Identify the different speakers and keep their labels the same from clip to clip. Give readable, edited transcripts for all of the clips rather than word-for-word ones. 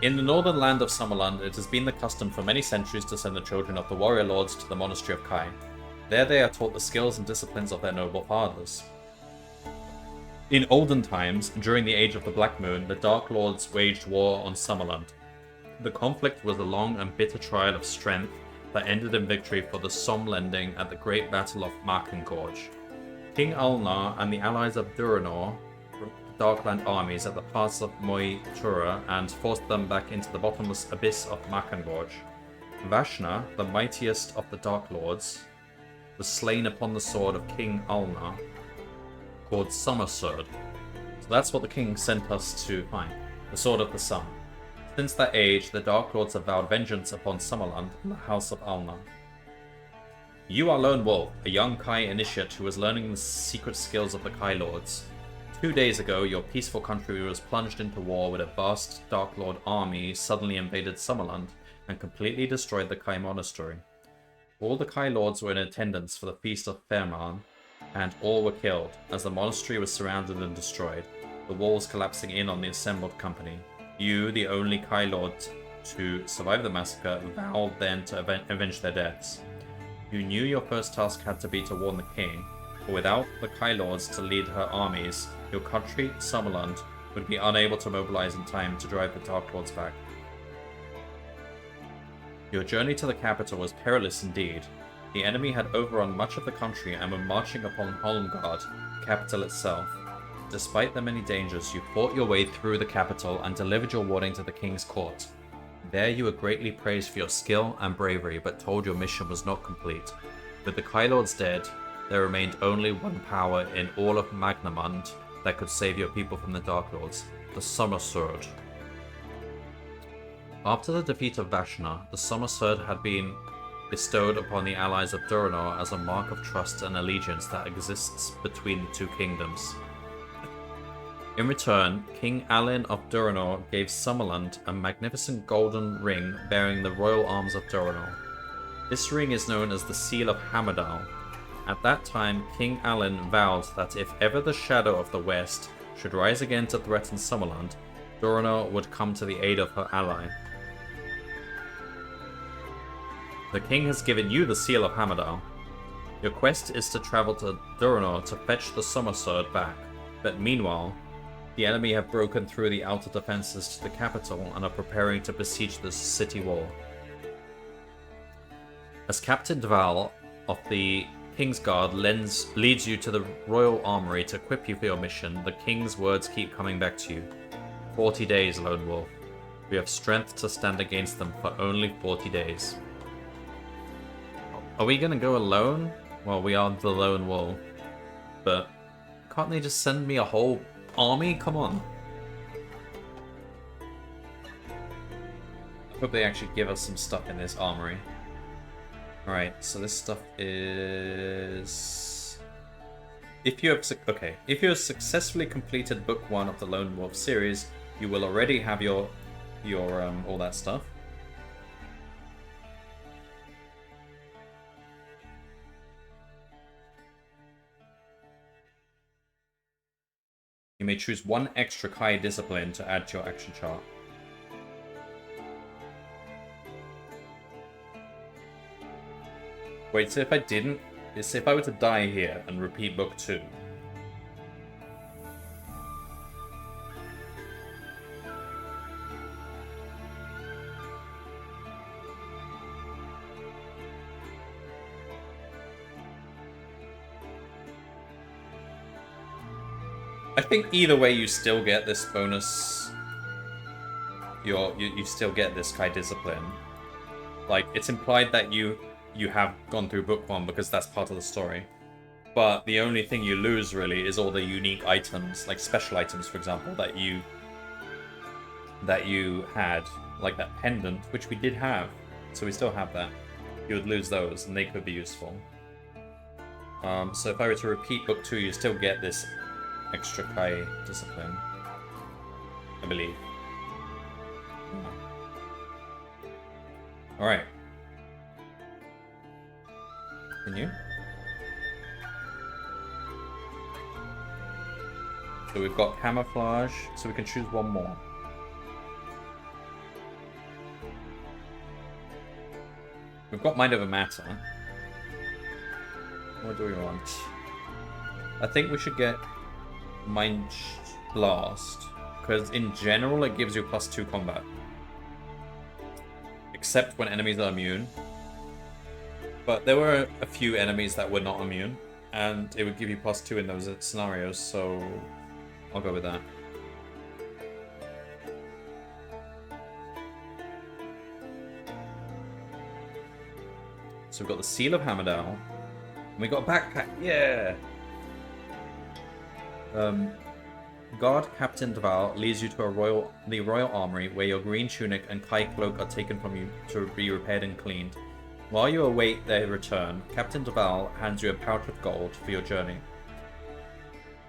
Speaker 1: In the northern land of Summerland, it has been the custom for many centuries to send the children of the warrior lords to the monastery of Kai. There they are taught the skills and disciplines of their noble fathers. In olden times, during the Age of the Black Moon, the Dark Lords waged war on Summerland. The conflict was a long and bitter trial of strength that ended in victory for the Somlending at the Great Battle of Gorge. King Ulnar and the allies of Duranor Darkland armies at the pass of Moitura and forced them back into the bottomless abyss of Gorge. Vashna, the mightiest of the Dark Lords, was slain upon the sword of King Ulnar, called Summer Sword. So that's what the king sent us to find, the Sword of the Sun. Since that age, the Dark Lords have vowed vengeance upon Summerland and the House of Ulnar. You are Lone Wolf, a young Kai initiate who is learning the secret skills of the Kai Lords. 2 days ago, your peaceful country was plunged into war with a vast Dark Lord army suddenly invaded Summerland and completely destroyed the Kai Monastery. All the Kai Lords were in attendance for the Feast of Fairman, and all were killed, as the monastery was surrounded and destroyed, the walls collapsing in on the assembled company. You, the only Kai Lord to survive the massacre, vowed then to avenge their deaths. You knew your first task had to be to warn the king, but without the Kai Lords to lead her armies, your country, Summerland, would be unable to mobilize in time to drive the Dark Lords back. Your journey to the capital was perilous indeed. The enemy had overrun much of the country and were marching upon Holmgard, the capital itself. Despite the many dangers, you fought your way through the capital and delivered your warning to the king's court. There you were greatly praised for your skill and bravery, but told your mission was not complete. With the Kai Lords dead, there remained only one power in all of Magnamund that could save your people from the Dark Lords, the Summer Sword. After the defeat of Vashna, the Summer Sword had been bestowed upon the allies of Duranor as a mark of trust and allegiance that exists between the two kingdoms. In return, King Alin of Duranor gave Summerland a magnificent golden ring bearing the royal arms of Duranor. This ring is known as the Seal of Hammerdal. At that time, King Alin vowed that if ever the Shadow of the West should rise again to threaten Summerland, Duranor would come to the aid of her ally. The king has given you the Seal of Hammerdal. Your quest is to travel to Duranor to fetch the Summer Sword back, but meanwhile, the enemy have broken through the outer defenses to the capital and are preparing to besiege the city wall. As Captain Dval of the King's Guard leads you to the Royal Armory to equip you for your mission, the King's words keep coming back to you. 40 days, Lone Wolf. We have strength to stand against them for only 40 days. Are we gonna go alone? Well, we are the Lone Wolf. But can't they just send me a whole army? Come on. I hope they actually give us some stuff in this armory. Alright, so this stuff is... If you have successfully completed Book 1 of the Lone Wolf series, you will already have your all that stuff. You may choose one extra Kai discipline to add to your action chart. Wait, so if I didn't... So if I were to die here and repeat Book 2... I think either way you still get this bonus. You still get this Kai discipline. Like, it's implied that you have gone through Book 1 because that's part of the story. But the only thing you lose really is all the unique items, like special items, for example, that you had, like that pendant, which we did have. So we still have that. You would lose those, and they could be useful. So if I were to repeat Book 2, you still get this extra Kai discipline, I believe. Alright. Continue. So we've got camouflage, so we can choose one more. We've got Mind Over Matter. What do we want? I think we should get Mind Blast, because in general it gives you +2 combat. Except when enemies are immune. But there were a few enemies that were not immune, and it would give you +2 in those scenarios, so I'll go with that. So we've got the Seal of Hammerdale. And we got a backpack, yeah! Guard Captain Dval leads you to the Royal Armory, where your green tunic and Kai cloak are taken from you to be repaired and cleaned. While you await their return, Captain Dval hands you a pouch of gold for your journey.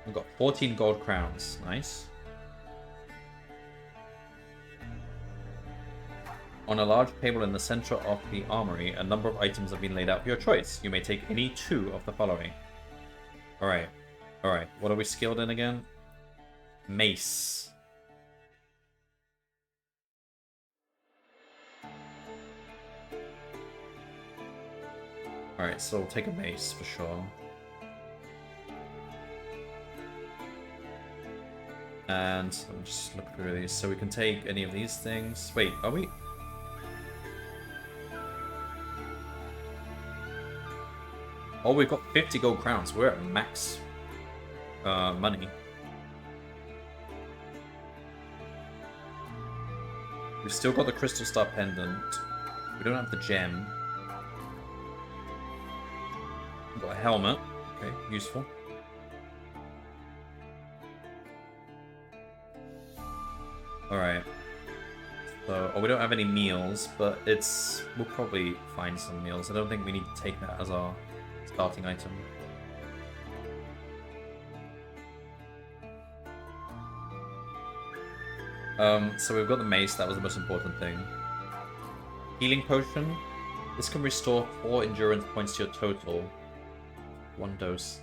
Speaker 1: We've got 14 gold crowns, nice. On a large table in the center of the armory, a number of items have been laid out for your choice. You may take any 2 of the following. Alright. Alright, what are we skilled in again? Mace. Alright, so we'll take a mace for sure. And let me just look through these. So we can take any of these things. Wait, are we? Oh, we've got 50 gold crowns. We're at max money. We've still got the Crystal Star Pendant. We don't have the gem. We've got a helmet. Okay, useful. Alright. So, we don't have any meals, but we'll probably find some meals. I don't think we need to take that as our starting item. So we've got the mace, that was the most important thing. Healing potion. This can restore 4 endurance points to your total. 1 dose.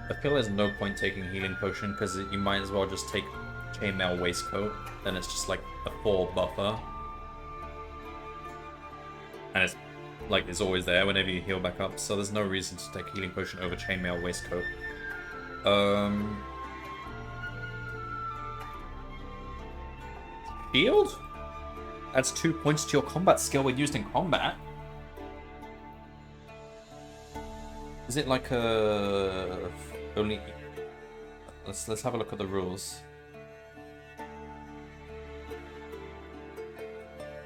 Speaker 1: I feel there's no point taking healing potion, because you might as well just take chainmail waistcoat. Then it's just like a 4 buffer. And it's always there whenever you heal back up, so there's no reason to take healing potion over chainmail waistcoat. Shield? Adds 2 points to your combat skill when used in combat. Is it like a only? Let's have a look at the rules.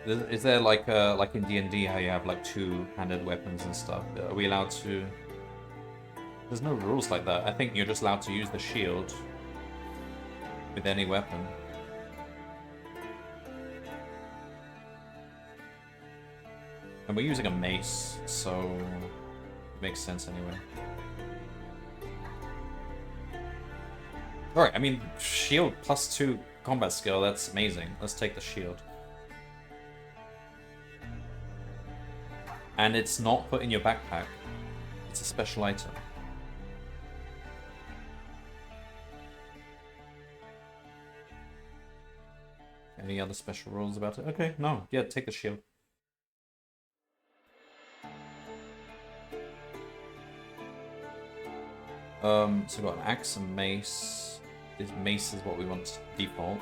Speaker 1: Is there like in D&D how you have like 2-handed weapons and stuff? Are we allowed to? There's no rules like that. I think you're just allowed to use the shield with any weapon. And we're using a mace, so it makes sense anyway. Alright, I mean, shield +2 combat skill, that's amazing. Let's take the shield. And it's not put in your backpack. It's a special item. Any other special rules about it? Okay, no. Yeah, take the shield. So we've got an axe and mace. This mace is what we want to default.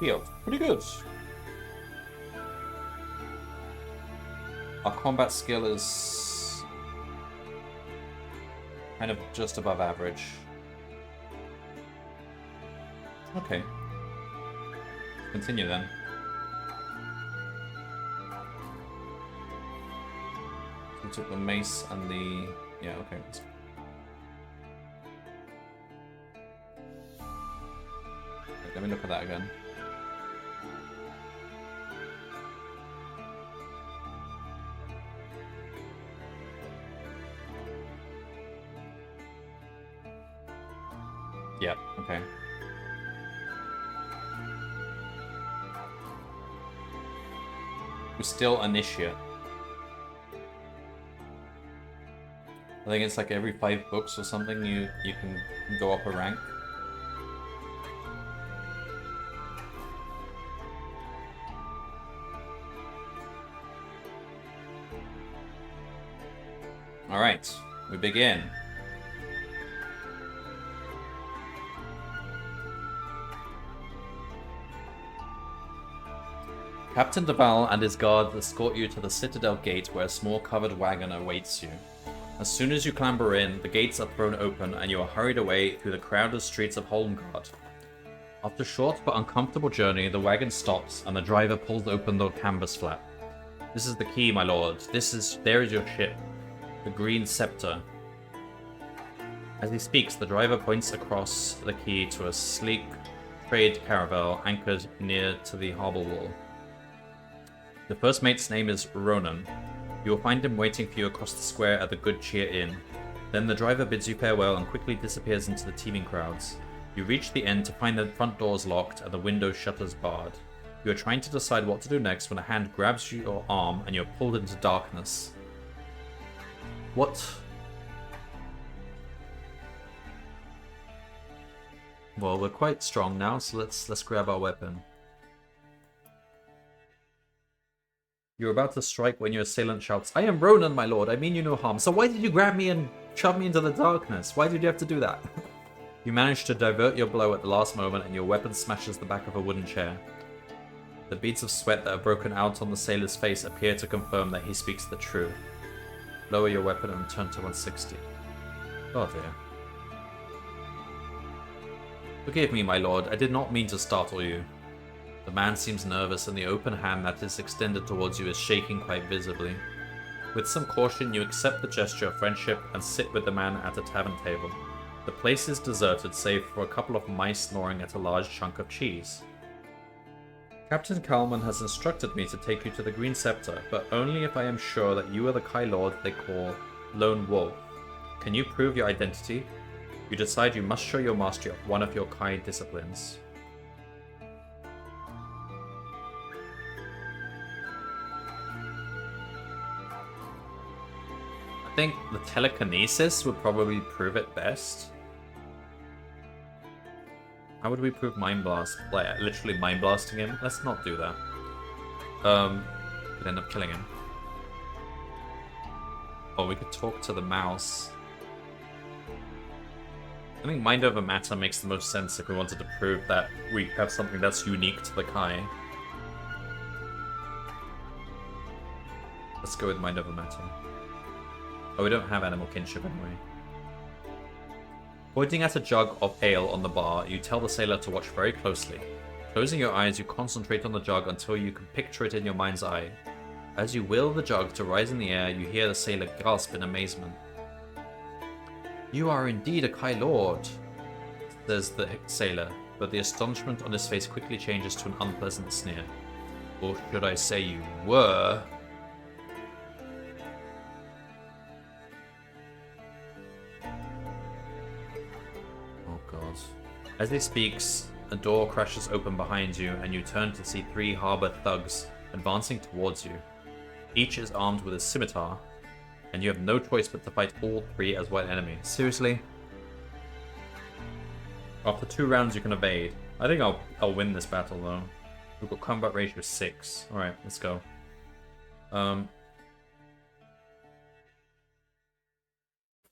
Speaker 1: Shield. Pretty good. Our combat skill is kind of just above average. Okay. Continue then. We took the mace and the... yeah, okay. Wait, let me look at that again. Yeah, okay. We're still initiate. I think it's like every 5 books or something you can go up a rank. Alright, we begin. Captain Duval and his guards escort you to the Citadel gate where a small covered wagon awaits you. As soon as you clamber in, the gates are thrown open and you are hurried away through the crowded streets of Holmgard. After a short but uncomfortable journey, the wagon stops and the driver pulls open the canvas flap. This is the key, my lord. There is your ship, the Green Scepter. As he speaks, the driver points across the quay to a sleek trade caravel anchored near to the harbour wall. The first mate's name is Ronan. You will find him waiting for you across the square at the Good Cheer Inn. Then the driver bids you farewell and quickly disappears into the teeming crowds. You reach the inn to find the front doors locked and the window shutters barred. You are trying to decide what to do next when a hand grabs your arm and you are pulled into darkness. What? Well, we're quite strong now, so let's grab our weapon. You're about to strike when your assailant shouts, "I am Ronan, my lord, I mean you no harm. So why did you grab me and shove me into the darkness? Why did you have to do that?" You manage to divert your blow at the last moment and your weapon smashes the back of a wooden chair. The beads of sweat that have broken out on the sailor's face appear to confirm that he speaks the truth. Lower your weapon and return to 160. Oh dear. Forgive me, my lord, I did not mean to startle you. The man seems nervous and the open hand that is extended towards you is shaking quite visibly. With some caution, you accept the gesture of friendship and sit with the man at a tavern table. The place is deserted save for a couple of mice gnawing at a large chunk of cheese. Captain Kalman has instructed me to take you to the Green Scepter, but only if I am sure that you are the Kai Lord they call Lone Wolf. Can you prove your identity? You decide you must show your mastery of one of your Kai disciplines. I think the telekinesis would probably prove it best. How would we prove Mind Blast? Like, literally Mind Blasting him? Let's not do that. Could end up killing him. Oh, we could talk to the mouse. I think Mind Over Matter makes the most sense if we wanted to prove that we have something that's unique to the Kai. Let's go with Mind Over Matter. Oh, we don't have animal kinship anyway. Pointing at a jug of ale on the bar, you tell the sailor to watch very closely. Closing your eyes, you concentrate on the jug until you can picture it in your mind's eye. As you will the jug to rise in the air, you hear the sailor gasp in amazement. "You are indeed a Kai Lord," says the sailor, but the astonishment on his face quickly changes to an unpleasant sneer. "Or should I say you were?" As he speaks, a door crashes open behind you and you turn to see 3 harbour thugs advancing towards you. Each is armed with a scimitar, and you have no choice but to fight all 3 as one enemy. Seriously? After 2 rounds you can evade. I think I'll win this battle though. We've got combat ratio 6. Alright, let's go.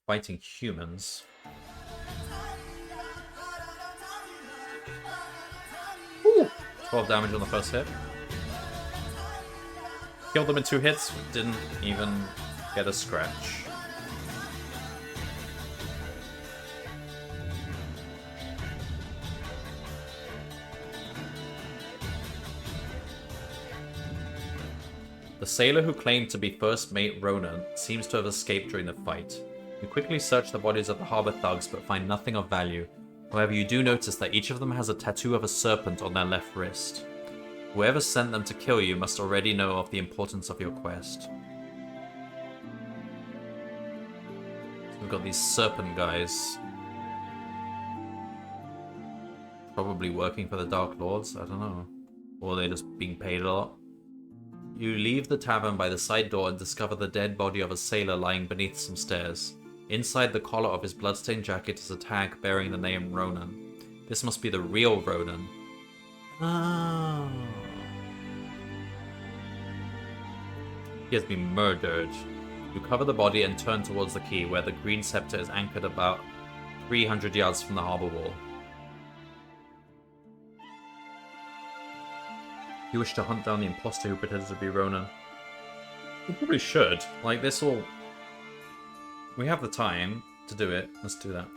Speaker 1: Fighting humans. 12 damage on the first hit. Killed them in 2 hits, didn't even get a scratch. The sailor who claimed to be first mate Ronan seems to have escaped during the fight. You quickly search the bodies of the harbour thugs but find nothing of value. However, you do notice that each of them has a tattoo of a serpent on their left wrist. Whoever sent them to kill you must already know of the importance of your quest. So we've got these serpent guys. Probably working for the Dark Lords, I don't know. Or they're just being paid a lot. You leave the tavern by the side door and discover the dead body of a sailor lying beneath some stairs. Inside the collar of his bloodstained jacket is a tag bearing the name Ronan. This must be the real Ronan. Oh. He has been murdered. You cover the body and turn towards the quay, where the green scepter is anchored about 300 yards from the harbour wall. You wish to hunt down the imposter who pretended to be Ronan. We probably should. Like, this will... We have the time to do it. Let's do that.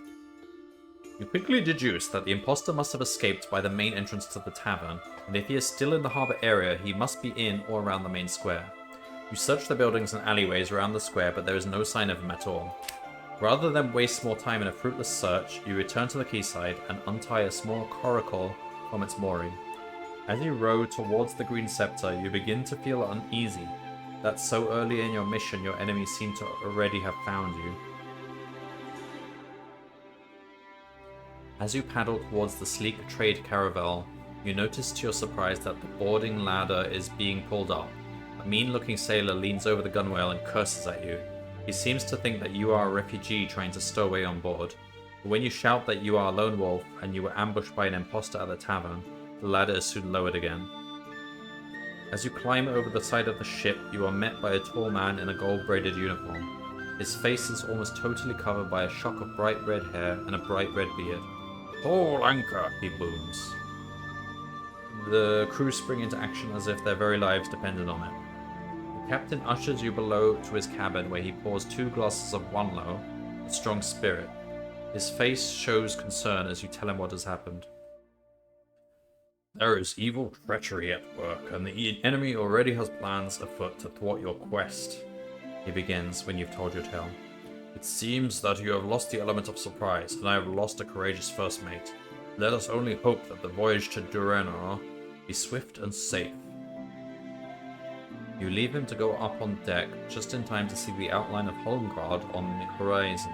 Speaker 1: You quickly deduce that the imposter must have escaped by the main entrance to the tavern, and if he is still in the harbour area, he must be in or around the main square. You search the buildings and alleyways around the square, but there is no sign of him at all. Rather than waste more time in a fruitless search, you return to the quayside and untie a small coracle from its mooring. As you row towards the green scepter, you begin to feel uneasy that so early in your mission your enemies seem to already have found you. As you paddle towards the sleek trade caravel, you notice to your surprise that the boarding ladder is being pulled up. A mean-looking sailor leans over the gunwale and curses at you. He seems to think that you are a refugee trying to stow away on board. But when you shout that you are a lone wolf and you were ambushed by an imposter at the tavern, the ladder is soon lowered again. As you climb over the side of the ship, you are met by a tall man in a gold-braided uniform. His face is almost totally covered by a shock of bright red hair and a bright red beard. "Tall anchor," he booms. The crew spring into action as if their very lives depended on it. The captain ushers you below to his cabin, where he pours 2 glasses of Wanlo, a strong spirit. His face shows concern as you tell him what has happened. "There is evil treachery at work, and the enemy already has plans afoot to thwart your quest," he begins when you've told your tale. "It seems that you have lost the element of surprise, and I have lost a courageous first mate. Let us only hope that the voyage to Duranor be swift and safe." You leave him to go up on deck just in time to see the outline of Holmgard on the horizon.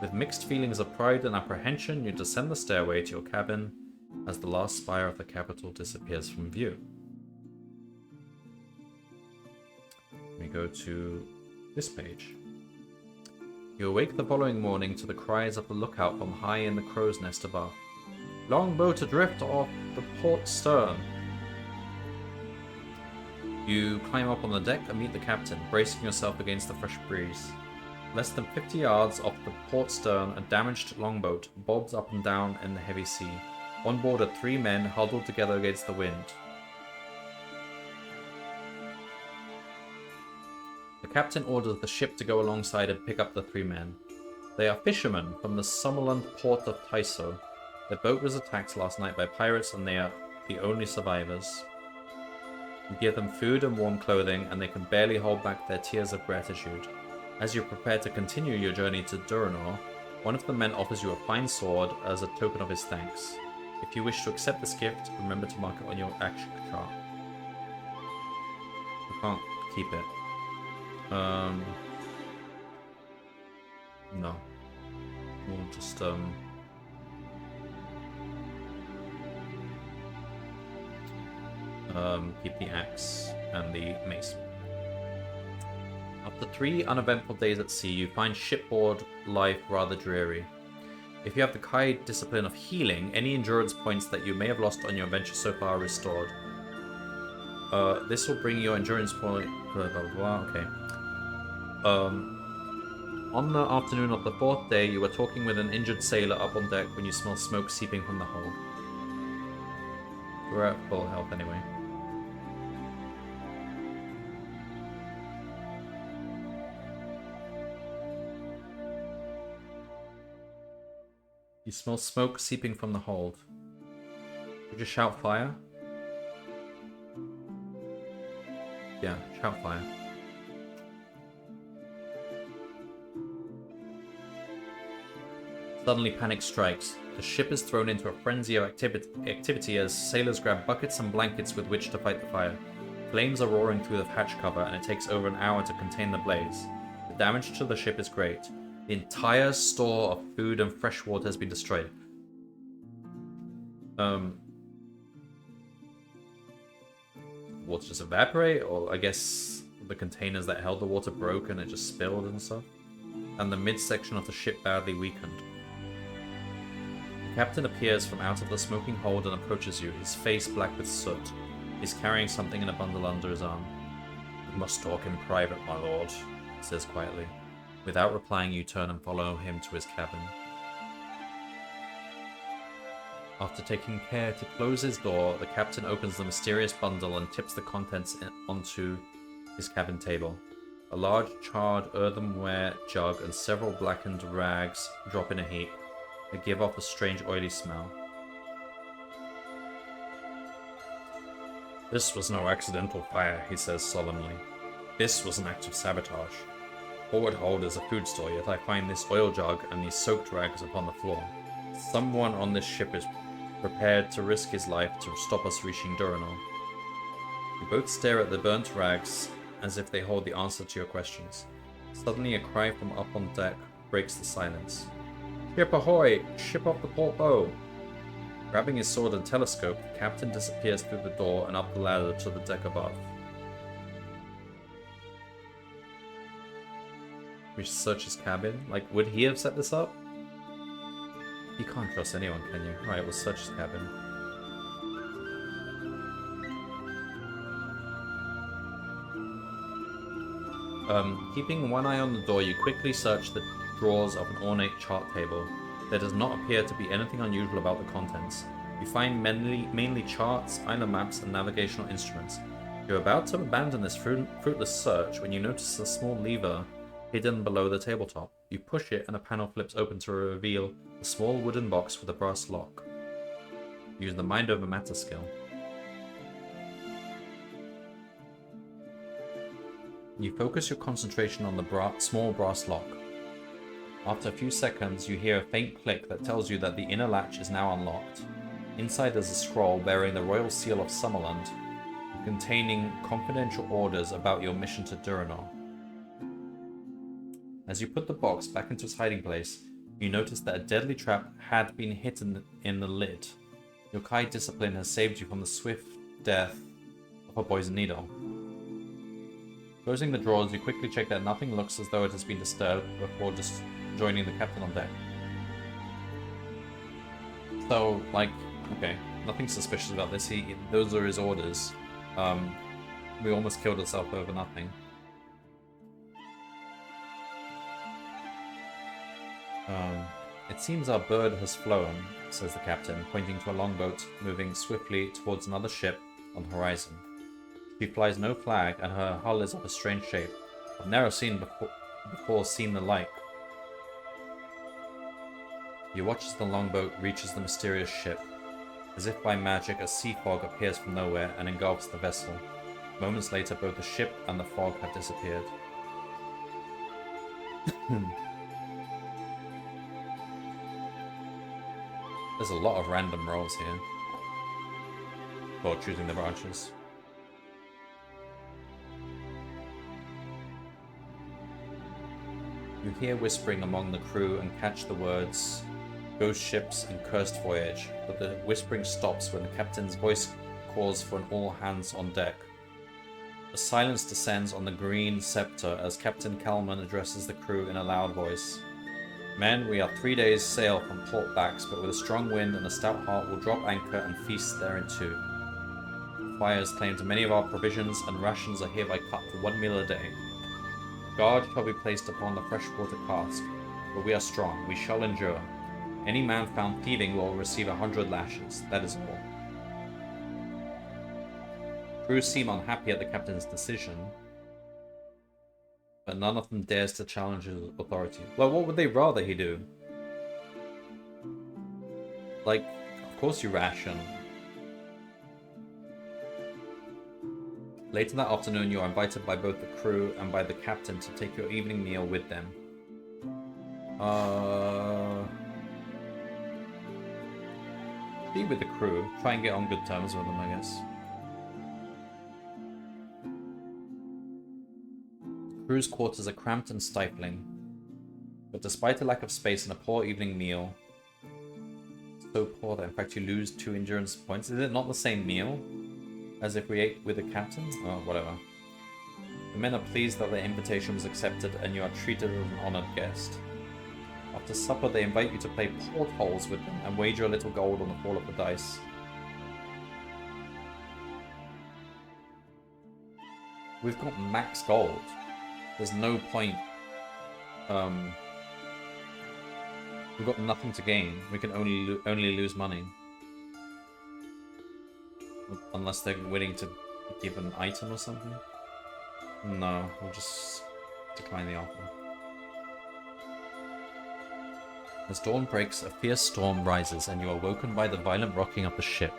Speaker 1: With mixed feelings of pride and apprehension, you descend the stairway to your cabin as the last spire of the capital disappears from view. We go to this page. You awake the following morning to the cries of the lookout from high in the crow's nest above. "Longboat adrift off the port stern." You climb up on the deck and meet the captain, bracing yourself against the fresh breeze. Less than 50 yards off the port stern, a damaged longboat bobs up and down in the heavy sea. On board are 3 men huddled together against the wind. The captain orders the ship to go alongside and pick up the 3 men. They are fishermen from the Summerland port of Tyso. Their boat was attacked last night by pirates and they are the only survivors. You give them food and warm clothing and they can barely hold back their tears of gratitude. As you prepare to continue your journey to Duranor, one of the men offers you a fine sword as a token of his thanks. If you wish to accept this gift, remember to mark it on your action chart. You can't keep it. No. We'll just, keep the axe and the mace. After 3 uneventful days at sea, you find shipboard life rather dreary. If you have the Kai discipline of healing, any endurance points that you may have lost on your adventure so far are restored. This will bring your endurance point... Okay. On the afternoon of the 4th day, you were talking with an injured sailor up on deck when you smell smoke seeping from the hold. We're at full health anyway. You smell smoke seeping from the hold. Would you shout fire? Yeah, shout fire. Suddenly panic strikes. The ship is thrown into a frenzy of activity as sailors grab buckets and blankets with which to fight the fire. Flames are roaring through the hatch cover and it takes over an hour to contain the blaze. The damage to the ship is great. The entire store of food and fresh water has been destroyed. Water just evaporate, or I guess the containers that held the water broke and it just spilled and stuff. And the midsection of the ship badly weakened. The captain appears from out of the smoking hold and approaches you, his face black with soot. He's carrying something in a bundle under his arm. "We must talk in private, my lord." he says quietly. Without replying, you turn and follow him to his cabin. After taking care to close his door, the captain opens the mysterious bundle and tips the contents onto his cabin table. A large charred earthenware jug and several blackened rags drop in a heap. They give off a strange oily smell. This was no accidental fire, he says solemnly. This was an act of sabotage. Forward Hold is a food store, yet I find this oil jug and these soaked rags upon the floor. Someone on this ship is prepared to risk his life to stop us reaching Duranor. You both stare at the burnt rags as if they hold the answer to your questions. Suddenly a cry from up on deck breaks the silence. Ship ahoy! Ship off the port bow! Grabbing his sword and telescope, the captain disappears through the door and up the ladder to the deck above. We search his cabin. Like, would he have set this up? You can't trust anyone, can you? Alright, we'll search his cabin. Keeping one eye on the door, you quickly search the drawers of an ornate chart table. There does not appear to be anything unusual about the contents. You find mainly charts, island maps, and navigational instruments. You're about to abandon this fruitless search when you notice a small lever hidden below the tabletop. You push it and a panel flips open to reveal a small wooden box with a brass lock. Use the Mind Over Matter skill. You focus your concentration on the small brass lock. After a few seconds, you hear a faint click that tells you that the inner latch is now unlocked. Inside is a scroll bearing the royal seal of Summerland, containing confidential orders about your mission to Duranor. As you put the box back into its hiding place, you notice that a deadly trap had been hidden in the lid. Your Kai discipline has saved you from the swift death of a poison needle. Closing the drawers, you quickly check that nothing looks as though it has been disturbed before just joining the captain on deck. So, like, okay, nothing suspicious about this. Those are his orders. We almost killed ourselves over nothing. It seems our bird has flown, says the captain, pointing to a longboat moving swiftly towards another ship on the horizon. She flies no flag, and her hull is of a strange shape. I've never seen the like. You watch as the longboat reaches the mysterious ship. As if by magic, a sea fog appears from nowhere and engulfs the vessel. Moments later, both the ship and the fog have disappeared. There's a lot of random rolls here. For choosing the branches. You hear whispering among the crew and catch the words ghost ships and cursed voyage, but the whispering stops when the captain's voice calls for an all hands on deck. A silence descends on the Green Scepter as Captain Kalman addresses the crew in a loud voice. Men, we are 3 days' sail from Port Bax, but with a strong wind and a stout heart we'll drop anchor and feast therein too. Fires claimed many of our provisions, and rations are hereby cut to 1 meal a day. Guard shall be placed upon the freshwater cask, but we are strong, we shall endure. Any man found thieving will receive 100 lashes, that is all. Crew seem unhappy at the captain's decision, but none of them dares to challenge his authority. Well, what would they rather he do? Like, of course you ration. Later that afternoon, you are invited by both the crew and by the captain to take your evening meal with them. Be with the crew. Try and get on good terms with them, I guess. The crew's quarters are cramped and stifling, but despite a lack of space and a poor evening meal, so poor that in fact you lose 2 endurance points. Is it not the same meal as if we ate with the captain? Oh, whatever. The men are pleased that their invitation was accepted and you are treated as an honored guest. After supper, they invite you to play portholes with them and wager a little gold on the fall of the dice. We've got max gold. There's no point. We've got nothing to gain. We can only lose money. Unless they're willing to give an item or something. No, we'll just decline the offer. As dawn breaks, a fierce storm rises, and you are woken by the violent rocking of the ship.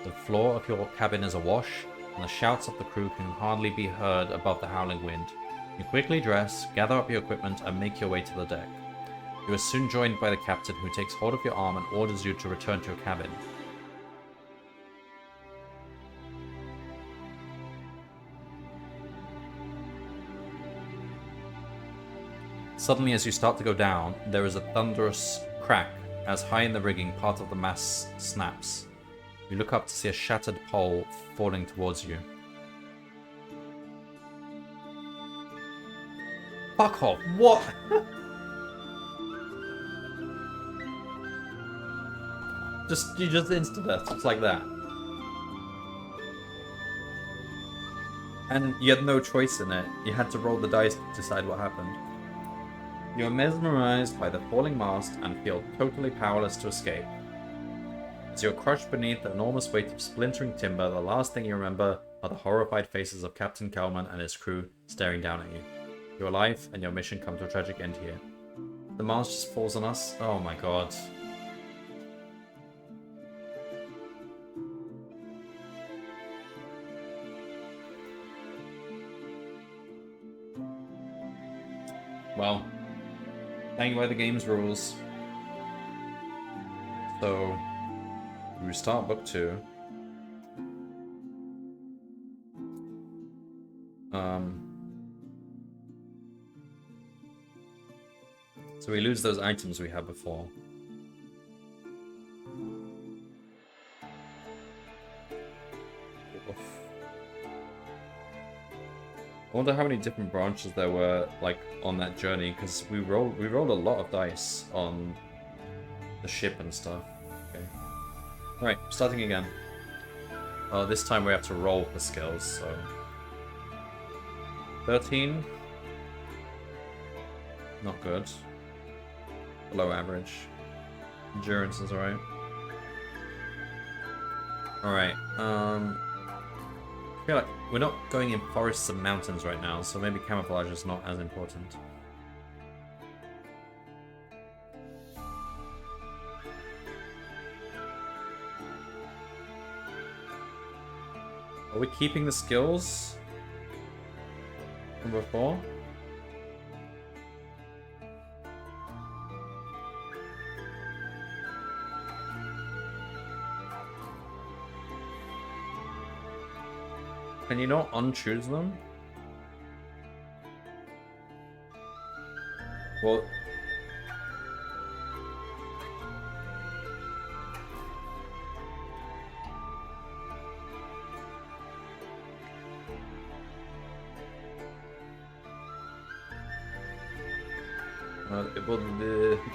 Speaker 1: The floor of your cabin is awash, and the shouts of the crew can hardly be heard above the howling wind. You quickly dress, gather up your equipment, and make your way to the deck. You are soon joined by the captain, who takes hold of your arm and orders you to return to your cabin. Suddenly, as you start to go down, there is a thunderous crack as high in the rigging part of the mast snaps. You look up to see a shattered pole falling towards you. Fuck off! What? You just insta-death, just like that. And you had no choice in it. You had to roll the dice to decide what happened. You are mesmerized by the falling mast and feel totally powerless to escape. As you are crushed beneath the enormous weight of splintering timber, the last thing you remember are the horrified faces of Captain Kelman and his crew staring down at you. Your life and your mission come to a tragic end here. The mast just falls on us? Oh my god. Well, playing by the game's rules. So, we start book 2. So we lose those items we had before. I wonder how many different branches there were, like, on that journey, because we rolled a lot of dice on the ship and stuff. Okay. Alright, starting again. This time we have to roll for skills, so... 13. Not good. Below average. Endurance is alright. Alright, I feel like we're not going in forests and mountains right now, so maybe camouflage is not as important. Are we keeping the skills from before? Can you not unchoose them? Well...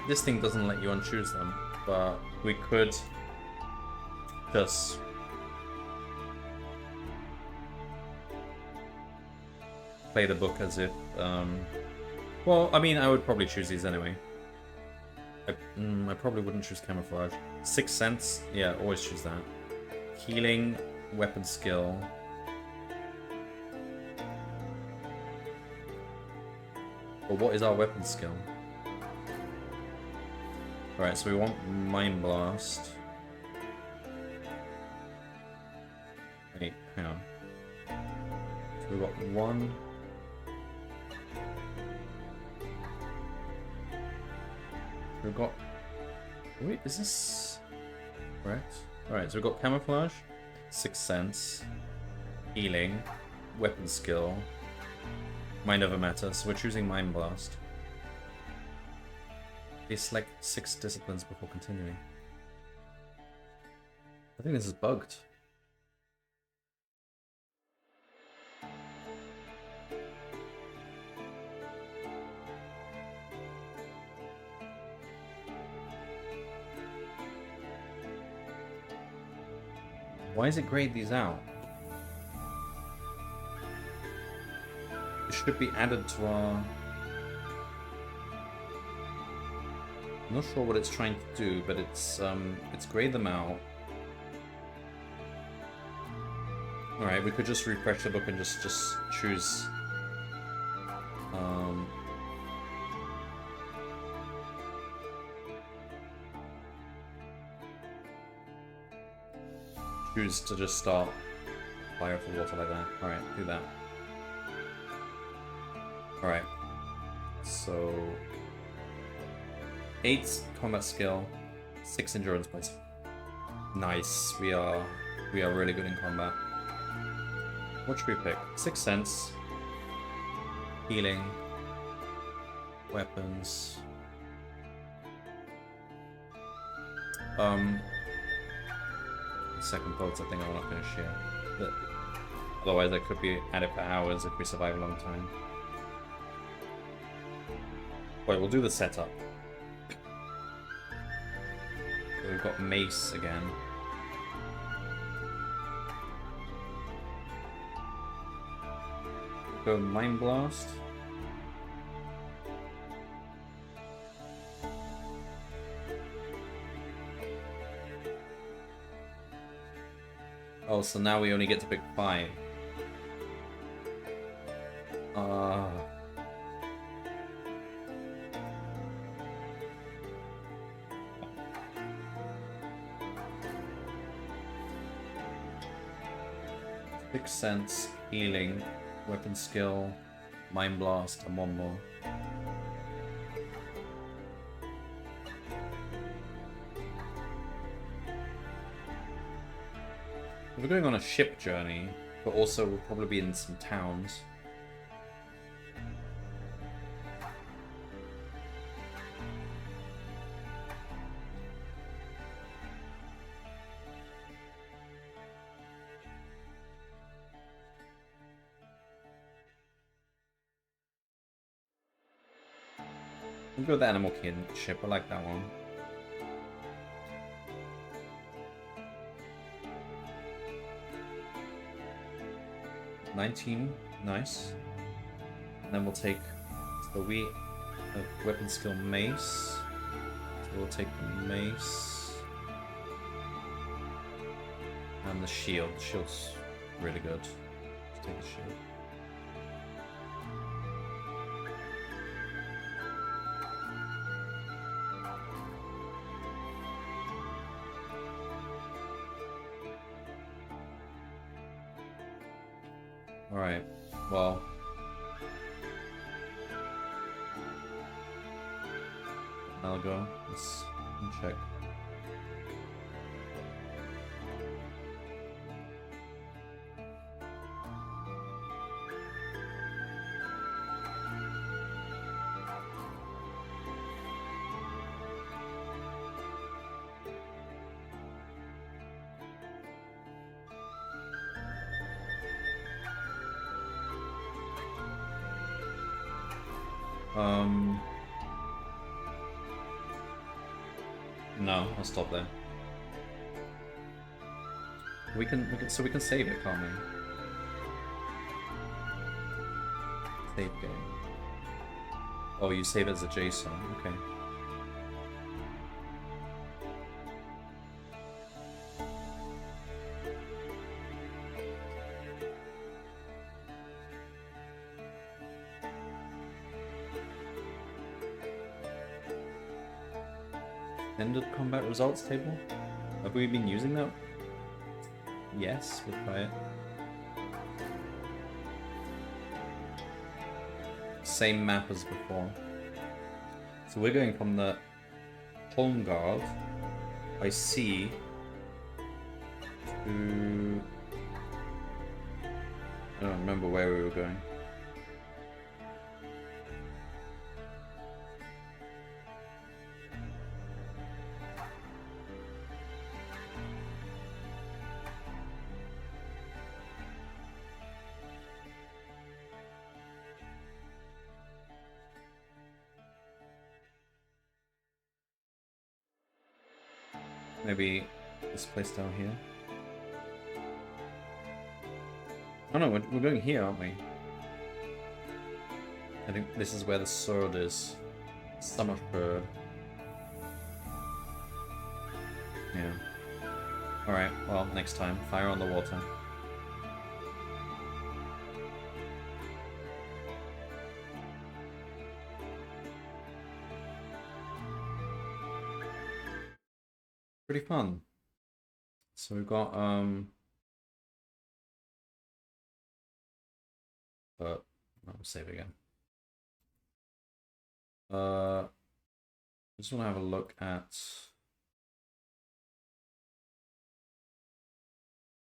Speaker 1: this thing doesn't let you unchoose them, but we could just... play the book as if, well, I mean, I would probably choose these anyway. I probably wouldn't choose camouflage. 6th Sense, yeah, always choose that. Healing, weapon skill. But what is our weapon skill? Alright, so we want Mind Blast. Wait, hang on. So we've got 1... We've got... Wait, is this... correct? Alright, so we've got Camouflage, 6th Sense, Healing, Weapon Skill, Mind Over Matter, so we're choosing Mind Blast. Please select 6 disciplines before continuing. I think this is bugged. Why does it grade these out? It should be added to our... I'm not sure what it's trying to do, but it's grayed them out. Alright, we could just refresh the book and just choose... choose to just start fire for water like that. Alright, do that. Alright. So... 8 combat skill, 6 endurance points. Nice. We are really good in combat. What should we pick? 6 Sense, healing, weapons. Second thoughts, I think I want to finish here. But otherwise, I could be at it for hours if we survive a long time. Wait, we'll do the setup. So we've got Mace again. Go Mind Blast. Oh, so now we only get to pick 5. 6 Sense, healing, weapon skill, Mind Blast, and 1 more. We're going on a ship journey, but also we'll probably be in some towns. We'll go with the Animal King ship, I like that one. $19, nice. And then we'll take the weapon skill Mace. So we'll take the Mace. And the shield. The shield's really good. Let's take the shield. Alright, well. I'll go. Let's check. No, I'll stop there. We can save it, can't we? Save game. Oh, you save it as a JSON, okay. Ended combat results table? Have we been using that? Yes, we'll try it. Same map as before. So we're going from the Holmgard by sea to... I don't remember where we were going. Maybe this place down here. Oh no, we're going here, aren't we? I think this is where the sword is. Summer Bird. Yeah. Alright, well, next time. Fire on the water. Pretty fun. So we've got, I'll save again. Just want to have a look at...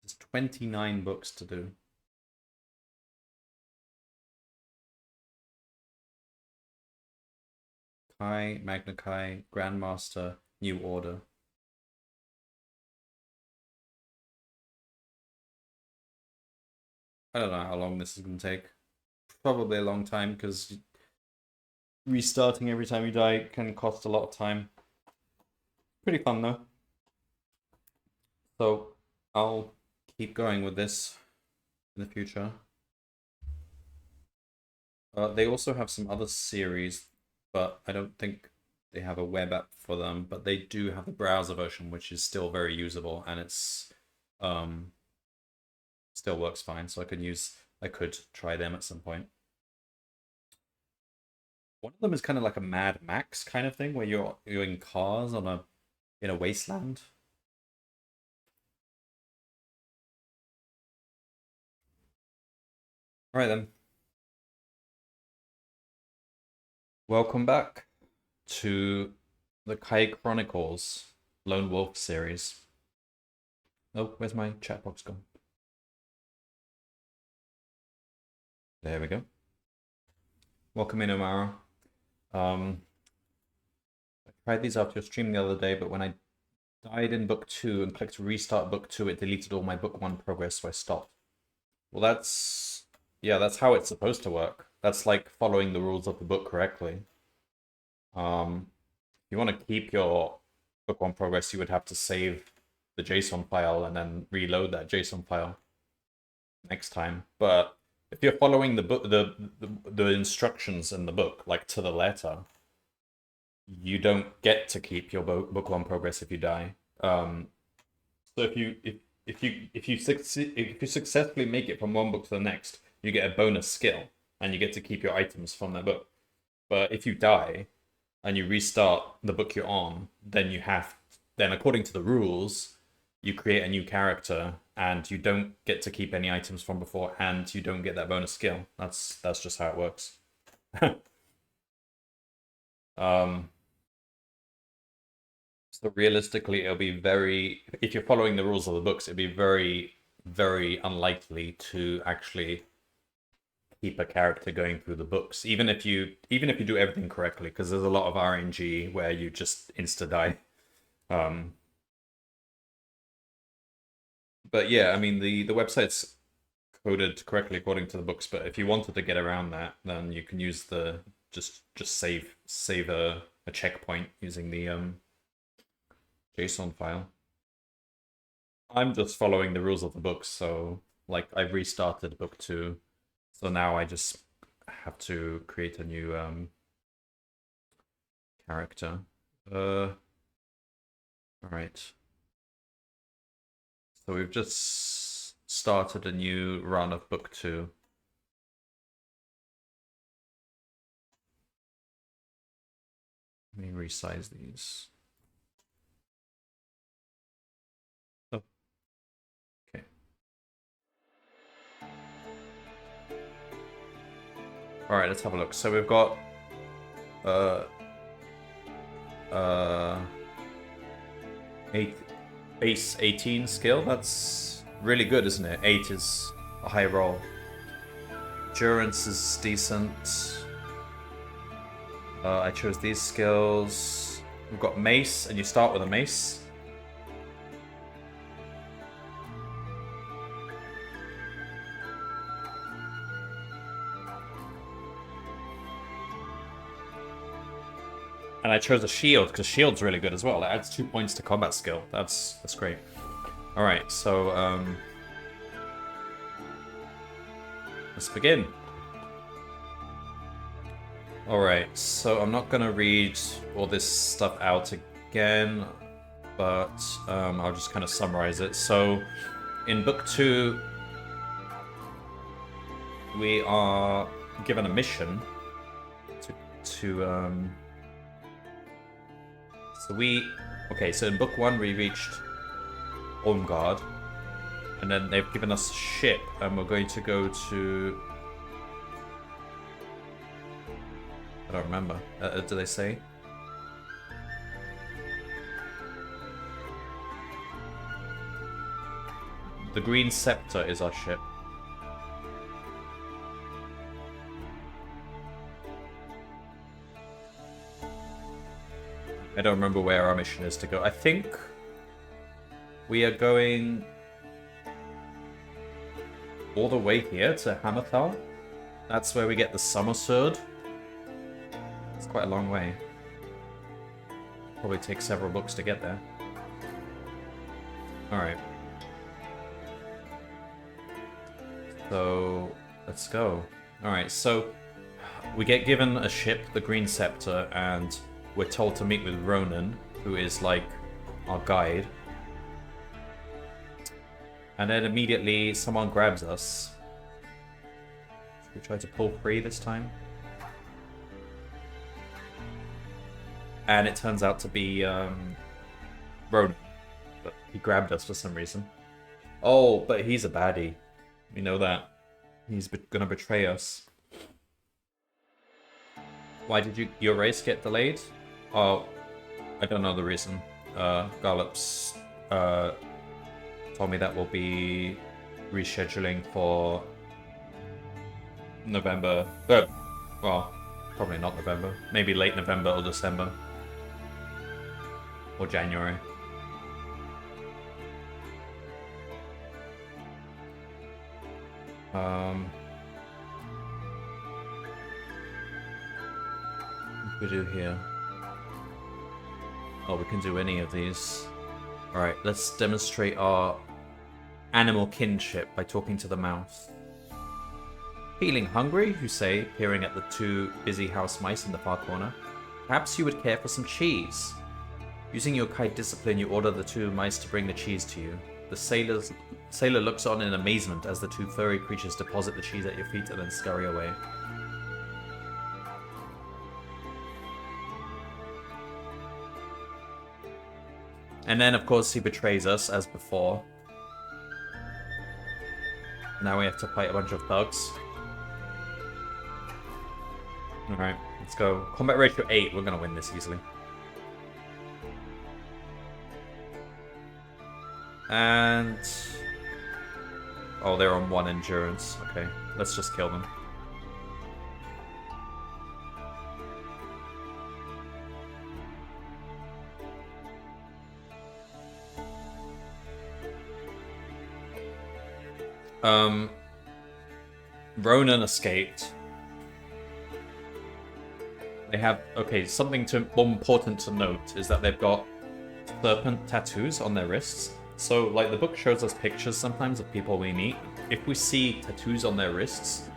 Speaker 1: There's 29 books to do. Kai, Magna Kai, Grandmaster, New Order. I don't know how long this is going to take. Probably a long time, because restarting every time you die can cost a lot of time. Pretty fun, though. So, I'll keep going with this in the future. They also have some other series, but I don't think they have a web app for them. But they do have the browser version, which is still very usable, and it's still works fine. So I could try them at some point. One of them is kind of like a Mad Max kind of thing, where you're in cars in a wasteland. All right then. Welcome back to the Kai Chronicles Lone Wolf series. Oh, where's my chat box gone? There we go. Welcome in, Omara. I tried these after your stream the other day, but when I died in book 2 and clicked restart book 2, it deleted all my book 1 progress, so I stopped. Well, that's how it's supposed to work. That's like following the rules of the book correctly. If you want to keep your book 1 progress, you would have to save the JSON file and then reload that JSON file next time. But if you're following the book, the instructions in the book, like to the letter, you don't get to keep your book 1 progress if you die. So if you successfully make it from one book to the next, you get a bonus skill, and you get to keep your items from that book. But if you die and you restart the book you're on, then according to the rules, you create a new character, and you don't get to keep any items from before, and you don't get that bonus skill. That's just how it works. So realistically, it'll be if you're following the rules of the books, it'd be very, very unlikely to actually keep a character going through the books, even if you do everything correctly, because there's a lot of RNG where you just insta die. But yeah, I mean the website's coded correctly according to the books, but if you wanted to get around that, then you can use the just save a checkpoint using the JSON file. I'm just following the rules of the book, so like I've restarted book 2, so now I just have to create a new character. All right. So we've just started a new run of book 2. Let me resize these. Oh. Okay. All right, let's have a look. So we've got base 18 skill. That's really good, isn't it? 8 is a high roll. Endurance is decent. I chose these skills. We've got mace, and you start with a mace. And I chose a shield, because shield's really good as well. It adds 2 points to combat skill. That's great. Alright, so let's begin. Alright, so I'm not gonna read all this stuff out again, but I'll just kind of summarize it. So, in Book 2, we are given a mission to so in Book 1 we reached Ormgard, and then they've given us a ship, and we're going to go to... I don't remember. Do they say? The Green Scepter is our ship. I don't remember where our mission is to go. I think we are going all the way here to Hammerfell. That's where we get the Summer Sword. It's quite a long way. Probably take several books to get there. Alright. So, let's go. Alright, so we get given a ship, the Green Scepter, and we're told to meet with Ronan, who is like our guide. And then immediately someone grabs us. Should we try to pull free this time? And it turns out to be Ronan. But he grabbed us for some reason. Oh, but he's a baddie. We know that. He's gonna betray us. Why did your race get delayed? Oh, I don't know the reason. Gallops told me that we'll be rescheduling for November. Well, probably not November. Maybe late November or December. Or January. What do we do here? Oh, we can do any of these. Alright, let's demonstrate our animal kinship by talking to the mouse. Feeling hungry, you say, peering at the two busy house mice in the far corner. Perhaps you would care for some cheese. Using your kite discipline, you order the two mice to bring the cheese to you. The sailor looks on in amazement as the two furry creatures deposit the cheese at your feet and then scurry away. And then, of course, he betrays us, as before. Now we have to fight a bunch of thugs. Alright, let's go. Combat ratio 8, we're gonna win this easily. And... oh, they're on 1 endurance. Okay, let's just kill them. Ronan escaped. They have... okay, something more important to note is that they've got serpent tattoos on their wrists. So, like, the book shows us pictures sometimes of people we meet. If we see tattoos on their wrists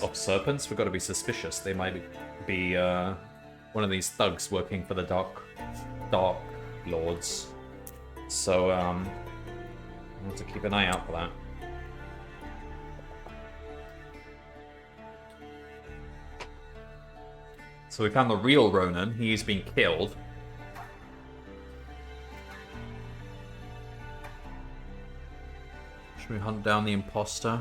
Speaker 1: of serpents, we've got to be suspicious. They might be one of these thugs working for the Dark Lords. So, we have to keep an eye out for that. So we found the real Ronan. He's been killed. Should we hunt down the imposter?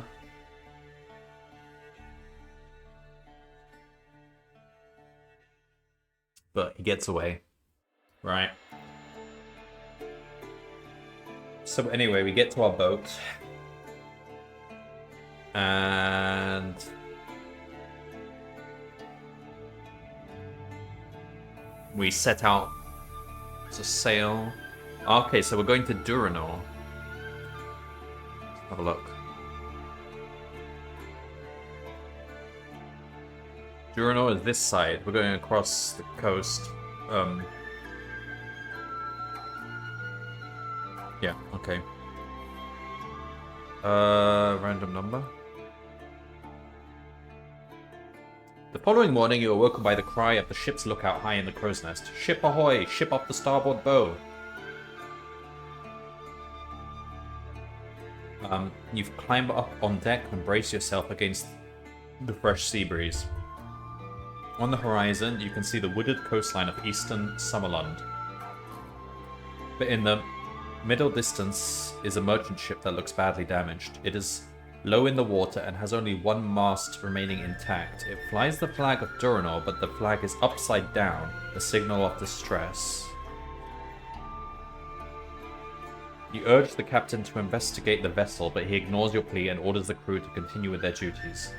Speaker 1: But he gets away. Right. So anyway, we get to our boat. And... we set out to sail. Okay, so we're going to Duranor. Have a look. Duranor is this side. We're going across the coast. Yeah, okay. Random number. The following morning, you are woken by the cry of the ship's lookout high in the crow's nest. Ship ahoy! Ship off the starboard bow! You've climbed up on deck and brace yourself against the fresh sea breeze. On the horizon, you can see the wooded coastline of eastern Summerland. But in the middle distance is a merchant ship that looks badly damaged. It is low in the water and has only one mast remaining intact. It flies the flag of Duranor, but the flag is upside down, a signal of distress. You urge the captain to investigate the vessel, but he ignores your plea and orders the crew to continue with their duties.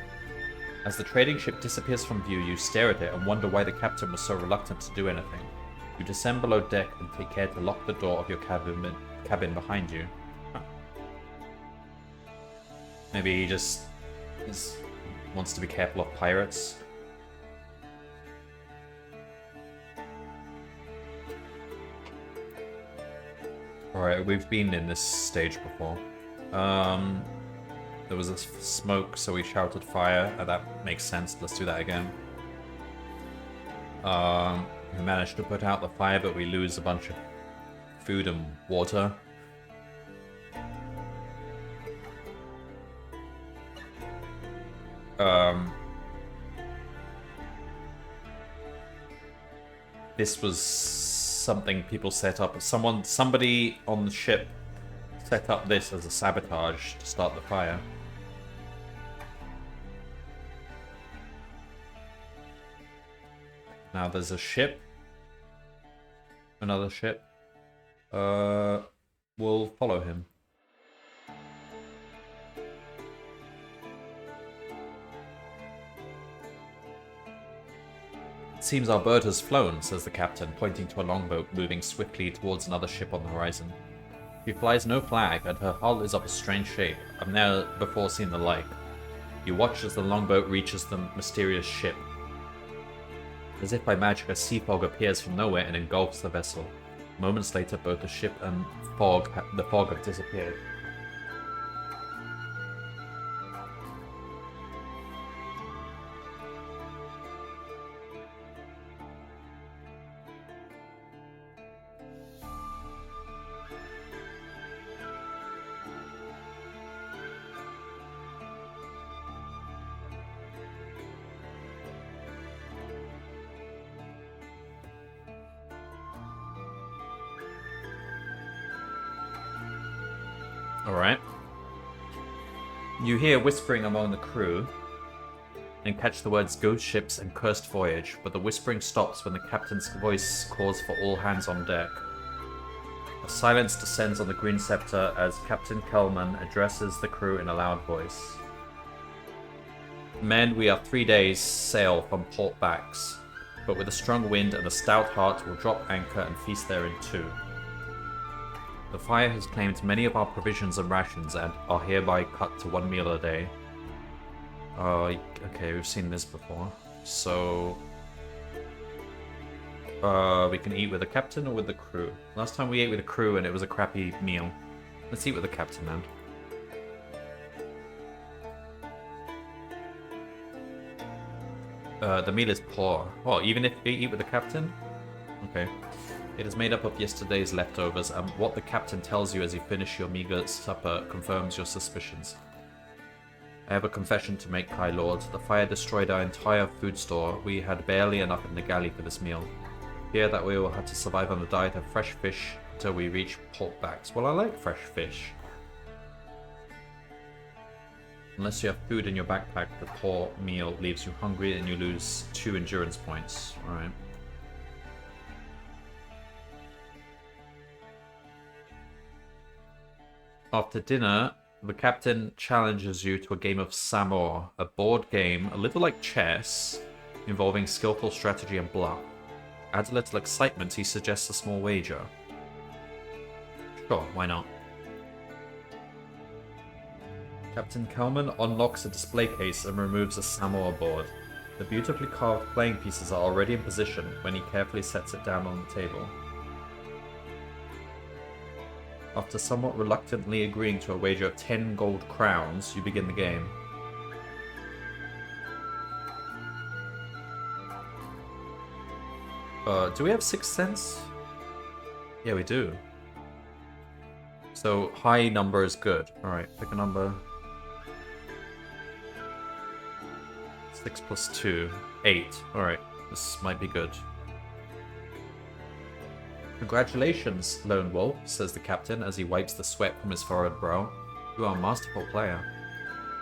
Speaker 1: As the trading ship disappears from view, you stare at it and wonder why the captain was so reluctant to do anything. You descend below deck and take care to lock the door of your cabin behind you. Huh. Maybe he just wants to be careful of pirates. Alright, we've been in this stage before. There was a smoke, so we shouted fire, and that makes sense. Let's do that again. We managed to put out the fire, but we lose a bunch of food and water. This was something people set up. Somebody on the ship set up this as a sabotage to start the fire. Now there's a ship. Another ship. We'll follow him. It seems our bird has flown, says the captain, pointing to a longboat moving swiftly towards another ship on the horizon. She flies no flag, and her hull is of a strange shape. I've never before seen the like. You watch as the longboat reaches the mysterious ship. As if by magic, a sea fog appears from nowhere and engulfs the vessel. Moments later, both the ship and the fog have disappeared. Alright. You hear whispering among the crew and catch the words ghost ships and cursed voyage, but the whispering stops when the captain's voice calls for all hands on deck. A silence descends on the Green Scepter as Captain Kelman addresses the crew in a loud voice. Men, we are 3 days' sail from Port Bax, but with a strong wind and a stout heart we'll drop anchor and feast therein too. The fire has claimed many of our provisions and rations and are hereby cut to 1 meal a day. Okay, we've seen this before. So, we can eat with the captain or with the crew. Last time we ate with the crew and it was a crappy meal. Let's eat with the captain then. The meal is poor. Well, even if we eat with the captain? Okay. It is made up of yesterday's leftovers, and what the captain tells you as you finish your meager supper confirms your suspicions. I have a confession to make, Kai Lord. The fire destroyed our entire food store. We had barely enough in the galley for this meal. Fear that we will have to survive on a diet of fresh fish until we reach Port Bax. Well, I like fresh fish. Unless you have food in your backpack, the poor meal leaves you hungry and you lose 2 endurance points. Alright. After dinner, the captain challenges you to a game of Samor, a board game a little like chess, involving skillful strategy and bluff. Adds a little excitement, he suggests a small wager. Sure, why not? Captain Kelman unlocks a display case and removes a Samor board. The beautifully carved playing pieces are already in position when he carefully sets it down on the table. After somewhat reluctantly agreeing to a wager of 10 gold crowns, you begin the game. Do we have Sixth Sense? Yeah, we do. So high number is good. Alright, pick a number. 6 plus 2. 8. Alright, this might be good. Congratulations, Lone Wolf, says the captain as he wipes the sweat from his furrowed brow. You are a masterful player.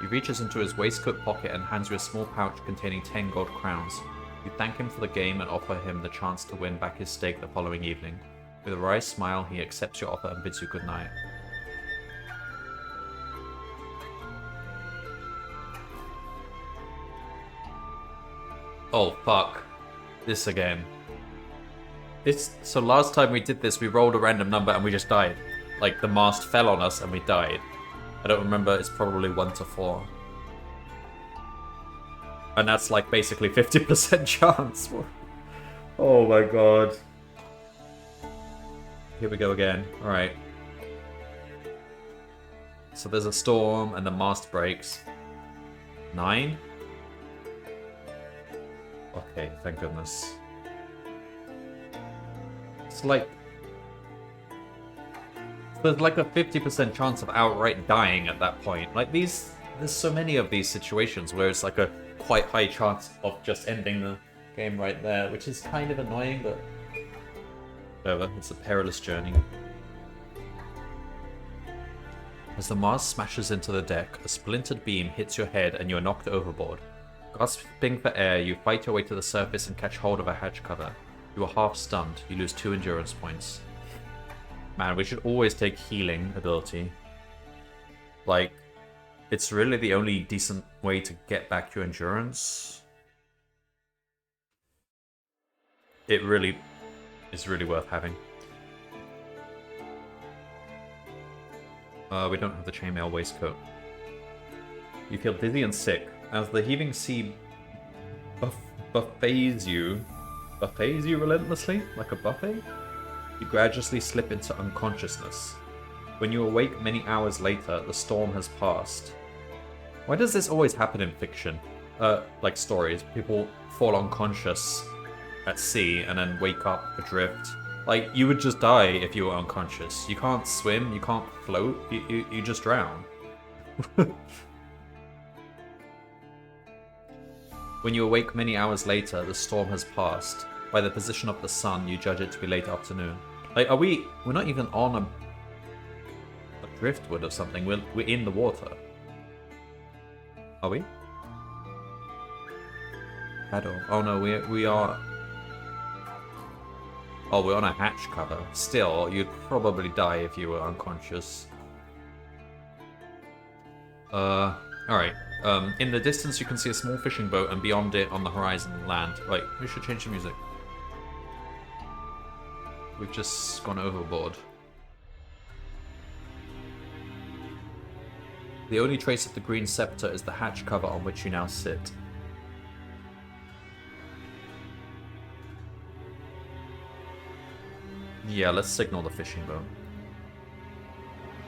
Speaker 1: He reaches into his waistcoat pocket and hands you a small pouch containing 10 gold crowns. You thank him for the game and offer him the chance to win back his stake the following evening. With a wry smile, he accepts your offer and bids you good night. Oh, fuck. This again. So last time we did this, we rolled a random number and we just died. Like, the mast fell on us and we died. I don't remember, it's probably 1 to 4. And that's like basically 50% chance. Oh my god. Here we go again. Alright. So there's a storm and the mast breaks. 9? Okay, thank goodness. It's like... There's like a 50% chance of outright dying at that point. Like these... There's so many of these situations where it's like a quite high chance of just ending the game right there, which is kind of annoying, but... Whatever, it's a perilous journey. As the mast smashes into the deck, a splintered beam hits your head and you're knocked overboard. Gasping for air, you fight your way to the surface and catch hold of a hatch cover. You are half stunned. You lose 2 endurance points. Man, we should always take healing ability. Like, it's really the only decent way to get back your endurance. It really is really worth having. We don't have the chainmail waistcoat. You feel dizzy and sick. As the heaving sea buffets you relentlessly, like a buffet, you gradually slip into unconsciousness. When you awake many hours later, the storm has passed. Why does this always happen in fiction? Like stories. People fall unconscious at sea and then wake up adrift. Like, you would just die if you were unconscious. You can't swim, you can't float, you just drown. When you awake many hours later, the storm has passed. By the position of the sun, you judge it to be late afternoon. Like, we're not even on a driftwood or something. We're in the water. Are we? Paddle. Oh no, we are. Oh, we're on a hatch cover. Still, you'd probably die if you were unconscious. Alright. In the distance you can see a small fishing boat and beyond it on the horizon land. Wait, we should change the music. We've just gone overboard. The only trace of the green scepter is the hatch cover on which you now sit. Yeah, let's signal the fishing boat.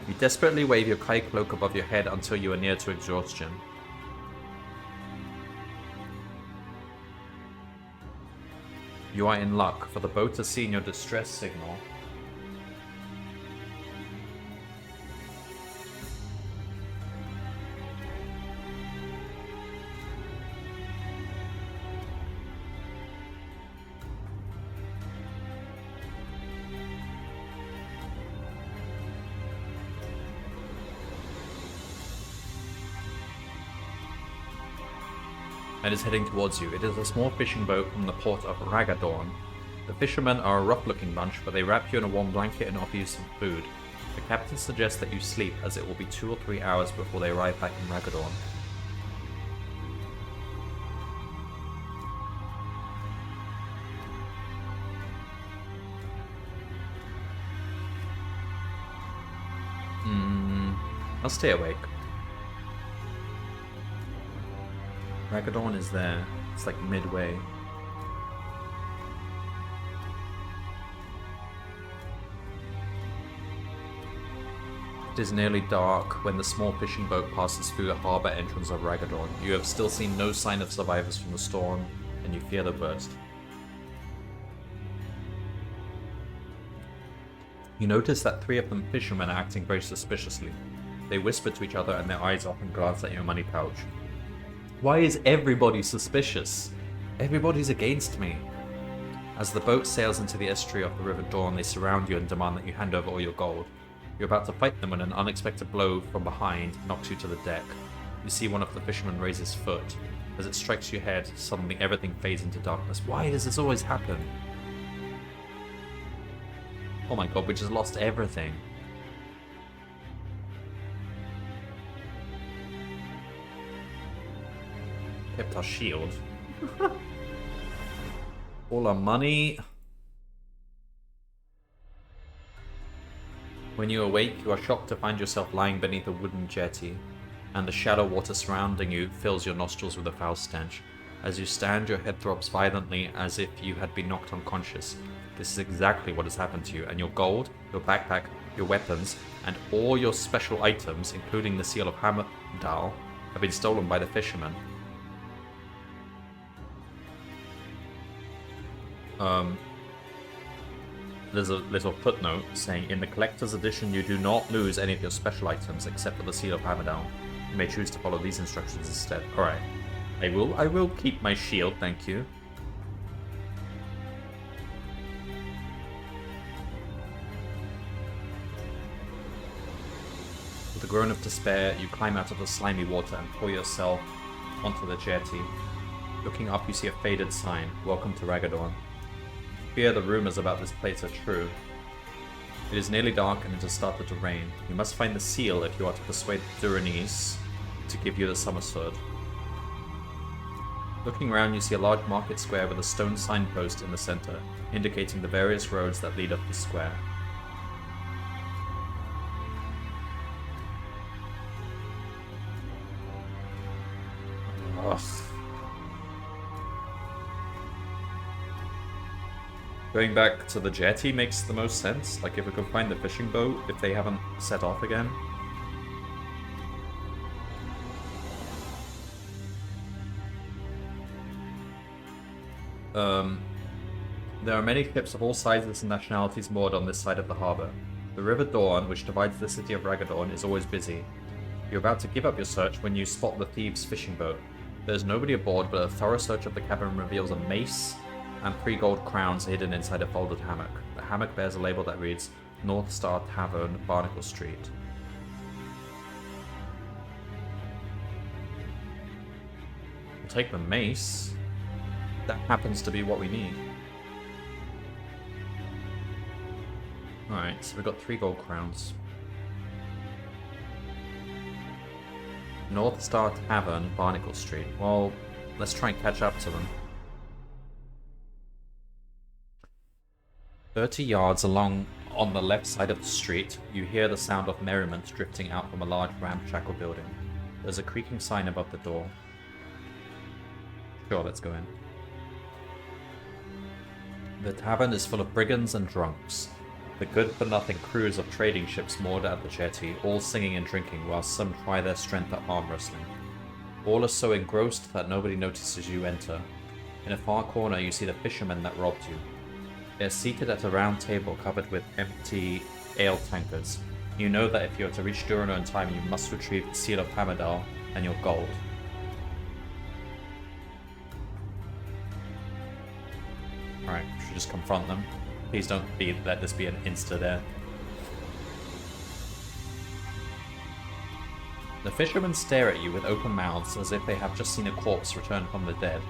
Speaker 1: You desperately wave your Kai cloak above your head until you are near to exhaustion. You are in luck, for the boat has seen your distress signal. And is heading towards you. It is a small fishing boat from the port of Ragadorn. The fishermen are a rough-looking bunch, but they wrap you in a warm blanket and offer you some food. The captain suggests that you sleep, as it will be 2 or 3 hours before they arrive back in Ragadorn. I'll stay awake. Ragadorn is there. It's like midway. It is nearly dark when the small fishing boat passes through the harbour entrance of Ragadorn. You have still seen no sign of survivors from the storm, and you fear the worst. You notice that 3 of them fishermen are acting very suspiciously. They whisper to each other and their eyes often glance at your money pouch. Why is everybody suspicious? Everybody's against me. As the boat sails into the estuary of the River Dawn, they surround you and demand that you hand over all your gold. You're about to fight them when an unexpected blow from behind knocks you to the deck. You see one of the fishermen raise his foot. As it strikes your head, suddenly everything fades into darkness. Why does this always happen? Oh my god, we just lost everything. Kept our shield. All our money. When you awake, you are shocked to find yourself lying beneath a wooden jetty, and the shallow water surrounding you fills your nostrils with a foul stench. As you stand, your head throbs violently as if you had been knocked unconscious. This is exactly what has happened to you, and your gold, your backpack, your weapons, and all your special items, including the Seal of Hamadal, have been stolen by the fishermen. There's a little footnote saying, in the collector's edition, you do not lose any of your special items except for the Seal of Hamadal. You may choose to follow these instructions instead. Alright. I will keep my shield, thank you. With a groan of despair, you climb out of the slimy water and pour yourself onto the jetty. Looking up, you see a faded sign, Welcome to Ragadorn. Fear the rumors about this place are true. It is nearly dark and it has started to rain. You must find the seal if you are to persuade Duranese to give you the summer sword. Looking around, you see a large market square with a stone signpost in the center, indicating the various roads that lead up the square. Ugh. Going back to the jetty makes the most sense. Like, if we can find the fishing boat, if they haven't set off again. There are many ships of all sizes and nationalities moored on this side of the harbor. The River Dawn, which divides the city of Ragadorn, is always busy. You're about to give up your search when you spot the thieves' fishing boat. There's nobody aboard, but a thorough search of the cabin reveals a mace and 3 gold crowns hidden inside a folded hammock. The hammock bears a label that reads, North Star Tavern, Barnacle Street. We'll take the mace. That happens to be what we need. Alright, so we've got 3 gold crowns. North Star Tavern, Barnacle Street. Well, let's try and catch up to them. 30 yards along on the left side of the street, you hear the sound of merriment drifting out from a large ramshackle building. There's a creaking sign above the door. Sure, let's go in. The tavern is full of brigands and drunks. The good-for-nothing crews of trading ships moored at the jetty, all singing and drinking, while some try their strength at arm wrestling. All are so engrossed that nobody notices you enter. In a far corner, you see the fishermen that robbed you. They're seated at a round table covered with empty ale tankards. You know that if you are to reach Durano in time, you must retrieve the Seal of Hamadal and your gold. Alright, we should just confront them. Please don't let this be an insta-death. The fishermen stare at you with open mouths as if they have just seen a corpse return from the dead.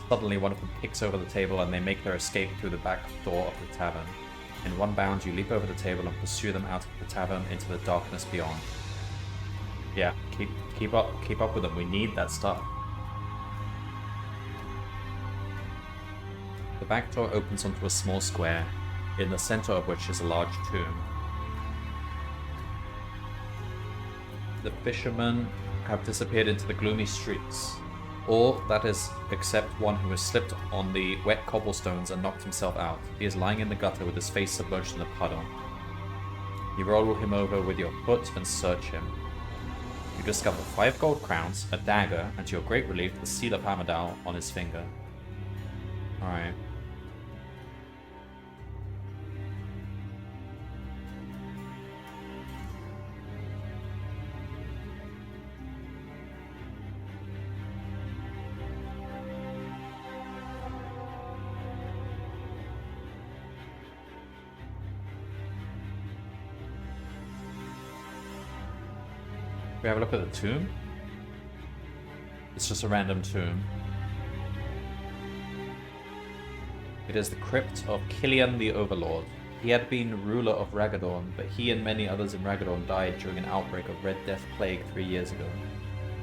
Speaker 1: Suddenly, one of them kicks over the table and they make their escape through the back door of the tavern. In one bound, you leap over the table and pursue them out of the tavern into the darkness beyond. Yeah, keep up with them. We need that stuff. The back door opens onto a small square, in the center of which is a large tomb. The fishermen have disappeared into the gloomy streets. All, that is, except one who has slipped on the wet cobblestones and knocked himself out. He is lying in the gutter with his face submerged in a puddle. You roll him over with your foot and search him. You discover 5 gold crowns, a dagger, and to your great relief, the Seal of Hamadal on his finger. Alright. We have a look at the tomb. It's just a random tomb. It is the crypt of Killian the Overlord. He had been ruler of Ragaddorn, but he and many others in Ragaddorn died during an outbreak of Red Death Plague 3 years ago.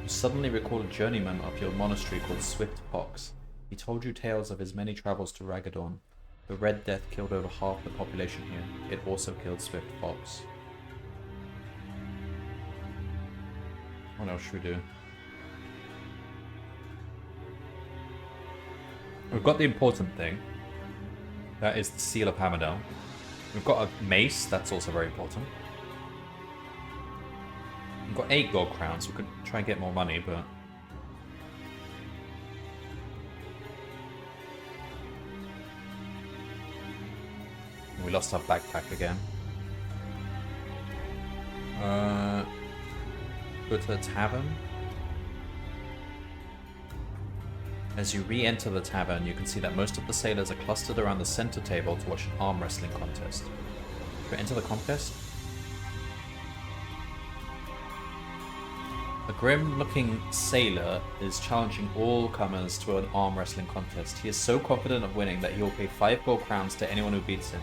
Speaker 1: You suddenly recall a journeyman of your monastery called Swift Fox. He told you tales of his many travels to Ragaddorn. The Red Death killed over half the population here. It also killed Swift Fox. What else should we do? We've got the important thing. That is the Seal of Hammerdale. We've got a mace, that's also very important. We've got 8 gold crowns, we could try and get more money, but... We lost our backpack again. Go to the tavern. As you re-enter the tavern, you can see that most of the sailors are clustered around the center table to watch an arm wrestling contest. Should we enter the contest? A grim-looking sailor is challenging all comers to an arm wrestling contest. He is so confident of winning that he will pay 5 gold crowns to anyone who beats him.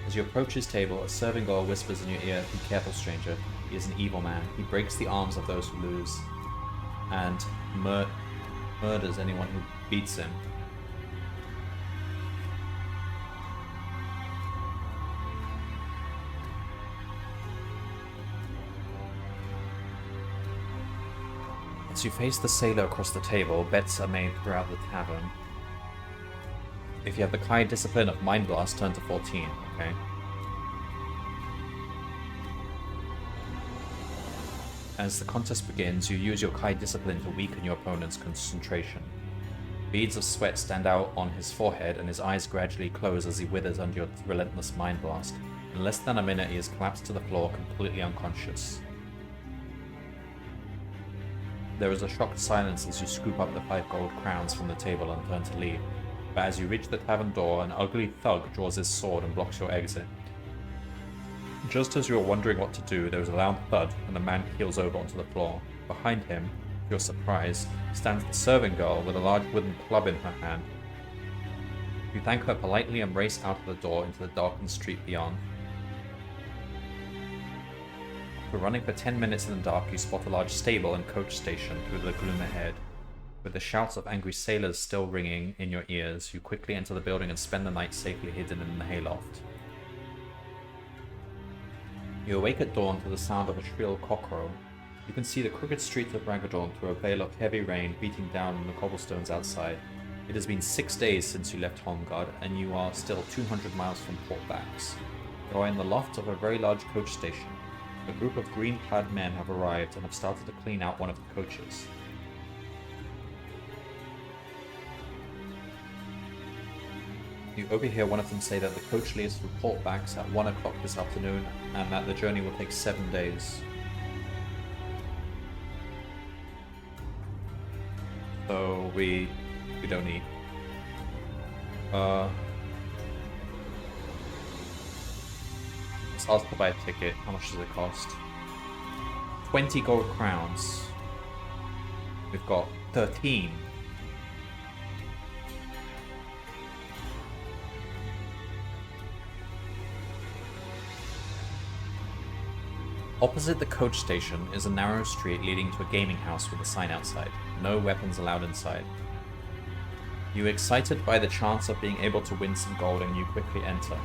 Speaker 1: As you approach his table, a serving girl whispers in your ear, "Be careful, stranger. He is an evil man. He breaks the arms of those who lose, and murders anyone who beats him." As you face the sailor across the table, bets are made throughout the tavern. If you have the Kai discipline of Mind Blast, turn to 14, okay? As the contest begins, you use your Kai discipline to weaken your opponent's concentration. Beads of sweat stand out on his forehead, and his eyes gradually close as he withers under your relentless Mind Blast. In less than a minute, he is collapsed to the floor, completely unconscious. There is a shocked silence as you scoop up the 5 gold crowns from the table and turn to leave. But as you reach the tavern door, an ugly thug draws his sword and blocks your exit. Just as you are wondering what to do, there is a loud thud, and a man keels over onto the floor. Behind him, to your surprise, stands the serving girl with a large wooden club in her hand. You thank her politely and race out of the door into the darkened street beyond. After running for 10 minutes in the dark, you spot a large stable and coach station through the gloom ahead. With the shouts of angry sailors still ringing in your ears, you quickly enter the building and spend the night safely hidden in the hayloft. You awake at dawn to the sound of a shrill cockcrow. You can see the crooked streets of Ragaddorn through a veil of heavy rain beating down on the cobblestones outside. It has been 6 days since you left Holmgard, and you are still 200 miles from Port Bax. You are in the loft of a very large coach station. A group of green-clad men have arrived and have started to clean out one of the coaches. You overhear one of them say that the coach leaves for Port Bax at 1 o'clock this afternoon, and that the journey will take 7 days. So we don't eat. Let's ask to buy a ticket. How much does it cost? 20 gold crowns. We've got 13. Opposite the coach station is a narrow street leading to a gaming house with a sign outside. No weapons allowed inside. You are excited by the chance of being able to win some gold, and you quickly enter.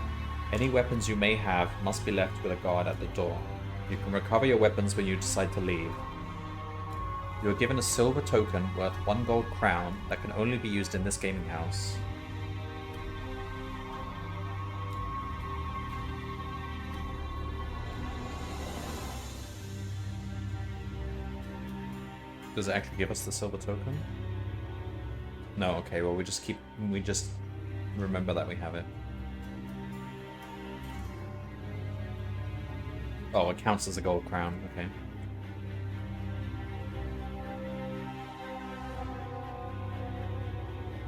Speaker 1: Any weapons you may have must be left with a guard at the door. You can recover your weapons when you decide to leave. You are given a silver token worth 1 gold crown that can only be used in this gaming house. Does it actually give us the silver token? No, okay, well we just remember that we have it. Oh, it counts as a gold crown, okay.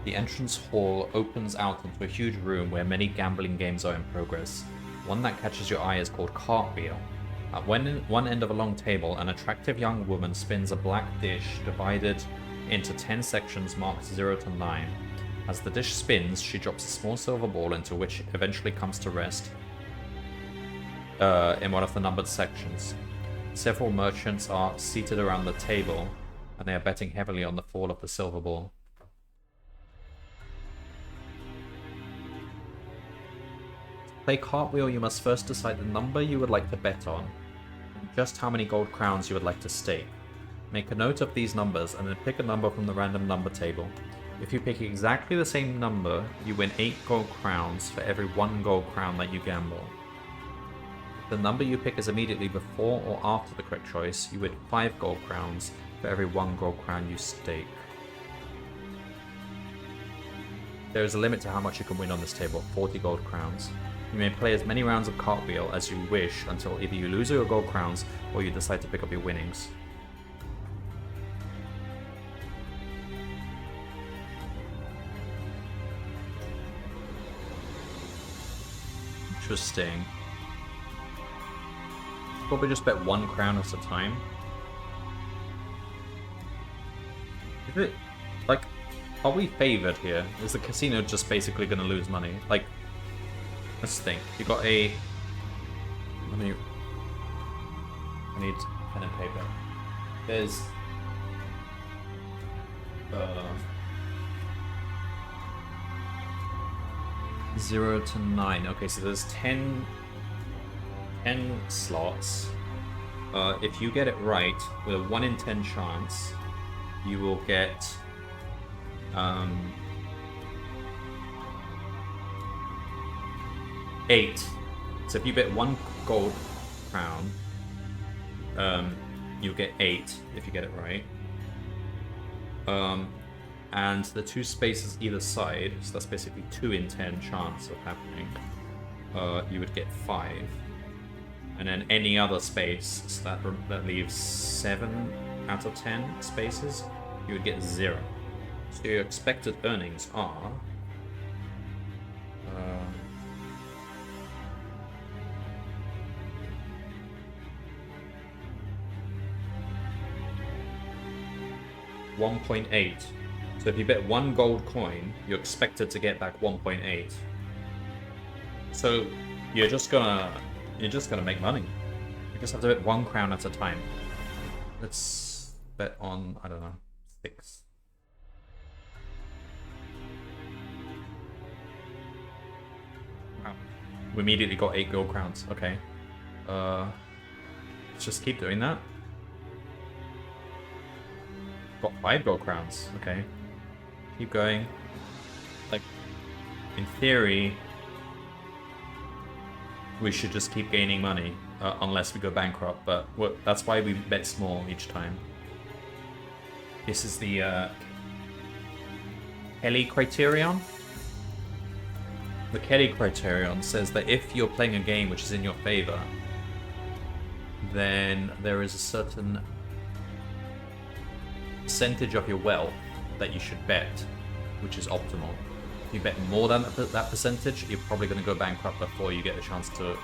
Speaker 1: The entrance hall opens out into a huge room where many gambling games are in progress. One that catches your eye is called Cartwheel. At one end of a long table, an attractive young woman spins a black dish divided into 10 sections marked 0 to 9. As the dish spins, she drops a small silver ball into which it eventually comes to rest in one of the numbered sections. Several merchants are seated around the table, and they are betting heavily on the fall of the silver ball. To play Cartwheel, you must first decide the number you would like to bet on, and just how many gold crowns you would like to stake. Make a note of these numbers, and then pick a number from the random number table. If you pick exactly the same number, you win 8 gold crowns for every 1 gold crown that you gamble. If the number you pick is immediately before or after the correct choice, you win 5 gold crowns for every 1 gold crown you stake. There is a limit to how much you can win on this table, 40 gold crowns. You may play as many rounds of Cartwheel as you wish until either you lose all your gold crowns or you decide to pick up your winnings. Interesting. Probably just bet 1 crown at a time. Is it, like, are we favored here? Is the casino just basically going to lose money? Like, let's think. You got a... I need pen and paper. There's... 0 to 9. Okay, so there's 10 slots. If you get it right, with a 1 in 10 chance, you will get 8. So if you bet 1 gold crown, you'll get 8 if you get it right. And the 2 spaces either side, so that's basically 2 in 10 chance of happening, you would get 5. And then any other space, so that leaves 7 out of 10 spaces, you would get 0. So your expected earnings are... $1.8. So if you bet 1 gold coin, you're expected to get back 1.8. So you're just gonna make money. You just have to bet 1 crown at a time. Let's bet on, I don't know, 6. Wow. We immediately got 8 gold crowns. Okay. Let's just keep doing that. Got 5 gold crowns. Okay. Keep going. Like, in theory, we should just keep gaining money unless we go bankrupt, but that's why we bet small each time. This is the Kelly criterion. The Kelly criterion says that if you're playing a game which is in your favor, then there is a certain percentage of your wealth that you should bet, which is optimal. If you bet more than that percentage, you're probably going to go bankrupt before you get a chance to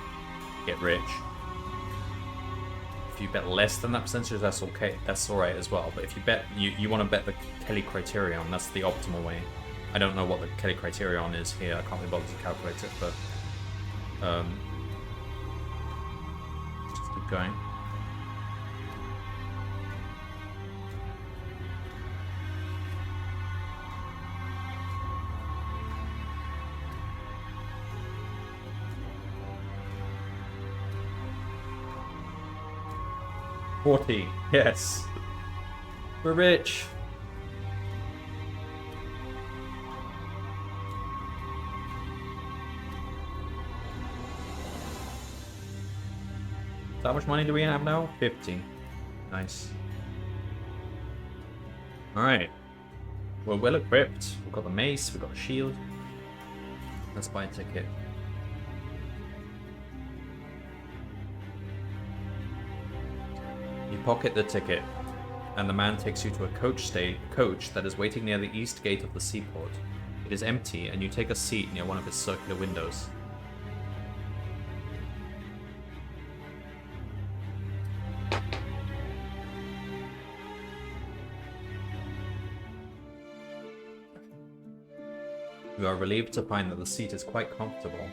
Speaker 1: get rich. If you bet less than that percentage, that's okay. That's alright as well. But if you bet, you want to bet the Kelly criterion. That's the optimal way. I don't know what the Kelly criterion is here. I can't be bothered to calculate it, but just keep going. $40. Yes. We're rich. So how much money do we have now? 50. Nice. Alright. We're well equipped. We've got the mace, we've got a shield. Let's buy a ticket. You pocket the ticket, and the man takes you to a coach that is waiting near the east gate of the seaport. It is empty, and you take a seat near one of its circular windows. You are relieved to find that the seat is quite comfortable.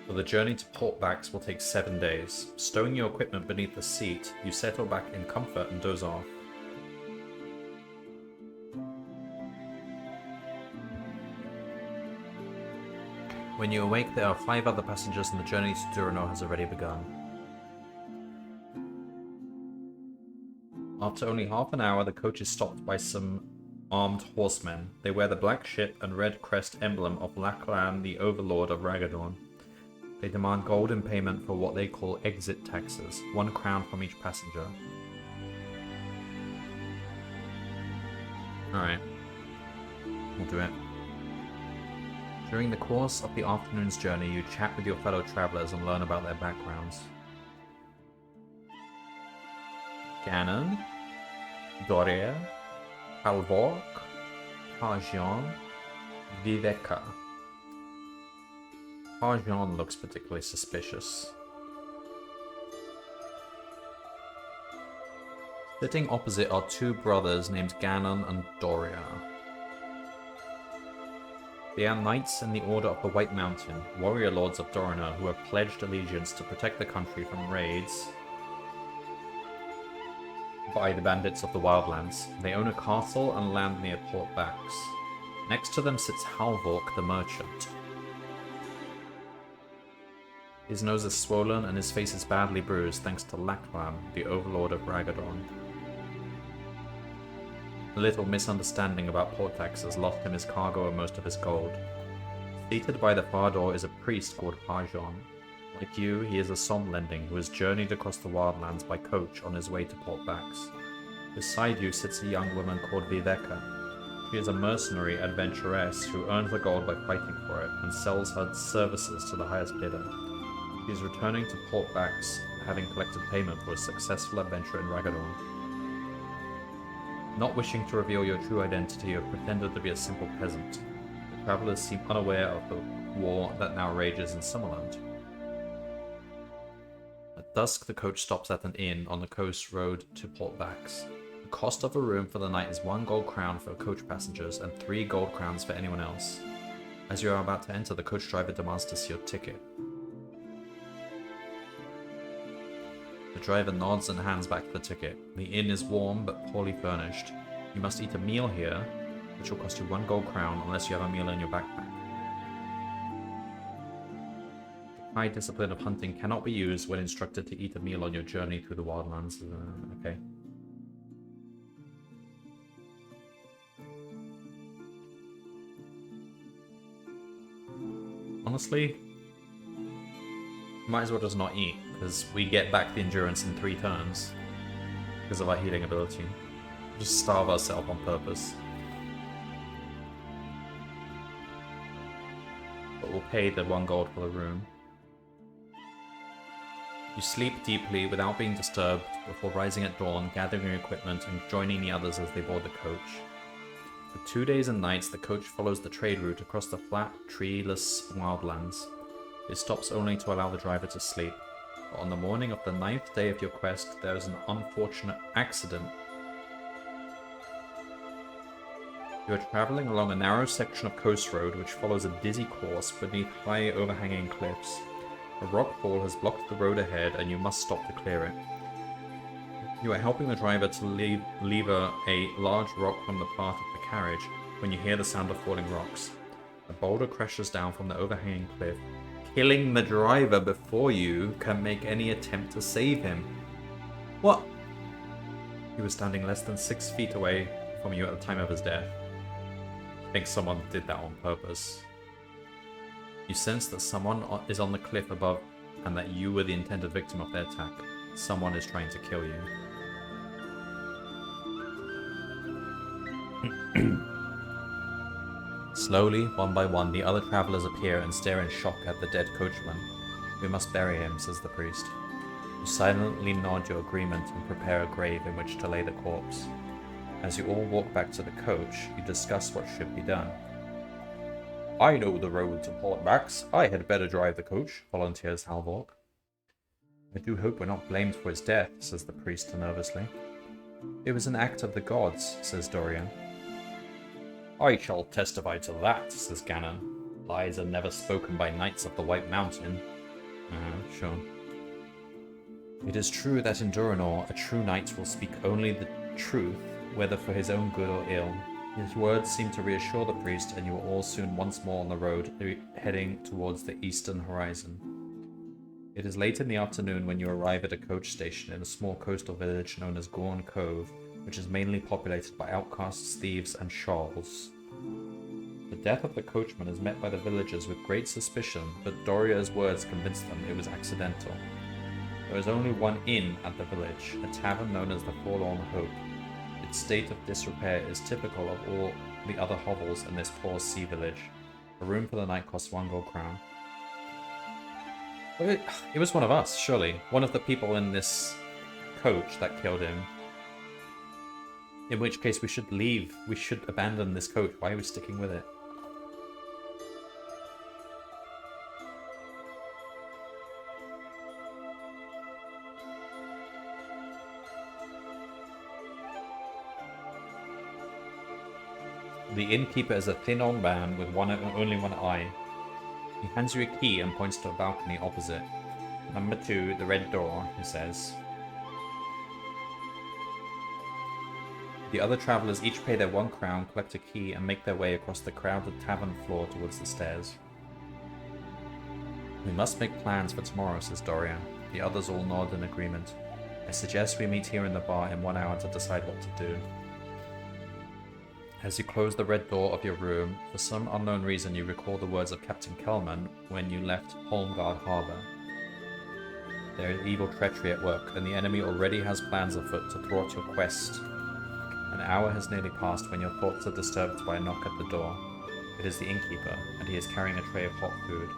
Speaker 1: For the journey to Portbacks will take 7 days. Stowing your equipment beneath the seat, you settle back in comfort and doze off. When you awake, there are 5 other passengers and the journey to Durano has already begun. After only half an hour, the coach is stopped by some armed horsemen. They wear the black ship and red crest emblem of Lachlan, the overlord of Ragaddorn. They demand gold in payment for what they call exit taxes, 1 crown from each passenger. Alright. We'll do it. During the course of the afternoon's journey, you chat with your fellow travelers and learn about their backgrounds. Ganon, Doria, Halvork, Tarjan, Viveka. Tarjan looks particularly suspicious. Sitting opposite are 2 brothers named Ganon and Doria. They are knights in the Order of the White Mountain, warrior lords of Dorana who have pledged allegiance to protect the country from raids by the bandits of the Wildlands. They own a castle and land near Portbacks. Next to them sits Halvork the merchant. His nose is swollen and his face is badly bruised thanks to Lachlan, the overlord of Ragaddorn. A little misunderstanding about Portax has lost him his cargo and most of his gold. Seated by the far door is a priest called Parjon. Like you, he is a Somlending who has journeyed across the Wildlands by coach on his way to Portbacks. Beside you sits a young woman called Viveka. She is a mercenary adventuress who earns the gold by fighting for it and sells her services to the highest bidder. She is returning to Portbacks, having collected payment for a successful adventure in Ragaddorn. Not wishing to reveal your true identity, you have pretended to be a simple peasant. The travelers seem unaware of the war that now rages in Summerland. At dusk, the coach stops at an inn on the coast road to Portbacks. The cost of a room for the night is 1 gold crown for coach passengers and 3 gold crowns for anyone else. As you are about to enter, the coach driver demands to see your ticket. The driver nods and hands back the ticket. The inn is warm but poorly furnished. You must eat a meal here, which will cost you 1 gold crown unless you have a meal in your backpack. The high discipline of hunting cannot be used when instructed to eat a meal on your journey through the wildlands. Okay. Honestly, might as well just not eat, because we get back the endurance in 3 turns because of our healing ability. Just starve ourselves on purpose. But we'll pay the 1 gold for the room. You sleep deeply without being disturbed before rising at dawn, gathering your equipment and joining the others as they board the coach. For 2 days and nights, the coach follows the trade route across the flat, treeless wildlands. It stops only to allow the driver to sleep. But on the morning of the 9th day of your quest, there is an unfortunate accident. You are traveling along a narrow section of coast road which follows a dizzy course beneath high overhanging cliffs. A rock fall has blocked the road ahead and you must stop to clear it. You are helping the driver to lever a large rock from the path of the carriage when you hear the sound of falling rocks. A boulder crashes down from the overhanging cliff, killing the driver before you can make any attempt to save him. What? He was standing less than 6 feet away from you at the time of his death. I think someone did that on purpose. You sense that someone is on the cliff above and that you were the intended victim of their attack. Someone is trying to kill you. Slowly, one by one, the other travelers appear and stare in shock at the dead coachman. "We must bury him," says the priest. You silently nod your agreement and prepare a grave in which to lay the corpse. As you all walk back to the coach, you discuss what should be done. "I know the road to Portbacks. I had better drive the coach," volunteers Halvork. I do hope we're not blamed for his death, says the priest nervously. It was an act of the gods, says Dorian. I shall testify to that, says Ganon. Lies are never spoken by knights of the White Mountain. Sure. It is true that in Duranor, a true knight will speak only the truth, whether for his own good or ill. His words seem to reassure the priest, and you are all soon once more on the road, heading towards the eastern horizon. It is late in the afternoon when you arrive at a coach station in a small coastal village known as Gorn Cove, which is mainly populated by outcasts, thieves, and shawls. The death of the coachman is met by the villagers with great suspicion, but Doria's words convince them it was accidental. There is only one inn at the village, a tavern known as the Forlorn Hope. Its state of disrepair is typical of all the other hovels in this poor sea village. A room for the night costs 1 gold crown. But it was one of us, surely. One of the people in this coach that killed him. In which case we should leave. We should abandon this coach. Why are we sticking with it? The innkeeper is a thin old man with only one eye. He hands you a key and points to a balcony opposite. Number 2, the red door, he says. The other travelers each pay their 1 crown, collect a key, and make their way across the crowded tavern floor towards the stairs. We must make plans for tomorrow, says Dorian. The others all nod in agreement. I suggest we meet here in the bar in 1 hour to decide what to do. As you close the red door of your room, for some unknown reason you recall the words of Captain Kelman when you left Holmgard Harbour. There is evil treachery at work, and the enemy already has plans afoot to thwart your quest. An hour has nearly passed when your thoughts are disturbed by a knock at the door. It is the innkeeper, and he is carrying a tray of hot food.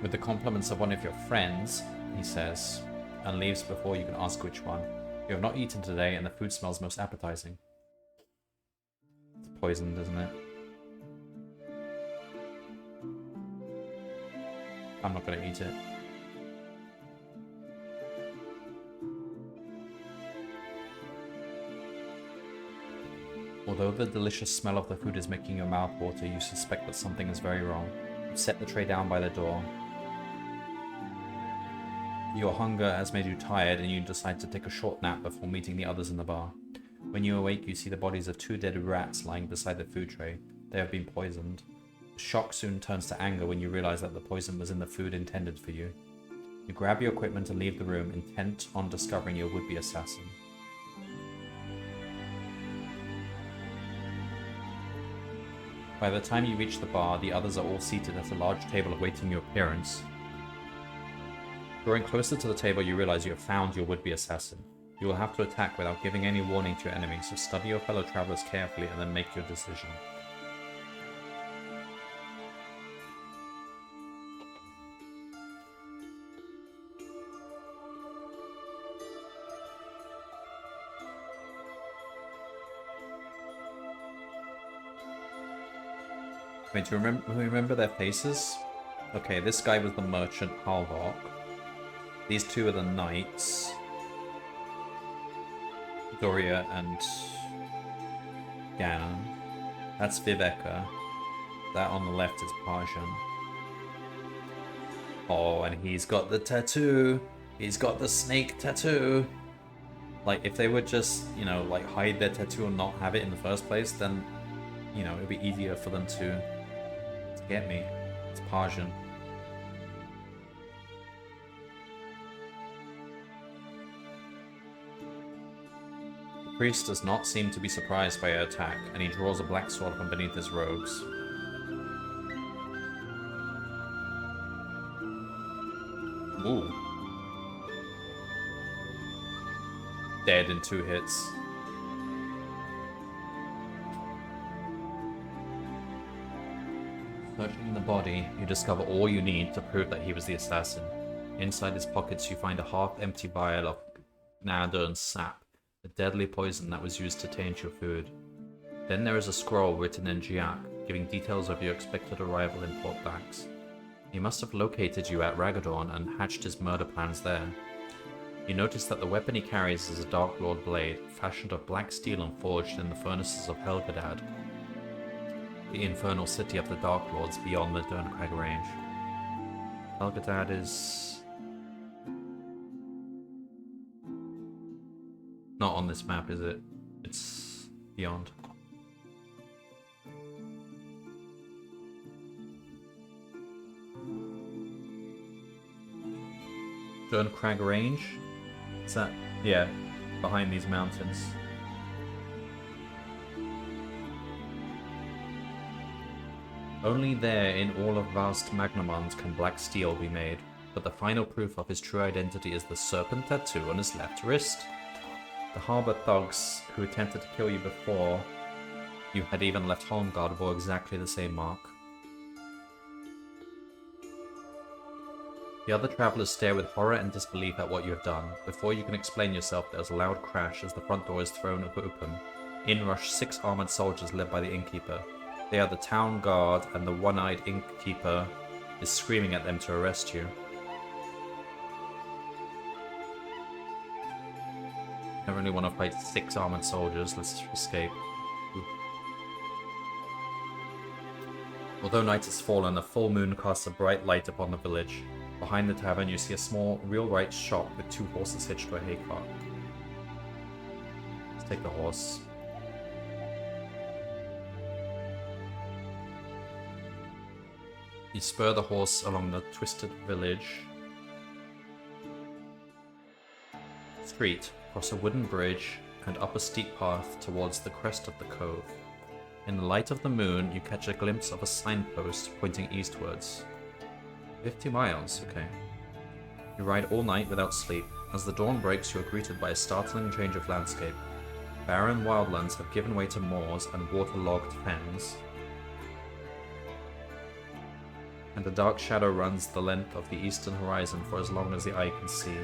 Speaker 1: With the compliments of one of your friends, he says, and leaves before you can ask which one. You have not eaten today, and the food smells most appetizing. It's poisoned, isn't it? I'm not going to eat it. Although the delicious smell of the food is making your mouth water, you suspect that something is very wrong. You set the tray down by the door. Your hunger has made you tired, and you decide to take a short nap before meeting the others in the bar. When you awake, you see the bodies of 2 dead rats lying beside the food tray. They have been poisoned. The shock soon turns to anger when you realize that the poison was in the food intended for you. You grab your equipment and leave the room, intent on discovering your would-be assassin. By the time you reach the bar, the others are all seated at a large table awaiting your appearance. Drawing closer to the table, you realize you have found your would-be assassin. You will have to attack without giving any warning to your enemy, so study your fellow travelers carefully and then make your decision. Wait, do you remember their faces? Okay, this guy was the merchant, Halvok. These 2 are the knights. Doria and Ganon. That's Viveka. That on the left is Parjan. Oh, and he's got the tattoo. He's got the snake tattoo. Like, if they would just, you know, like hide their tattoo and not have it in the first place, then, you know, it'd be easier for them to get me. It's Parjan. The priest does not seem to be surprised by her attack, and he draws a black sword from beneath his robes. Ooh. Dead in 2 hits. Searching the body, you discover all you need to prove that he was the assassin. Inside his pockets, you find a half-empty vial of Gnadern sap, a deadly poison that was used to taint your food. Then there is a scroll written in Jiak, giving details of your expected arrival in Port Bax. He must have located you at Ragaddorn and hatched his murder plans there. You notice that the weapon he carries is a Dark Lord blade, fashioned of black steel and forged in the furnaces of Helgadad, the infernal city of the Dark Lords beyond the Derncrag range. Helgadad is not on this map, is it? It's beyond. Derncrag range? Is that? Yeah, behind these mountains. Only there in all of vast Magnamond can black steel be made, but the final proof of his true identity is the serpent tattoo on his left wrist. The harbour thugs who attempted to kill you before you had even left Holmgard bore exactly the same mark. The other travelers stare with horror and disbelief at what you have done. Before you can explain yourself, there is a loud crash as the front door is thrown open. In rush 6 armored soldiers led by the innkeeper. They are the town guard, and the one-eyed innkeeper is screaming at them to arrest you. I don't really want to fight 6 armored soldiers. Let's escape. Although night has fallen, a full moon casts a bright light upon the village. Behind the tavern, you see a small, wheelwright shop with 2 horses hitched to a hay cart. Let's take the horse. You spur the horse along the twisted village street, cross a wooden bridge, and up a steep path towards the crest of the cove. In the light of the moon, you catch a glimpse of a signpost pointing eastwards. 50 miles, okay. You ride all night without sleep. As the dawn breaks, you are greeted by a startling change of landscape. Barren wildlands have given way to moors and waterlogged fens, and a dark shadow runs the length of the eastern horizon for as long as the eye can see.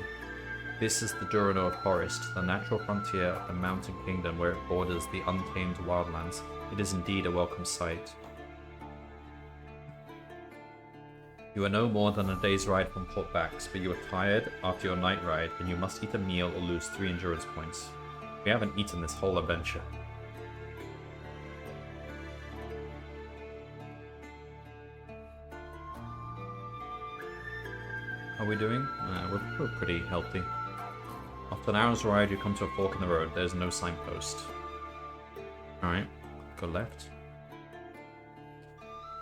Speaker 1: This is the Duranor Forest, the natural frontier of the Mountain Kingdom where it borders the untamed wildlands. It is indeed a welcome sight. You are no more than a day's ride from Port Bax, but you are tired after your night ride and you must eat a meal or lose 3 endurance points. We haven't eaten this whole adventure. How are we doing? We're pretty healthy. After an hour's ride, you come to a fork in the road. There's no signpost. Alright, go left.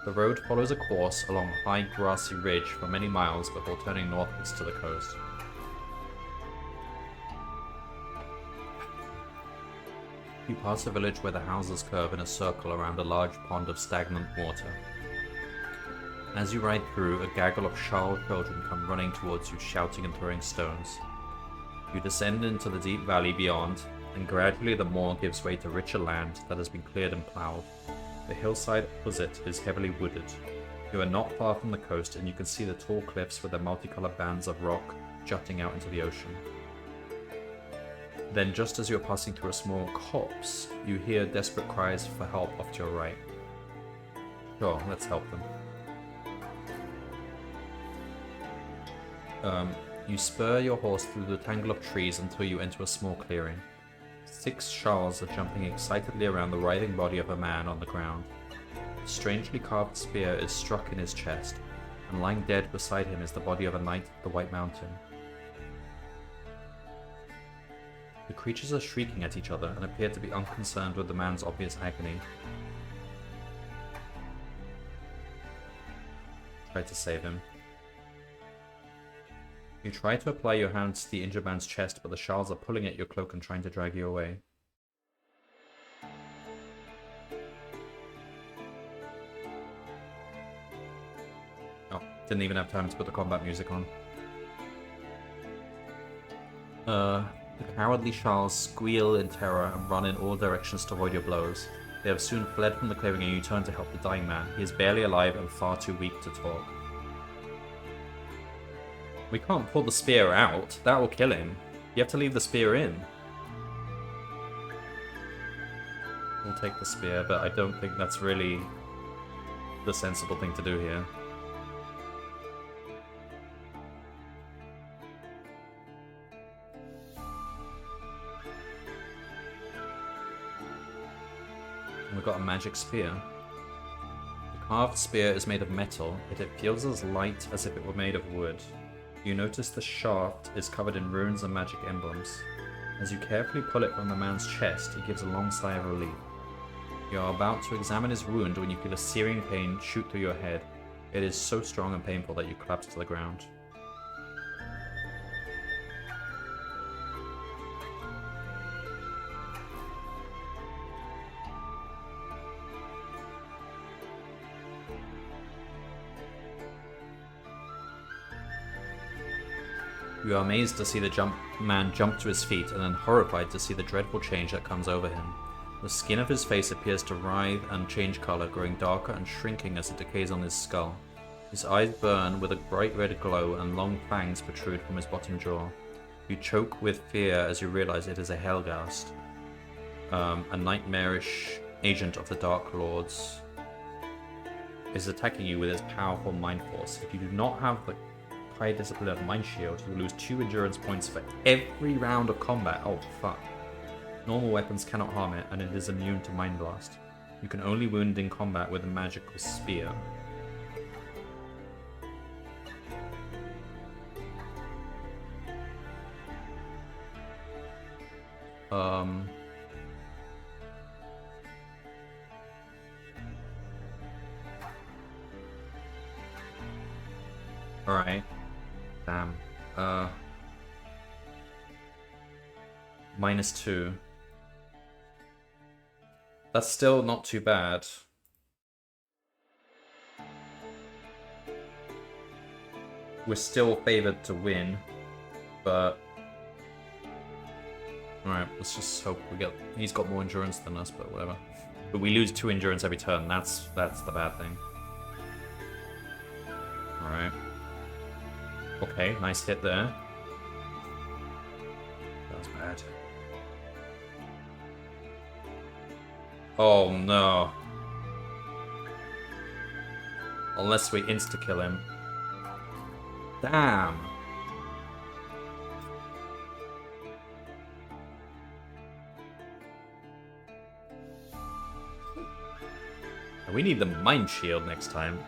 Speaker 1: The road follows a course along a high grassy ridge for many miles before turning northwards to the coast. You pass a village where the houses curve in a circle around a large pond of stagnant water. As you ride through, a gaggle of Charl children come running towards you, shouting and throwing stones. You descend into the deep valley beyond, and gradually the moor gives way to richer land that has been cleared and ploughed. The hillside opposite is heavily wooded. You are not far from the coast, and you can see the tall cliffs with their multicolored bands of rock jutting out into the ocean. Then, just as you are passing through a small copse, you hear desperate cries for help off to your right. Sure, let's help them. You spur your horse through the tangle of trees until you enter a small clearing. 6 Charls are jumping excitedly around the writhing body of a man on the ground. A strangely carved spear is struck in his chest, and lying dead beside him is the body of a knight of the White Mountain. The creatures are shrieking at each other and appear to be unconcerned with the man's obvious agony. Try to save him. You try to apply your hands to the injured man's chest, but the Charls are pulling at your cloak and trying to drag you away. Oh, didn't even have time to put the combat music on. The cowardly Charls squeal in terror and run in all directions to avoid your blows. They have soon fled from the clearing and you turn to help the dying man. He is barely alive and far too weak to talk. We can't pull the spear out. That will kill him. You have to leave the spear in. We'll take the spear, but I don't think that's really the sensible thing to do here. We've got a magic spear. The carved spear is made of metal, yet it feels as light as if it were made of wood. You notice the shaft is covered in runes and magic emblems. As you carefully pull it from the man's chest, he gives a long sigh of relief. You are about to examine his wound when you feel a searing pain shoot through your head. It is so strong and painful that you collapse to the ground. You are amazed to see the man jump to his feet, and then horrified to see the dreadful change that comes over him. The skin of his face appears to writhe and change color, growing darker and shrinking as it decays on his skull. His eyes burn with a bright red glow, and long fangs protrude from his bottom jaw. You choke with fear as you realize it is a Helghast, a nightmarish agent of the Dark Lords. Is attacking you with its powerful mind force. If you do not have the high discipline of Mind Shield, you will lose 2 endurance points for every round of combat. Oh, fuck. Normal weapons cannot harm it, and it is immune to Mind Blast. You can only wound in combat with a magical spear. Alright. Damn. -2. That's still not too bad. We're still favored to win, but... Alright, let's just hope we get... He's got more endurance than us, but whatever. But we lose 2 endurance every turn, that's the bad thing. Alright. Okay, nice hit there. That was bad. Oh no. Unless we insta-kill him. Damn. We need the Mind Shield next time.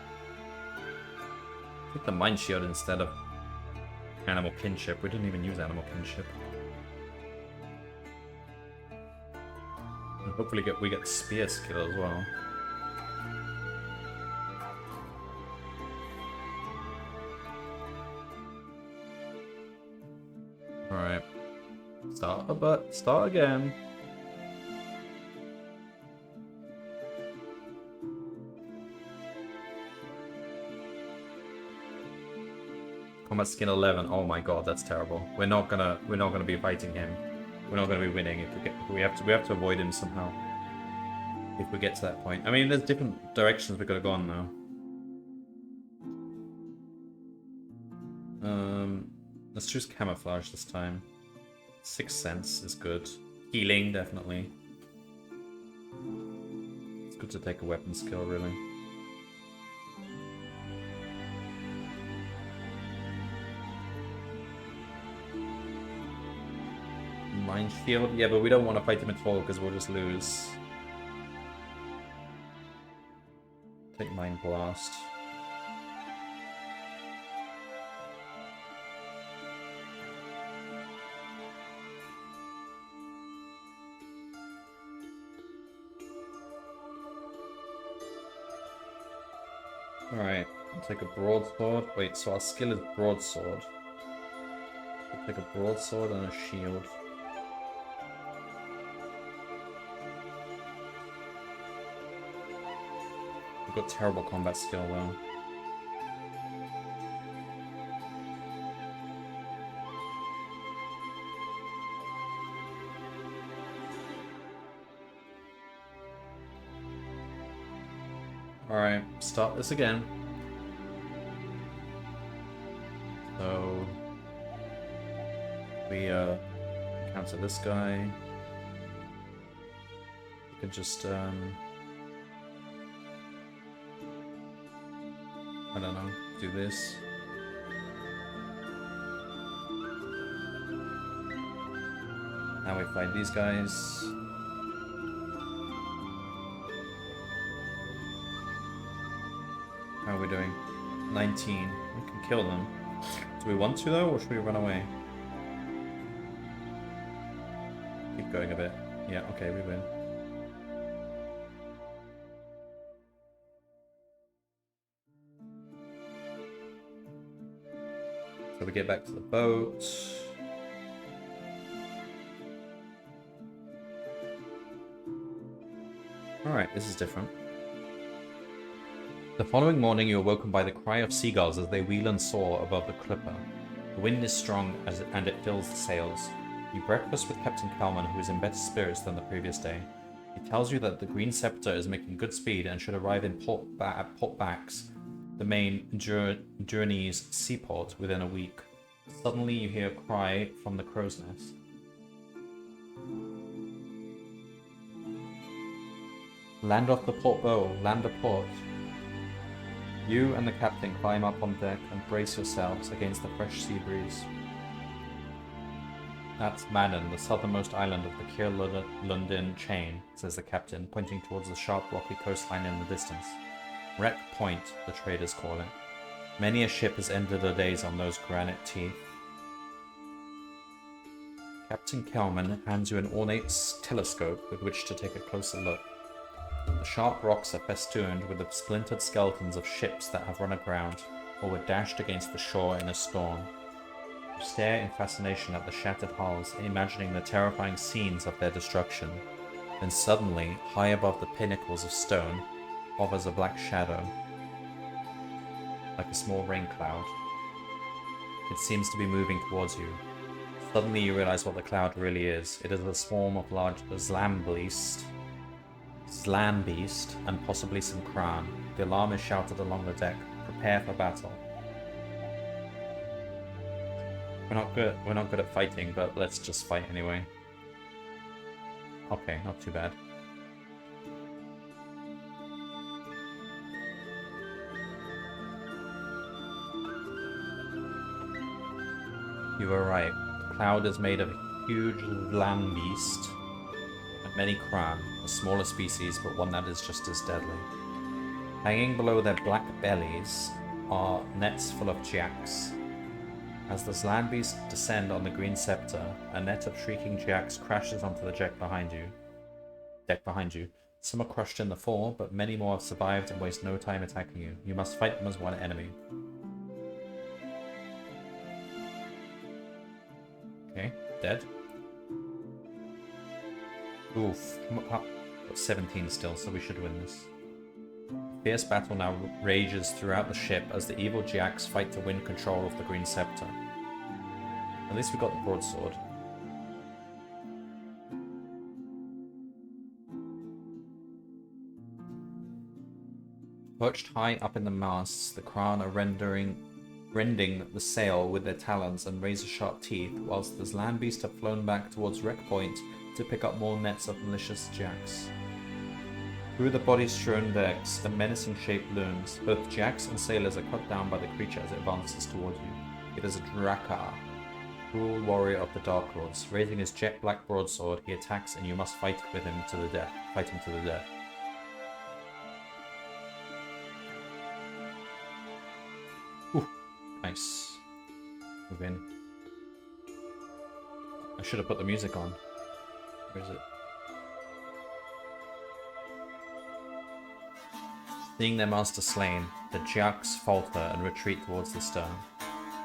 Speaker 1: Take the Mind Shield instead of Animal Kinship. We didn't even use Animal Kinship. And hopefully we get Spear skill as well. Alright. Start again. Combat skin 11. Oh my god, that's terrible. We're not gonna be fighting him. We're not gonna be winning if we have to avoid him somehow. If we get to that point. I mean, there's different directions we could have gone now. Let's choose camouflage this time. Sixth Sense is good. Healing, definitely. It's good to take a weapon skill, really. Mind Shield? Yeah, but we don't want to fight him at all because we'll just lose. Take Mind Blast. Alright, I'll take a broadsword. Wait, so our skill is broadsword. I'll take a broadsword and a shield. We've got terrible combat skill though. Alright, start this again. So we counter this guy. We can just I don't know. Do this. Now we fight these guys. How are we doing? 19. We can kill them. Do we want to though, or should we run away? Keep going a bit. Yeah, okay, we win. So we get back to the boat. Alright, this is different. The following morning you are woken by the cry of seagulls as they wheel and soar above the clipper. The wind is strong and it fills the sails. You breakfast with Captain Kalman, who is in better spirits than the previous day. He tells you that the Green Scepter is making good speed and should arrive in Port Bax, the main Journey's seaport, within a week. Suddenly you hear a cry from the crow's nest. Land off the port bow, land a port. You and the captain climb up on deck and brace yourselves against the fresh sea breeze. That's Madden, the southernmost island of the Kier-Lundin chain, says the captain, pointing towards the sharp rocky coastline in the distance. Wreck Point, the traders call it. Many a ship has ended her days on those granite teeth. Captain Kelman hands you an ornate telescope with which to take a closer look. The sharp rocks are festooned with the splintered skeletons of ships that have run aground or were dashed against the shore in a storm. You stare in fascination at the shattered hulls, imagining the terrifying scenes of their destruction. Then suddenly, high above the pinnacles of stone, hovers a black shadow, like a small rain cloud. It seems to be moving towards you. Suddenly you realize what the cloud really is. It is a swarm of large Zlambeast, and possibly some Kran. The alarm is shouted along the deck. Prepare for battle. We're not good at fighting, but let's just fight anyway. Okay, not too bad. You were right. The cloud is made of a huge Zlambeast and many Kran, a smaller species, but one that is just as deadly. Hanging below their black bellies are nets full of Jacks. As the Zlambeast descend on the Green Scepter, a net of shrieking Jacks crashes onto the deck behind you. Some are crushed in the fall, but many more have survived and waste no time attacking you. You must fight them as one enemy. Okay, dead. Oof, got 17 still, so we should win this. Fierce battle now rages throughout the ship as the evil Jacks fight to win control of the Green Scepter. At least we got the broadsword. Perched high up in the masts, the Kran are rending the sail with their talons and razor-sharp teeth, whilst the Zlambeast have flown back towards Wreck Point to pick up more nets of malicious Jacks. Through the body-strewn decks, a menacing shape looms. Both Jacks and sailors are cut down by the creature as it advances toward you. It is a Drakar, cruel warrior of the Dark Lords. Raising his jet-black broadsword, he attacks and you must fight him to the death. Ooh, nice. We win. I should have put the music on. Where is it? Seeing their master slain, the Jacks falter and retreat towards the stern.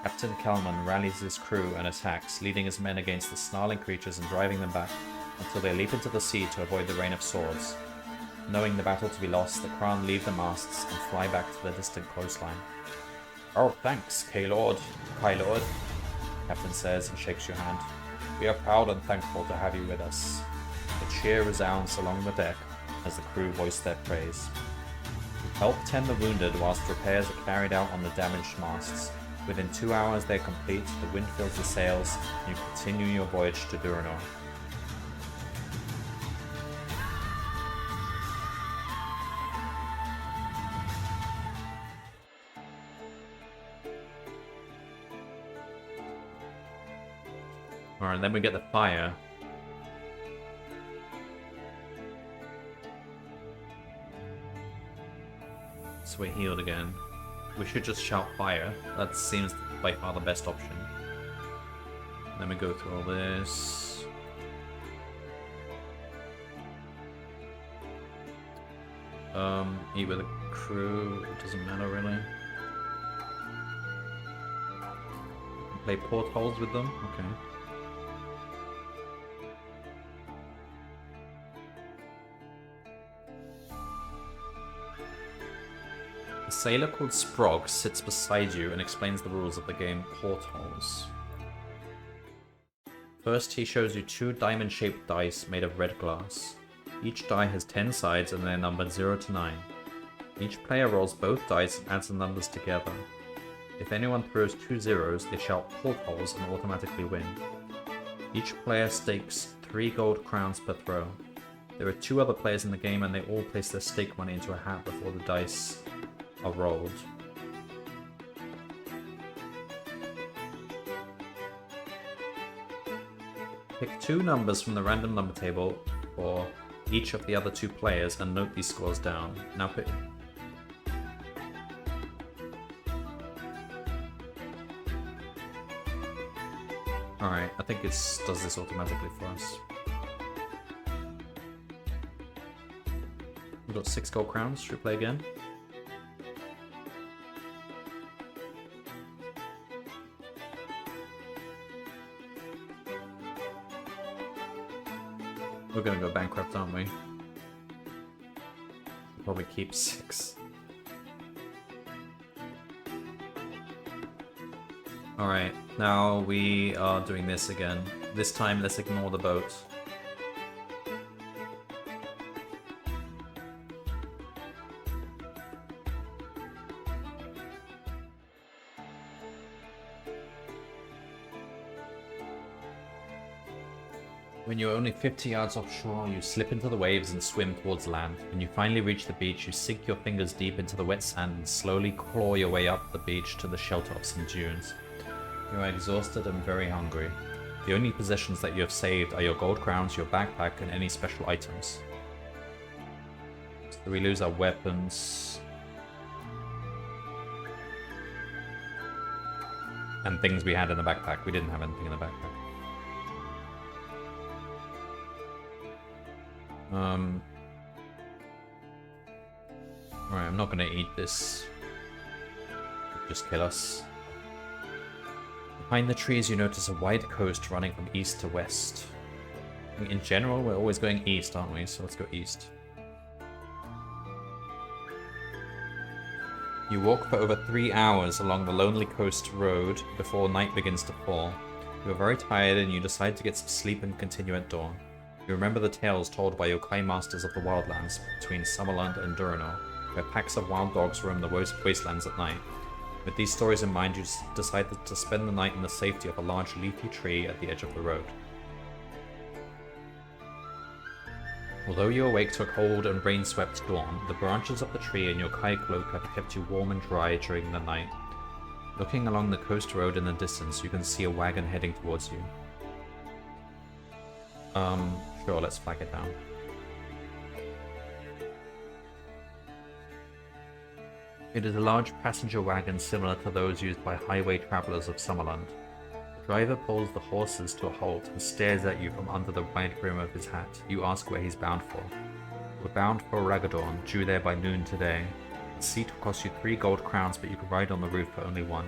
Speaker 1: Captain Kelman rallies his crew and attacks, leading his men against the snarling creatures and driving them back until they leap into the sea to avoid the rain of swords. Knowing the battle to be lost, the Kran leave the masts and fly back to the distant coastline. "Oh, thanks, Kaelord," Captain says and shakes your hand. "We are proud and thankful to have you with us." The cheer resounds along the deck as the crew voice their praise. You help tend the wounded whilst repairs are carried out on the damaged masts. Within 2 hours they are complete, the wind fills the sails, and you continue your voyage to Duranor. Alright, then we get the fire. So we're healed again. We should just shout fire. That seems by far the best option. Then we go through all this. Eat with a crew. It doesn't matter really. Play portholes with them. Okay. A sailor called Sprog sits beside you and explains the rules of the game Portholes. First, he shows you 2 diamond-shaped dice made of red glass. Each die has 10 sides and they're numbered 0 to 9. Each player rolls both dice and adds the numbers together. If anyone throws 2 zeros, they shout Portholes and automatically win. Each player stakes 3 gold crowns per throw. There are 2 other players in the game and they all place their stake money into a hat before the dice are rolled. Pick 2 numbers from the random number table for each of the other 2 players and note these scores down. Now pick... Alright, I think it does this automatically for us. We've got 6 gold crowns. Should we play again? We're gonna go bankrupt, aren't we? We'll probably keep 6. Alright, now we are doing this again. This time, let's ignore the boat. When you're only 50 yards offshore, you slip into the waves and swim towards land. When you finally reach the beach, you sink your fingers deep into the wet sand and slowly claw your way up the beach to the shelter of some dunes. You are exhausted and very hungry. The only possessions that you have saved are your gold crowns, your backpack, and any special items. So we lose our weapons. And things we had in the backpack. We didn't have anything in the backpack. Alright, I'm not gonna eat this. Just kill us. Behind the trees you notice a wide coast running from east to west. In general, we're always going east, aren't we? So let's go east. You walk for over 3 hours along the lonely coast road before night begins to fall. You are very tired and you decide to get some sleep and continue at dawn. You remember the tales told by yokai masters of the wildlands between Summerland and Duranor, where packs of wild dogs roam the wastelands at night. With these stories in mind, you decided to spend the night in the safety of a large leafy tree at the edge of the road. Although you awake to a cold and rain-swept dawn, the branches of the tree and your kai cloak have kept you warm and dry during the night. Looking along the coast road in the distance, you can see a wagon heading towards you. Sure, let's flag it down. It is a large passenger wagon similar to those used by highway travelers of Summerland. The driver pulls the horses to a halt and stares at you from under the wide brim of his hat. You ask where he's bound for. We're bound for Raggadorn, due there by noon today. The seat will cost you 3 gold crowns, but you can ride on the roof for only 1.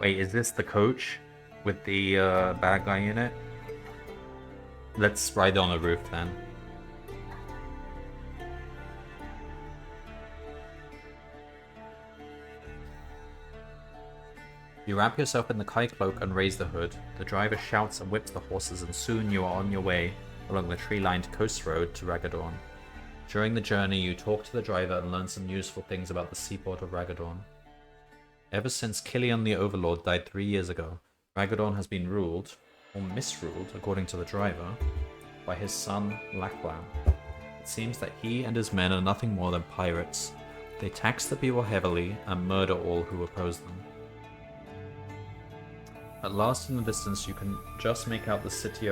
Speaker 1: Wait, is this the coach with the bad guy in it? Let's ride on the roof then. You wrap yourself in the kai cloak and raise the hood. The driver shouts and whips the horses, and soon you are on your way along the tree-lined coast road to Raggadorn. During the journey, you talk to the driver and learn some useful things about the seaport of Raggadorn. Ever since Killian the Overlord died 3 years ago, Raggadorn has been ruled, or misruled according to the driver, by his son Lachlan. It seems that he and his men are nothing more than pirates. They tax the people heavily and murder all who oppose them. At last in the distance you can just make out the city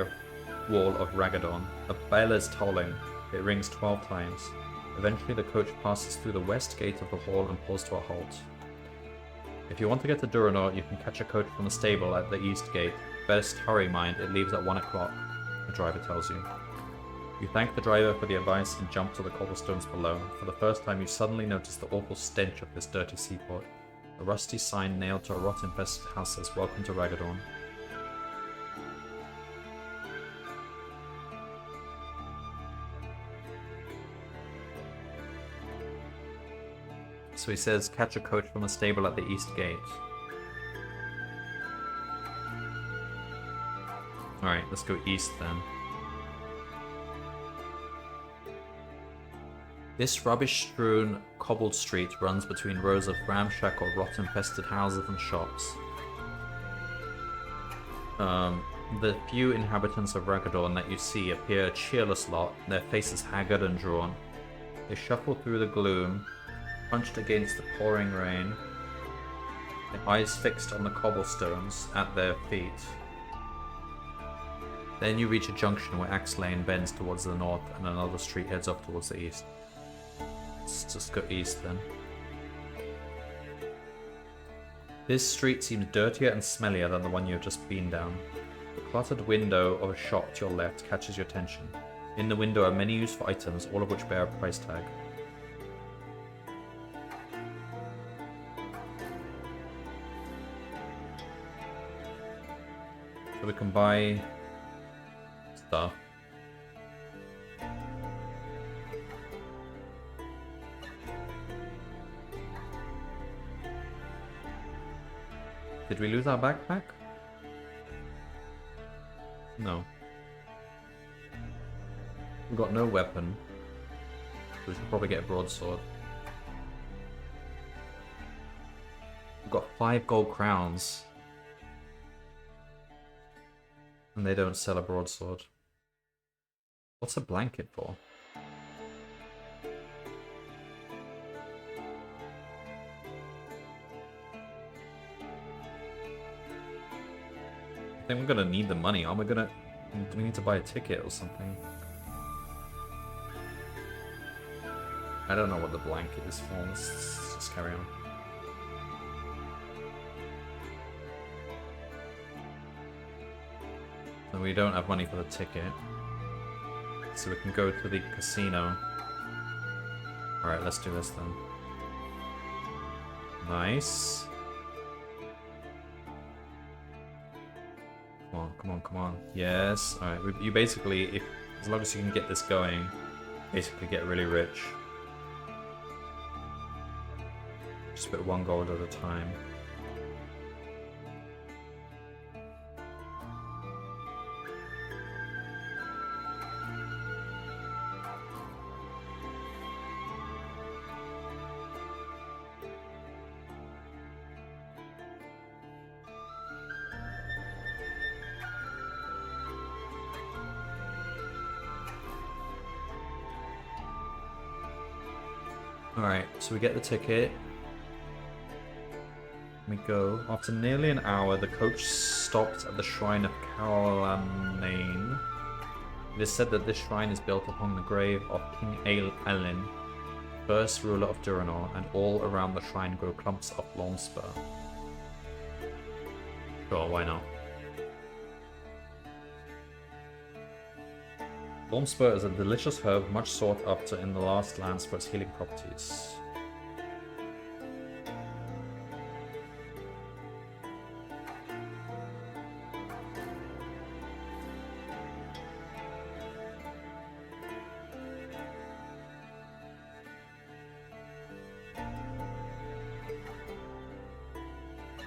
Speaker 1: wall of Ragadon. A bell is tolling. It rings 12 times. Eventually the coach passes through the west gate of the hall and pulls to a halt. If you want to get to Duranor, you can catch a coach from the stable at the east gate. Best hurry, mind, it leaves at 1 o'clock, the driver tells you. You thank the driver for the advice and jump to the cobblestones below. For the first time you suddenly notice the awful stench of this dirty seaport. A rusty sign nailed to a rot-infested house says, "Welcome to Ragadon." So he says, catch a coach from the stable at the east gate. Alright, let's go east then. This rubbish-strewn cobbled street runs between rows of ramshackle, rot-infested houses and shops. The few inhabitants of Ragadon that you see appear a cheerless lot, their faces haggard and drawn. They shuffle through the gloom, hunched against the pouring rain, their eyes fixed on the cobblestones at their feet. Then you reach a junction where Axe Lane bends towards the north and another street heads off towards the east. Let's just go east then. This street seems dirtier and smellier than the one you have just been down. The cluttered window of a shop to your left catches your attention. In the window are many useful items, all of which bear a price tag. So we can buy stuff. Did we lose our backpack? No. We've got no weapon. We should probably get a broadsword. We've got 5 gold crowns. And they don't sell a broadsword. What's a blanket for? I think we're gonna need the money. Are we gonna... Do we need to buy a ticket or something? I don't know what the blanket is for. Let's just carry on. So we don't have money for the ticket. So we can go to the casino. Alright, let's do this then. Nice. Come on, come on, come on. Yes. Alright, you basically, as long as you can get this going, basically get really rich. Just put 1 gold at a time. Alright, so we get the ticket. We go. After nearly an hour, the coach stopped at the shrine of Calamane. It is said that this shrine is built upon the grave of King Aelin, first ruler of Duranor, and all around the shrine grow clumps of longspur. Sure, why not? Longspur is a delicious herb much sought after in the last lands for its healing properties.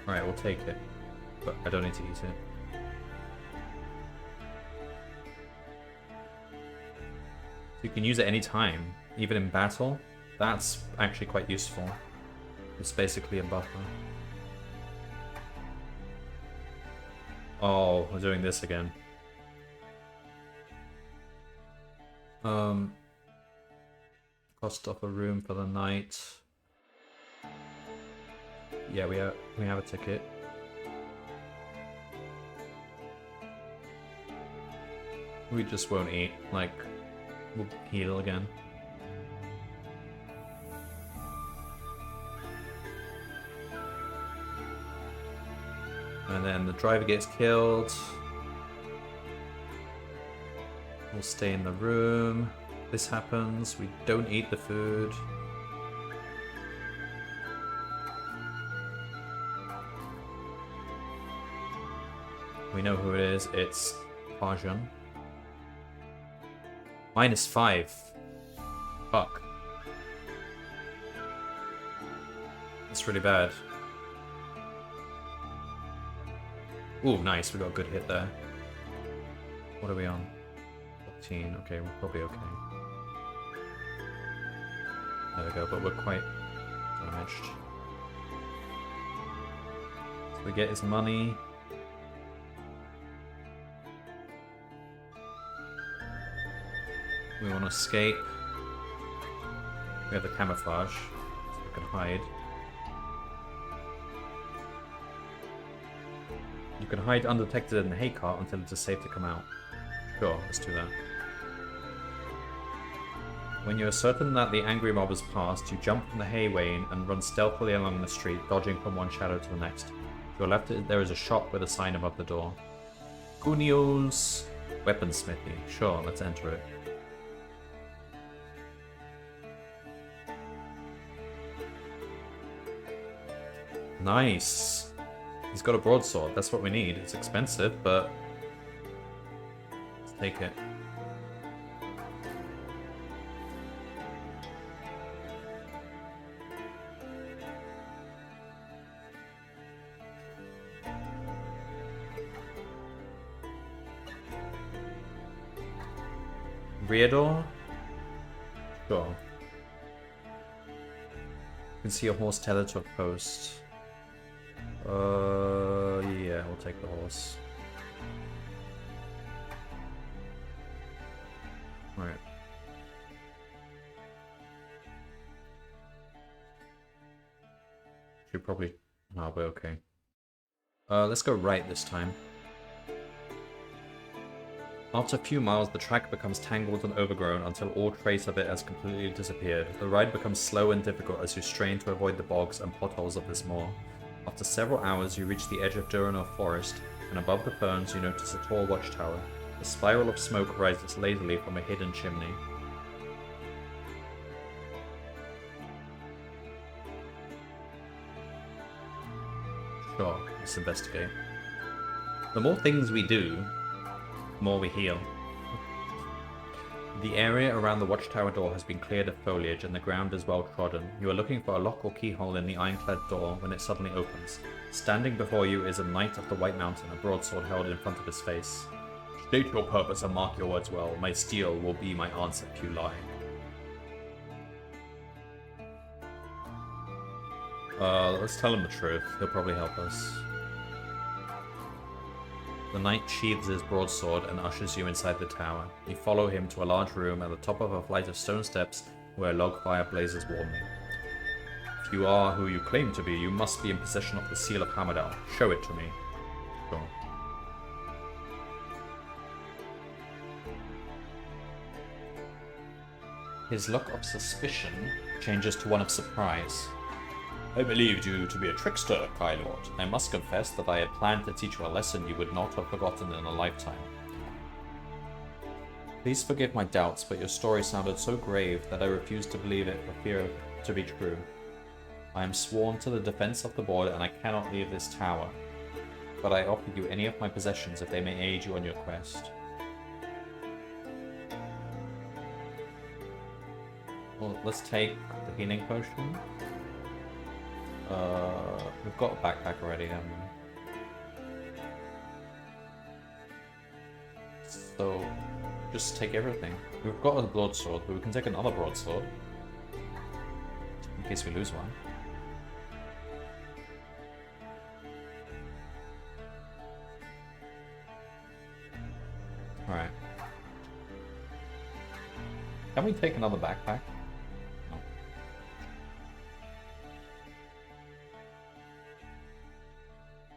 Speaker 1: Alright, we'll take it, but I don't need to eat it. You can use it any time, even in battle. That's actually quite useful. It's basically a buffer. Oh, we're doing this again. Cost of a room for the night. Yeah, we have a ticket. We just won't eat. Like, we'll heal again. And then the driver gets killed. We'll stay in the room. This happens. We don't eat the food. We know who it is. It's Parjan. -5. Fuck. That's really bad. Ooh, nice. We got a good hit there. What are we on? 14. Okay, we're probably okay. There we go, but we're quite damaged. So we get his money. We want to escape. We have the camouflage, so we can hide. You can hide undetected in the hay cart until it is safe to come out. Sure, let's do that. When you are certain that the angry mob has passed, you jump from the hay wain and run stealthily along the street, dodging from one shadow to the next. To your left, there is a shop with a sign above the door. Cunio's Weaponsmithy. Sure, let's enter it. Nice. He's got a broadsword. That's what we need. It's expensive, but let's take it. Rear door? Sure. You can see a horse tethered to a post. Yeah, we'll take the horse. Alright. Should probably... No, we're okay. Let's go right this time. After a few miles, the track becomes tangled and overgrown until all trace of it has completely disappeared. The ride becomes slow and difficult as you strain to avoid the bogs and potholes of this moor. After several hours, you reach the edge of Duranor Forest, and above the ferns you notice a tall watchtower. A spiral of smoke rises lazily from a hidden chimney. Sure, let's investigate. The more things we do, the more we heal. The area around the watchtower door has been cleared of foliage and the ground is well trodden. You are looking for a lock or keyhole in the ironclad door when it suddenly opens. Standing before you is a knight of the White Mountain, a broadsword held in front of his face. State your purpose and mark your words well. My steel will be my answer if you lie. Let's tell him the truth. He'll probably help us. The knight sheathes his broadsword and ushers you inside the tower. You follow him to a large room at the top of a flight of stone steps where a log fire blazes warmly. If you are who you claim to be, you must be in possession of the seal of Hamadal. Show it to me. Sure. His look of suspicion changes to one of surprise. I believed you to be a trickster, Kylord. I must confess that I had planned to teach you a lesson you would not have forgotten in a lifetime. Please forgive my doubts, but your story sounded so grave that I refused to believe it for fear of it to be true. I am sworn to the defense of the board and I cannot leave this tower, but I offer you any of my possessions if they may aid you on your quest. Well, let's take the healing potion. We've got a backpack already, haven't we? So, just take everything. We've got a broadsword, but we can take another broadsword. In case we lose one. Alright. Can we take another backpack?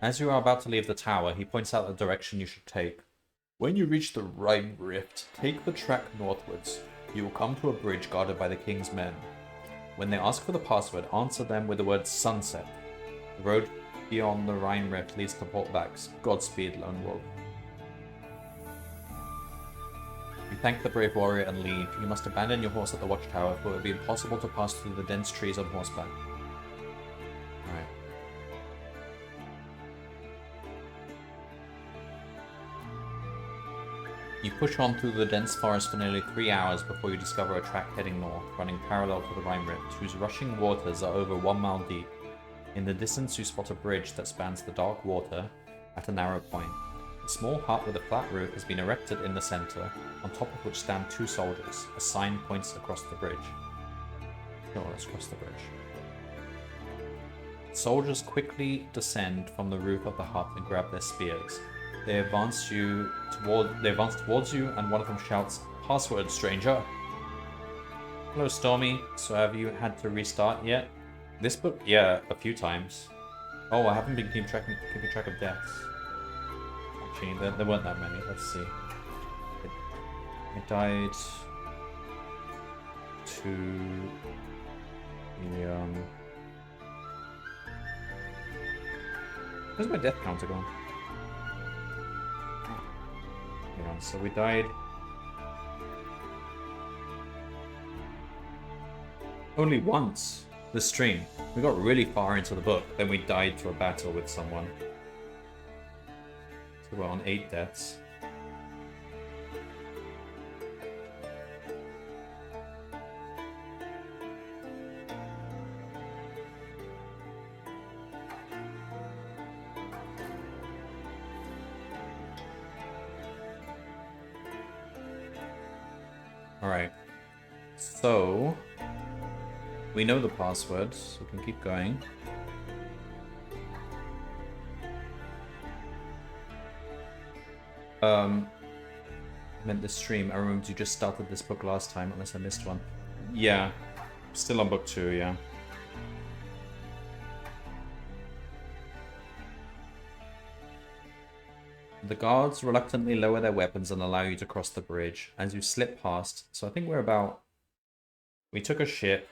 Speaker 1: As you are about to leave the tower, he points out the direction you should take. When you reach the Rhine Rift, take the track northwards. You will come to a bridge guarded by the king's men. When they ask for the password, answer them with the word sunset. The road beyond the Rhine Rift leads to Portbacks. Godspeed, Lone Wolf. You thank the brave warrior and leave. You must abandon your horse at the watchtower, for it will be impossible to pass through the dense trees on horseback. Alright. You push on through the dense forest for nearly 3 hours before you discover a track heading north, running parallel to the Rhine Rift, whose rushing waters are over 1 mile deep. In the distance you spot a bridge that spans the dark water at a narrow point. A small hut with a flat roof has been erected in the center, on top of which stand 2 soldiers. A sign points across the bridge. Oh, let's cross the bridge. Soldiers quickly descend from the roof of the hut and grab their spears. They advance towards you, and one of them shouts, "Password, stranger!" Hello, Stormy. So have you had to restart yet? This book, yeah, a few times. Oh, I haven't been keeping track of deaths. Actually, there weren't that many. Let's see. I died to the Where's my death counter gone? So we died only once this stream. We got really far into the book, then we died to a battle with someone. So we're on 8 deaths. Alright, so we know the password, so we can keep going. I meant this stream. I remember you just started this book last time, unless I missed one. Yeah, still on book 2, yeah. The guards reluctantly lower their weapons and allow you to cross the bridge as you slip past. So I think we're about... We took a ship,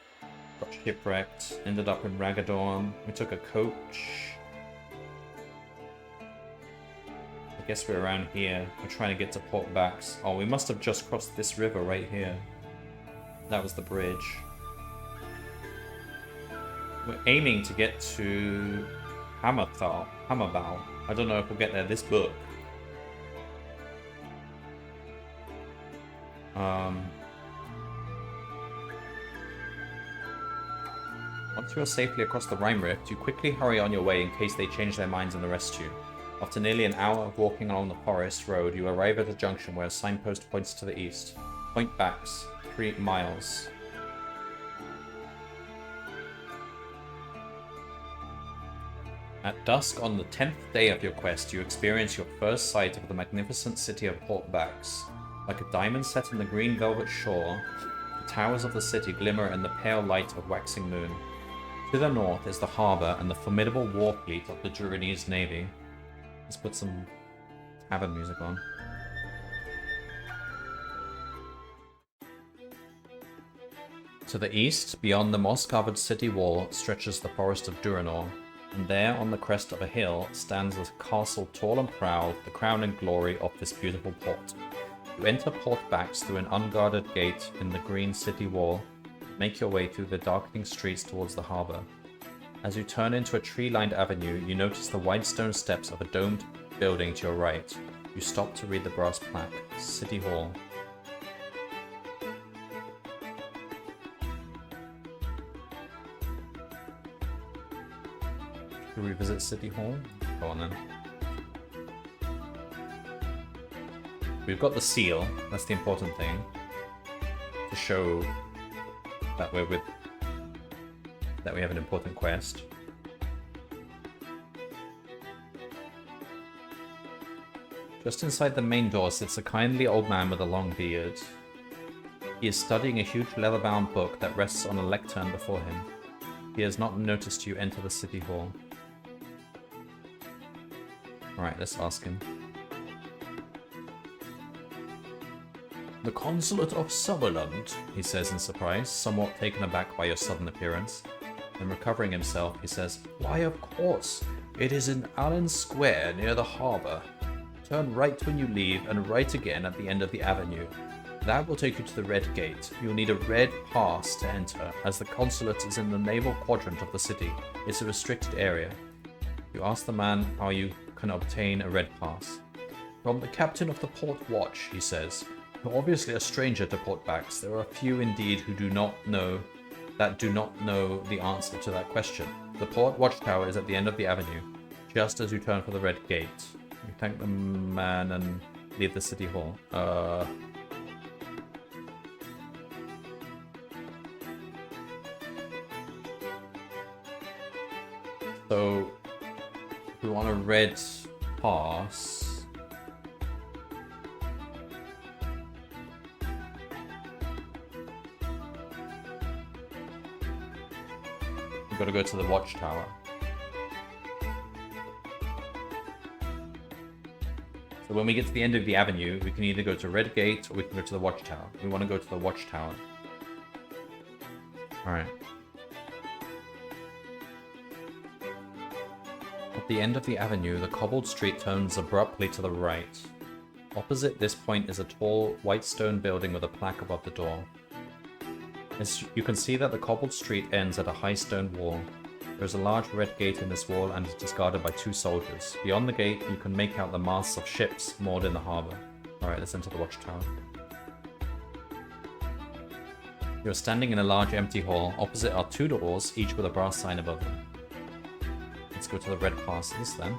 Speaker 1: got shipwrecked, ended up in Ragadorn. We took a coach. I guess we're around here. We're trying to get to Portbacks. Oh, we must have just crossed this river right here. That was the bridge. We're aiming to get to Hammerbow. I don't know if we'll get there this book. Once you are safely across the Rhine Rift, you quickly hurry on your way in case they change their minds and arrest you. After nearly an hour of walking along the forest road, you arrive at a junction where a signpost points to the east. Portbacks, 3 miles. At dusk on the 10th day of your quest, you experience your first sight of the magnificent city of Portbacks. Like a diamond set in the green velvet shore, the towers of the city glimmer in the pale light of waxing moon. To the north is the harbour and the formidable war fleet of the Druidese navy. Let's put some tavern music on. To the east, beyond the moss-covered city wall, stretches the forest of Duranor, and there on the crest of a hill stands a castle tall and proud, the crown and glory of this beautiful port. You enter Portbacks through an unguarded gate in the green city wall, and make your way through the darkening streets towards the harbour. As you turn into a tree-lined avenue, you notice the wide stone steps of a domed building to your right. You stop to read the brass plaque, City Hall. Should we visit City Hall? Go on then. We've got the seal, that's the important thing. To show that we have an important quest. Just inside the main door sits a kindly old man with a long beard. He is studying a huge leather-bound book that rests on a lectern before him. He has not noticed you enter the city hall. Alright, let's ask him. The Consulate of Summerland, he says in surprise, somewhat taken aback by your sudden appearance. Then recovering himself, he says, Why, of course. It is in Allen Square, near the harbour. Turn right when you leave, and right again at the end of the avenue. That will take you to the Red Gate. You'll need a red pass to enter, as the consulate is in the naval quadrant of the city. It's a restricted area. You ask the man how you can obtain a red pass. From the captain of the Port Watch, he says. You're obviously a stranger to Portbacks. There are a few indeed who do not know the answer to that question. The Port Watchtower is at the end of the avenue, just as you turn for the Red Gate. You thank the man and leave the city hall. So, if we want a red pass, we've got to go to the Watchtower. So when we get to the end of the avenue, we can either go to Red Gate or we can go to the Watchtower. We want to go to the Watchtower. Alright. At the end of the avenue, the cobbled street turns abruptly to the right. Opposite this point is a tall, white stone building with a plaque above the door. As you can see that the cobbled street ends at a high stone wall. There is a large red gate in this wall and it is guarded by 2 soldiers. Beyond the gate, you can make out the masts of ships moored in the harbour. Alright, let's enter the Watchtower. You are standing in a large empty hall. Opposite are 2 doors, each with a brass sign above them. Let's go to the red passes then.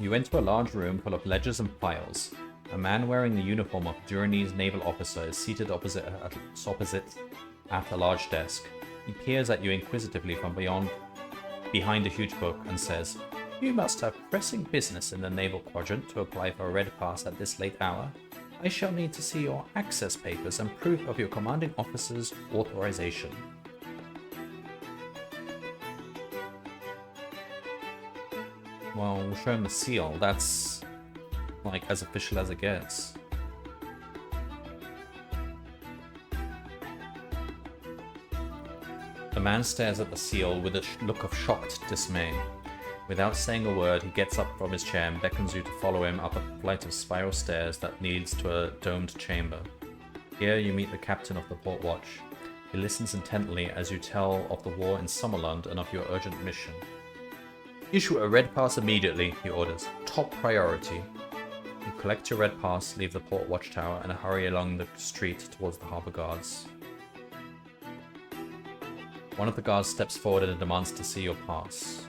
Speaker 1: You enter a large room full of ledgers and files. A man wearing the uniform of a Duranese naval officer is seated opposite at a large desk. He peers at you inquisitively from behind a huge book and says, You must have pressing business in the naval quadrant to apply for a red pass at this late hour. I shall need to see your access papers and proof of your commanding officer's authorization. Well, we'll show him the seal. That's like as official as it gets. The man stares at the seal with a look of shocked dismay. Without saying a word, he gets up from his chair and beckons you to follow him up a flight of spiral stairs that leads to a domed chamber. Here you meet the captain of the Port Watch. He listens intently as you tell of the war in Summerland and of your urgent mission. Issue a red pass immediately, he orders. Top priority. You collect your red pass, leave the Port Watchtower, and hurry along the street towards the harbour guards. One of the guards steps forward and demands to see your pass.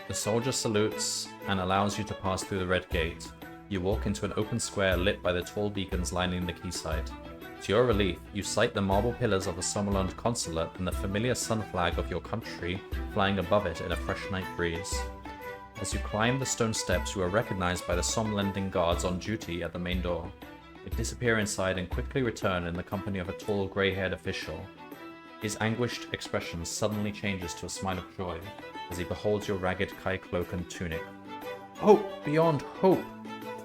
Speaker 1: The soldier salutes and allows you to pass through the red gate. You walk into an open square lit by the tall beacons lining the quayside. To your relief, you sight the marble pillars of the Summerland consulate and the familiar sun flag of your country flying above it in a fresh night breeze. As you climb the stone steps, you are recognized by the Somlending guards on duty at the main door. They disappear inside and quickly return in the company of a tall, grey-haired official. His anguished expression suddenly changes to a smile of joy as he beholds your ragged Kai cloak and tunic. Hope beyond hope!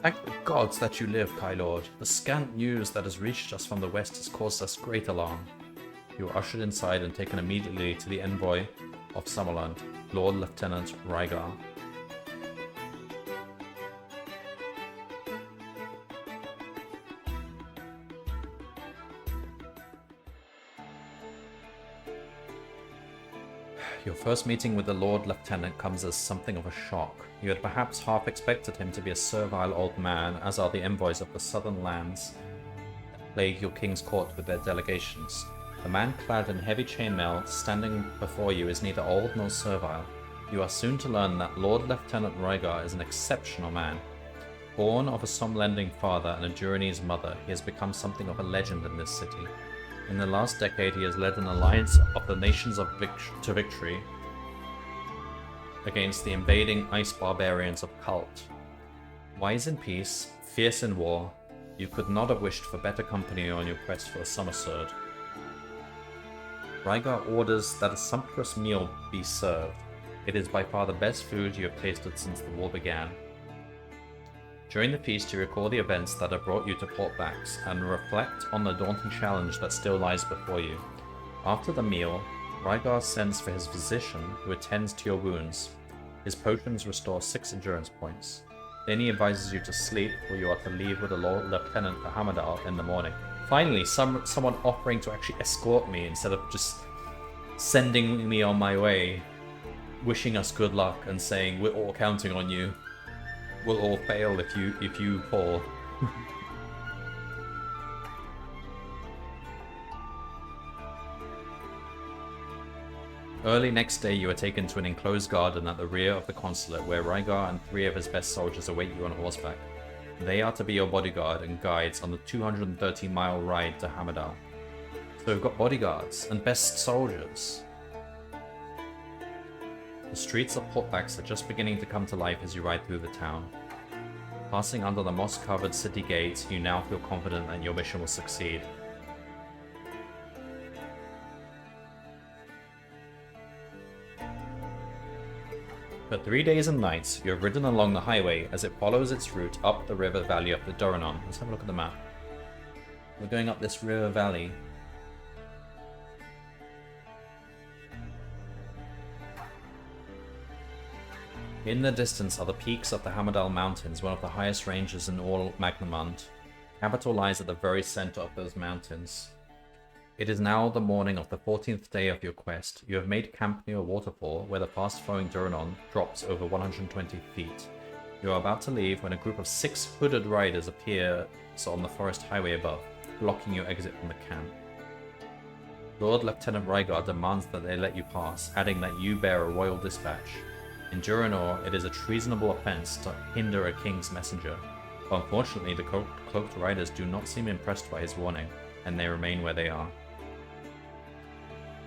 Speaker 1: Thank the gods that you live, Kai Lord. The scant news that has reached us from the west has caused us great alarm. You are ushered inside and taken immediately to the envoy of Summerland, Lord Lieutenant Rygar. Your first meeting with the Lord Lieutenant comes as something of a shock. You had perhaps half expected him to be a servile old man, as are the envoys of the southern lands that plague your king's court with their delegations. The man clad in heavy chainmail standing before you is neither old nor servile. You are soon to learn that Lord Lieutenant Rygar is an exceptional man. Born of a Somlending father and a Duranese mother, he has become something of a legend in this city. In the last decade, he has led an alliance of the nations to victory against the invading ice barbarians of Khult. Wise in peace, fierce in war, you could not have wished for better company on your quest for a summer sword. Rygar orders that a sumptuous meal be served. It is by far the best food you have tasted since the war began. During the feast, you recall the events that have brought you to Portbacks and reflect on the daunting challenge that still lies before you. After the meal, Rygar sends for his physician, who attends to your wounds. His potions restore 6 endurance points. Then he advises you to sleep, or you are to leave with the Lord Lieutenant for Hamadal in the morning. Finally, someone offering to actually escort me instead of just sending me on my way, wishing us good luck and saying we're all counting on you. We'll all fail if you fall. Early next day, you are taken to an enclosed garden at the rear of the consulate, where Rygar and 3 of his best soldiers await you on horseback. They are to be your bodyguard and guides on the 230-mile ride to Hamadal. So we've got bodyguards and best soldiers. The streets of Portbacks are just beginning to come to life as you ride through the town. Passing under the moss-covered city gates, you now feel confident that your mission will succeed. For 3 days and nights, you have ridden along the highway as it follows its route up the river valley of the Doronon. Let's have a look at the map. We're going up this river valley. In the distance are the peaks of the Hamadal Mountains, one of the highest ranges in all Magnamund. Capital lies at the very center of those mountains. It is now the morning of the 14th day of your quest. You have made camp near a waterfall where the fast-flowing Doronon drops over 120 feet. You are about to leave when a group of 6 hooded riders appear on the forest highway above, blocking your exit from the camp. Lord Lieutenant Rygar demands that they let you pass, adding that you bear a royal dispatch. In Duranor, it is a treasonable offense to hinder a king's messenger, but unfortunately the cloaked riders do not seem impressed by his warning, and they remain where they are.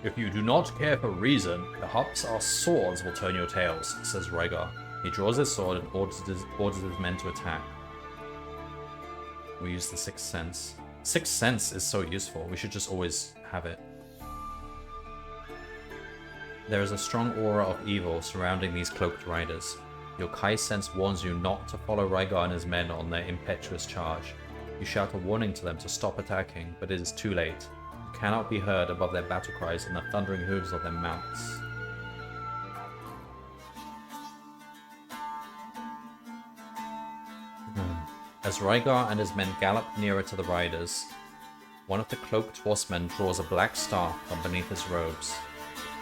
Speaker 1: If you do not care for reason, perhaps our swords will turn your tails, says Rygar. He draws his sword and orders his men to attack. We use the Sixth Sense. Sixth Sense is so useful, we should just always have it. There is a strong aura of evil surrounding these cloaked riders. Your Kai sense warns you not to follow Rygar and his men on their impetuous charge. You shout a warning to them to stop attacking, but it is too late. You cannot be heard above their battle cries and the thundering hooves of their mounts. As Rygar and his men gallop nearer to the riders, one of the cloaked horsemen draws a black staff from beneath his robes.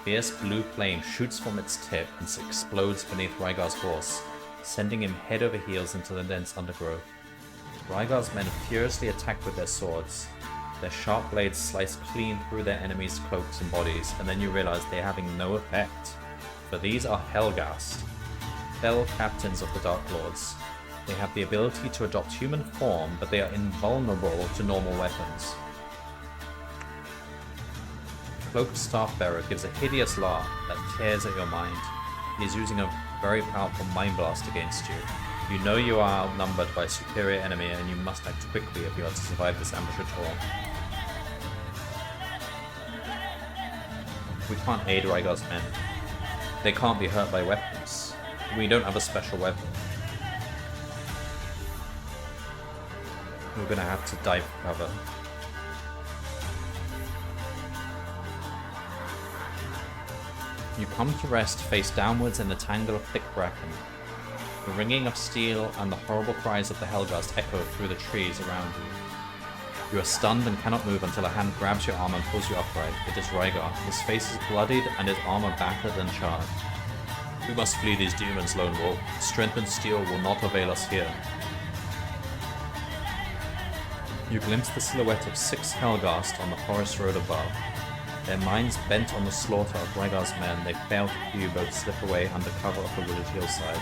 Speaker 1: Fierce blue flame shoots from its tip and explodes beneath Rygar's horse, sending him head over heels into the dense undergrowth. Rygar's men furiously attack with their swords. Their sharp blades slice clean through their enemies' cloaks and bodies, and then you realize they are having no effect. For these are Helghast, fell captains of the Dark Lords. They have the ability to adopt human form, but they are invulnerable to normal weapons. The cloaked staff-bearer gives a hideous laugh that tears at your mind. He is using a very powerful mind blast against you. You know you are outnumbered by a superior enemy and you must act quickly if you are to survive this ambush at all. We can't aid Rygar's men. They can't be hurt by weapons. We don't have a special weapon. We're gonna have to dive for cover. You come to rest face downwards in the tangle of thick bracken. The ringing of steel and the horrible cries of the Helghast echo through the trees around you. You are stunned and cannot move until a hand grabs your arm and pulls you upright. It is Rygar. His face is bloodied and his armor battered and charred. We must flee these demons, Lone Wolf. Strength and steel will not avail us here. You glimpse the silhouette of 6 Helghast on the forest road above. Their minds bent on the slaughter of Rygar's men, they fail to see you both slip away under cover of the wooded hillside.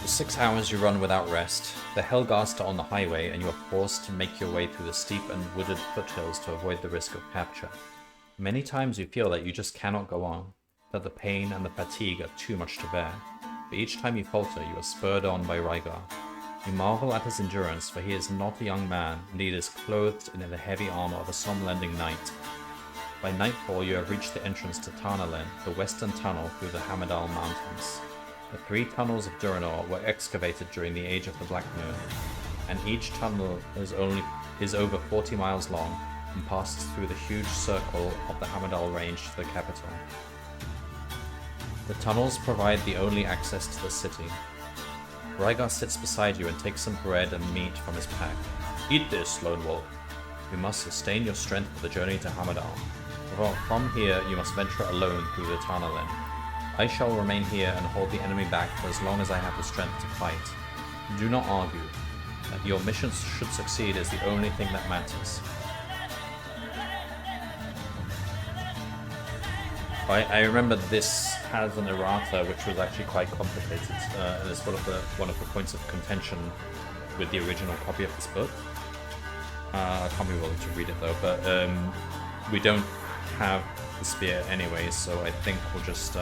Speaker 1: For 6 hours you run without rest. The Helghast are on the highway, and you are forced to make your way through the steep and wooded foothills to avoid the risk of capture. Many times you feel that you just cannot go on, that the pain and the fatigue are too much to bear. But each time you falter, you are spurred on by Rygar. You marvel at his endurance, for he is not a young man, and he is clothed in the heavy armor of a Somlending knight. By nightfall, you have reached the entrance to Tarnalen, the western tunnel through the Hamadal Mountains. The 3 tunnels of Durinor were excavated during the Age of the Black Moon, and each tunnel is over 40 miles long and passes through the huge circle of the Hamadal Range to the capital. The tunnels provide the only access to the city. Rygar sits beside you and takes some bread and meat from his pack. Eat this, Lone Wolf. You must sustain your strength for the journey to Hamadal. From here, you must venture alone through the Tarnalen. I shall remain here and hold the enemy back for as long as I have the strength to fight. Do not argue. That your mission should succeed is the only thing that matters. I remember this has an errata which was actually quite complicated, and it's one of the points of contention with the original copy of this book. I can't be willing to read it though, but we don't have the spear anyway, so I think we'll just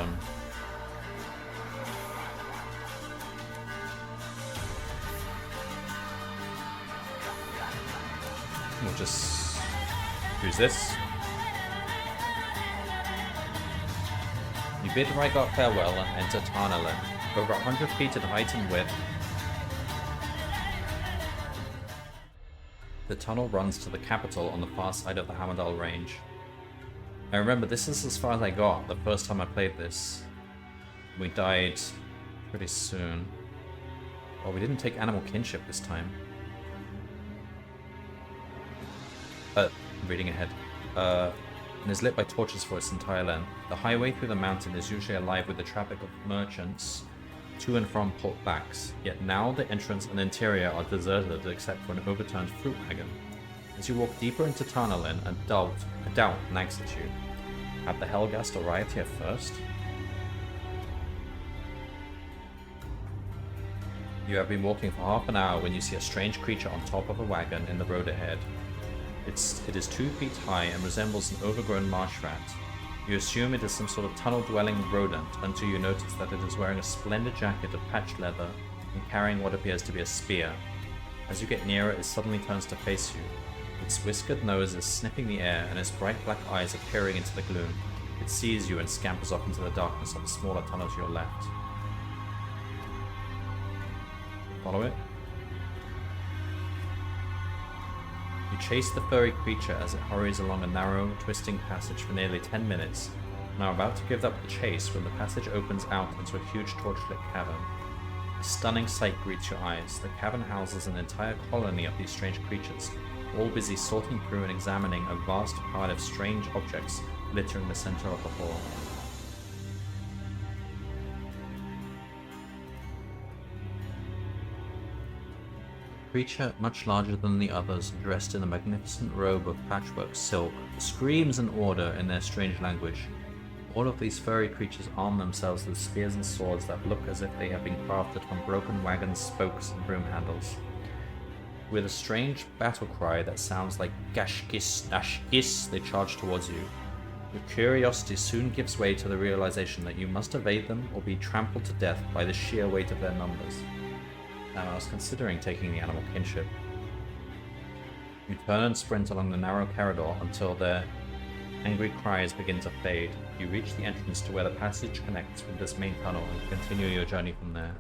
Speaker 1: use this. You bid Rygar farewell and enter Tarnalen, over 100 feet in height and width. The tunnel runs to the capital on the far side of the Hamadal Range. I remember this is as far as I got the first time I played this. We died pretty soon. Well, we didn't take animal kinship this time. Reading ahead. And is lit by torches for its entire length. The highway through the mountain is usually alive with the traffic of merchants to and from Port Bax, yet now the entrance and interior are deserted except for an overturned fruit wagon. As you walk deeper into Tarnalen, a doubt nags at you. Had the Helghast arrived here first? You have been walking for half an hour when you see a strange creature on top of a wagon in the road ahead. It is 2 feet high and resembles an overgrown marsh rat. You assume it is some sort of tunnel-dwelling rodent until you notice that it is wearing a splendid jacket of patched leather and carrying what appears to be a spear. As you get nearer, it suddenly turns to face you. Its whiskered nose is sniffing the air and its bright black eyes are peering into the gloom. It sees you and scampers off into the darkness of a smaller tunnel to your left. Follow it. You chase the furry creature as it hurries along a narrow, twisting passage for nearly 10 minutes, and are about to give up the chase when the passage opens out into a huge torchlit cavern. A stunning sight greets your eyes. The cavern houses an entire colony of these strange creatures, all busy sorting through and examining a vast pile of strange objects littering the center of the hall. Creature much larger than the others, dressed in a magnificent robe of patchwork silk, screams an order in their strange language. All of these furry creatures arm themselves with spears and swords that look as if they have been crafted from broken wagons, spokes, and broom handles. With a strange battle cry that sounds like gashkis, nashkis, they charge towards you. Your curiosity soon gives way to the realization that you must evade them or be trampled to death by the sheer weight of their numbers. Now, I was considering taking the animal kinship. You turn and sprint along the narrow corridor until their angry cries begin to fade. You reach the entrance to where the passage connects with this main tunnel and continue your journey from there.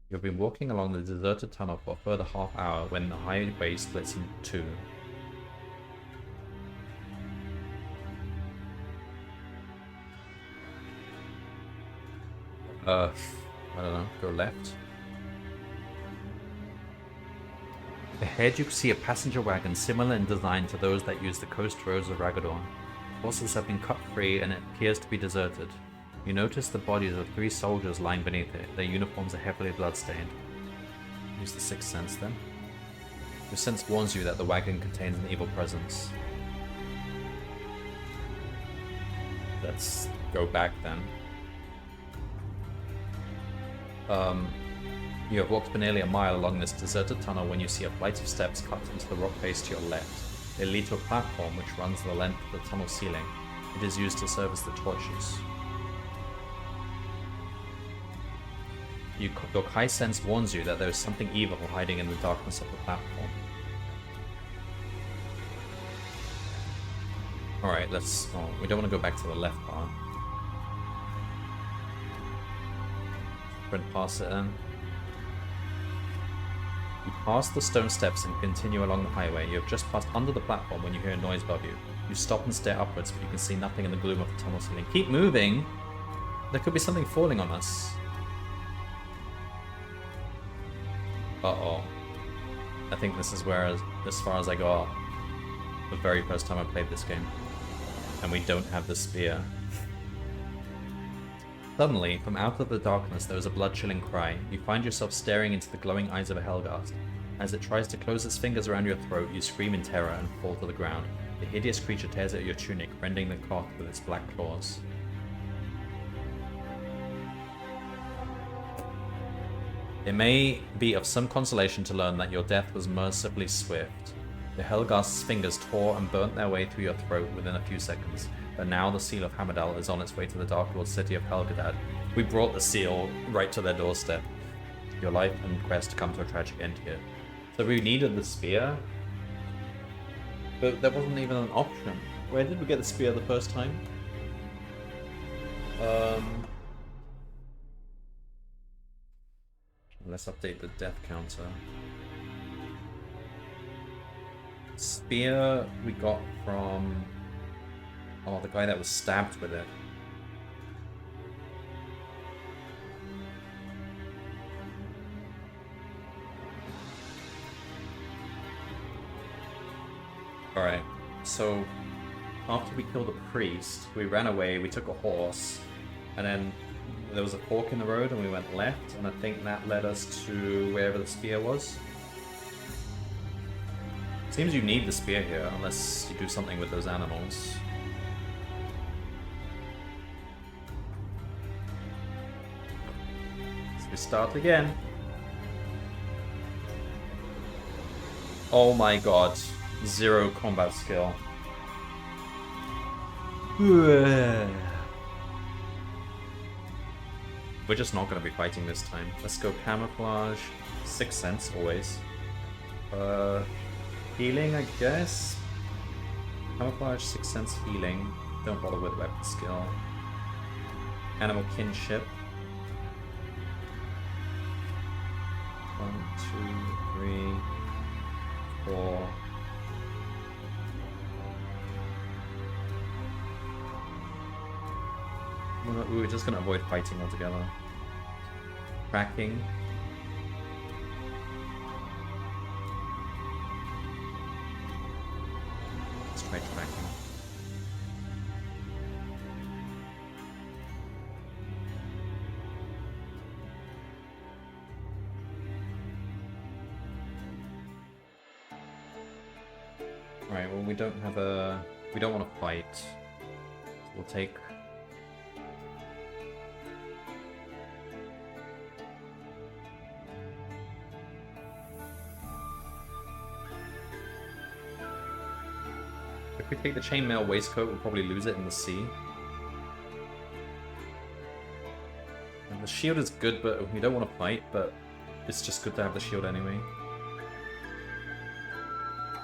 Speaker 1: You've been walking along the deserted tunnel for a further half hour when the highway splits in two. I don't know, go left. Ahead you can see a passenger wagon similar in design to those that use the coast roads of Ragaddorn. Horses have been cut free and it appears to be deserted. You notice the bodies of 3 soldiers lying beneath it. Their uniforms are heavily bloodstained. Use the sixth sense then. Your sense warns you that the wagon contains an evil presence. Let's go back then. You have walked for nearly a mile along this deserted tunnel when you see a flight of steps cut into the rock face to your left. They lead to a platform which runs the length of the tunnel ceiling. It is used to serve as the torches. Your Kai sense warns you that there is something evil hiding in the darkness of the platform. Alright, let's... Oh, we don't want to go back to the left part. Sprint past it then. You pass the stone steps and continue along the highway. You have just passed under the platform when you hear a noise above you. You stop and stare upwards, but you can see nothing in the gloom of the tunnel ceiling. Keep moving! There could be something falling on us. Uh-oh. I think this is where, as far as I got the very first time I played this game. And we don't have the spear. Suddenly, from out of the darkness, there is a blood-chilling cry. You find yourself staring into the glowing eyes of a Helghast. As it tries to close its fingers around your throat, you scream in terror and fall to the ground. The hideous creature tears at your tunic, rending the cloth with its black claws. It may be of some consolation to learn that your death was mercifully swift. The Helghast's fingers tore and burnt their way through your throat within a few seconds, but now the seal of Hamadal is on its way to the Dark Lord city of Helgadad. We brought the seal right to their doorstep. Your life and quest come to a tragic end here. So we needed the spear, but there wasn't even an option. Where did we get the spear the first time? Let's update the death counter. Spear we got from... Oh, the guy that was stabbed with it. Alright, so after we killed a priest, we ran away, we took a horse, and then there was a fork in the road and we went left, and I think that led us to wherever the spear was. Seems you need the spear here, unless you do something with those animals. So we start again. Oh my god. 0 combat skill. We're just not going to be fighting this time. Let's go camouflage. 6th sense, always. Healing, I guess? Camouflage, 6th sense, healing. Don't bother with weapon skill. Animal kinship. 1, 2, 3, 4. We're just going to avoid fighting altogether. Tracking. Let's try tracking. Right, well we don't have a... We don't want to fight. So we'll take... If we take the chainmail waistcoat, we'll probably lose it in the sea. And the shield is good, but we don't want to fight, but it's just good to have the shield anyway.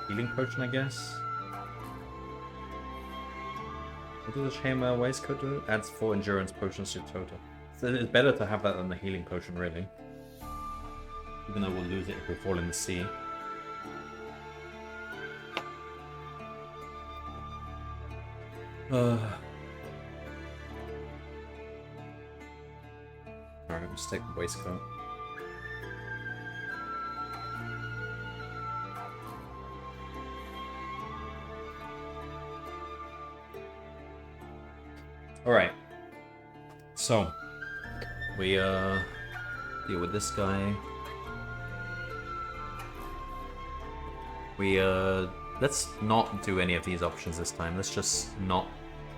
Speaker 1: Healing potion, I guess? What does the chainmail waistcoat do? Adds 4 endurance potions to total. So it's better to have that than the healing potion, really. Even though we'll lose it if we fall in the sea. Alright, let's take the waistcoat. Alright. So, we deal with this guy. We let's not do any of these options this time. Let's just not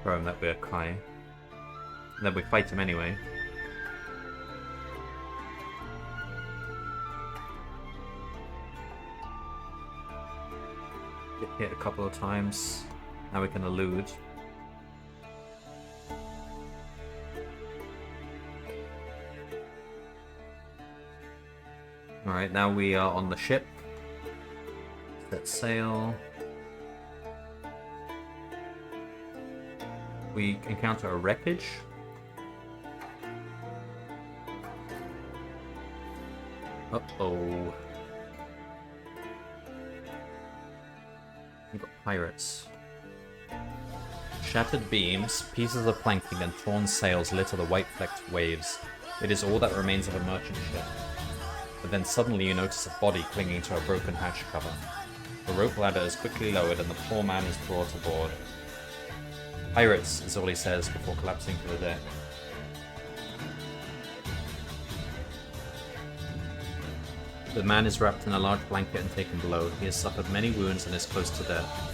Speaker 1: show him that we're Kai. And then we fight him anyway. Get hit a couple of times. Now we can elude. Alright, now we are on the ship. Set sail. We encounter a wreckage. Uh-oh. We've got pirates. Shattered beams, pieces of planking, and torn sails litter the white-flecked waves. It is all that remains of a merchant ship. But then suddenly you notice a body clinging to a broken hatch cover. The rope ladder is quickly lowered and the poor man is brought aboard. Pirates, is all he says before collapsing to the deck. The man is wrapped in a large blanket and taken below. He has suffered many wounds and is close to death.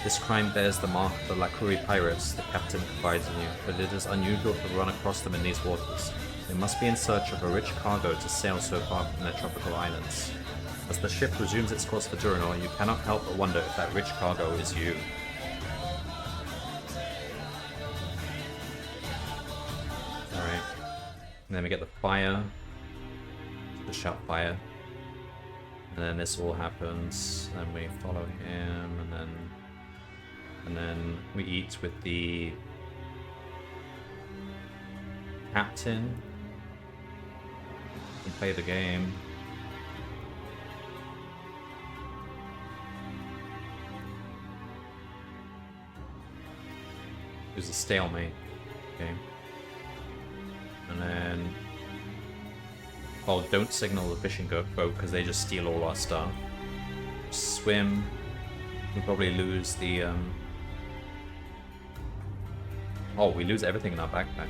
Speaker 1: This crime bears the mark of the Lakouri pirates. The captain confides in you, but it is unusual to run across them in these waters. They must be in search of a rich cargo to sail so far from their tropical islands. As the ship resumes its course for Duranor, you cannot help but wonder if that rich cargo is you. Alright. And then we get the fire. The shout fire. And then this all happens, and we follow him, and then we eat with the captain and play the game. It was a stalemate. Okay. And then oh, don't signal the fishing boat because they just steal all our stuff. Swim. We probably lose the oh, we lose everything in our backpack.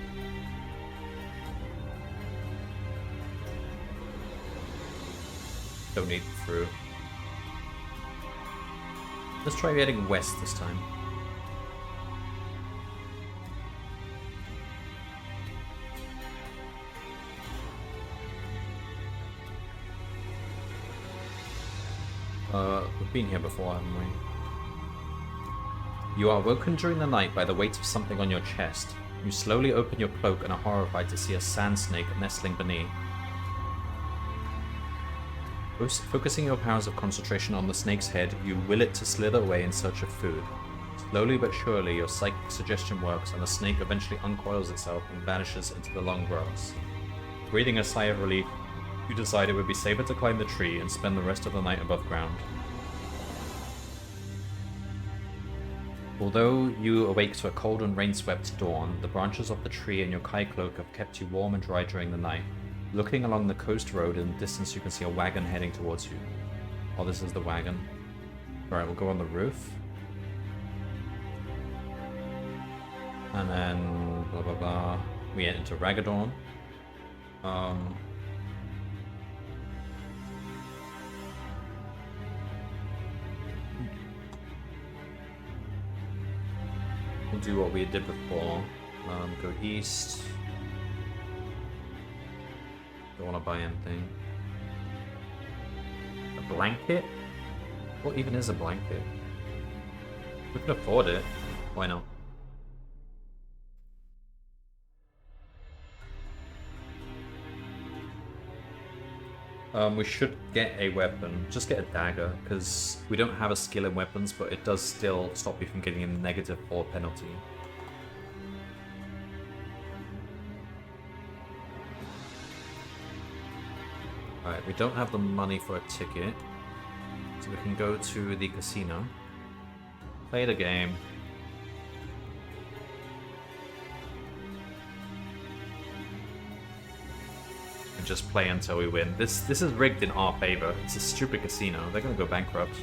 Speaker 1: Don't need the fruit. Let's try heading west this time. We've been here before, haven't we? You are woken during the night by the weight of something on your chest. You slowly open your cloak and are horrified to see a sand snake nestling beneath. Focusing your powers of concentration on the snake's head, you will it to slither away in search of food. Slowly but surely, your psychic suggestion works and the snake eventually uncoils itself and vanishes into the long grass. Breathing a sigh of relief, you decide it would be safer to climb the tree and spend the rest of the night above ground. Although you awake to a cold and rain-swept dawn, the branches of the tree and your kai cloak have kept you warm and dry during the night. Looking along the coast road, in the distance you can see a wagon heading towards you. Oh, this is the wagon. Alright, we'll go on the roof. And then, blah blah blah. We get into Ragaddorn. We'll do what we did before. Go east. Don't want to buy anything. A blanket? What even is a blanket? We can afford it. Why not? We should get a weapon. Just get a dagger, because we don't have a skill in weapons, but it does still stop you from getting a -4 penalty. Alright, we don't have the money for a ticket, so we can go to the casino, play the game, and just play until we win. This is rigged in our favor. It's a stupid casino. They're gonna go bankrupt.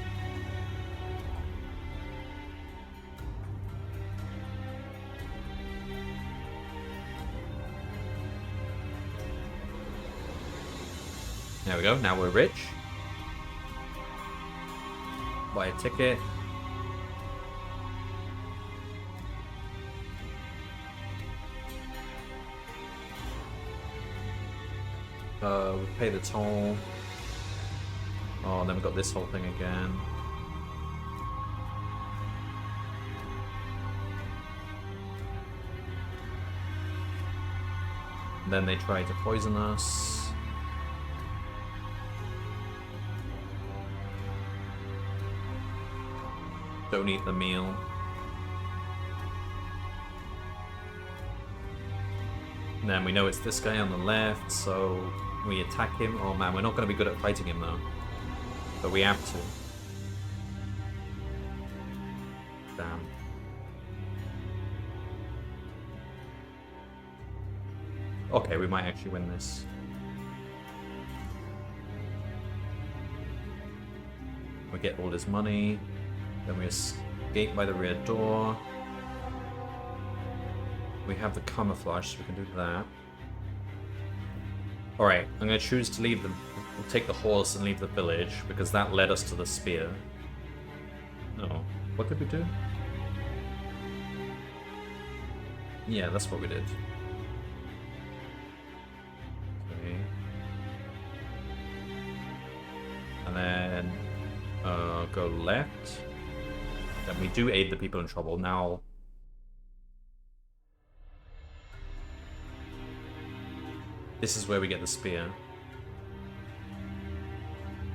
Speaker 1: There we go, now we're rich. Buy a ticket. We pay the toll. Oh, and then we got this whole thing again. And then they try to poison us. Don't eat the meal. And then we know it's this guy on the left, so we attack him. Oh man, we're not going to be good at fighting him though. But we have to. Damn. Okay, we might actually win this. We get all his money. Then we escape by the rear door. We have the camouflage, so we can do that. Alright, I'm going to choose to leave the... We'll take the horse and leave the village, because that led us to the spear. Oh, what did we do? Yeah, that's what we did. Okay. And then... go left. Then we do aid the people in trouble. Now... This is where we get the spear.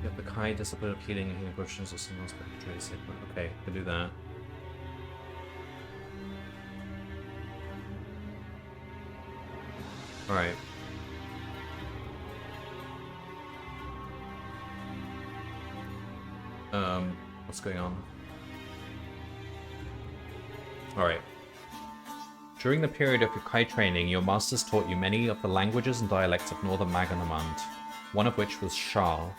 Speaker 1: Get the Kai discipline of healing and healing potions or something else, but trade segment. Okay, we can do that. Alright. What's going on? Alright. During the period of your Kai training, your masters taught you many of the languages and dialects of northern Maganamand, one of which was Shal.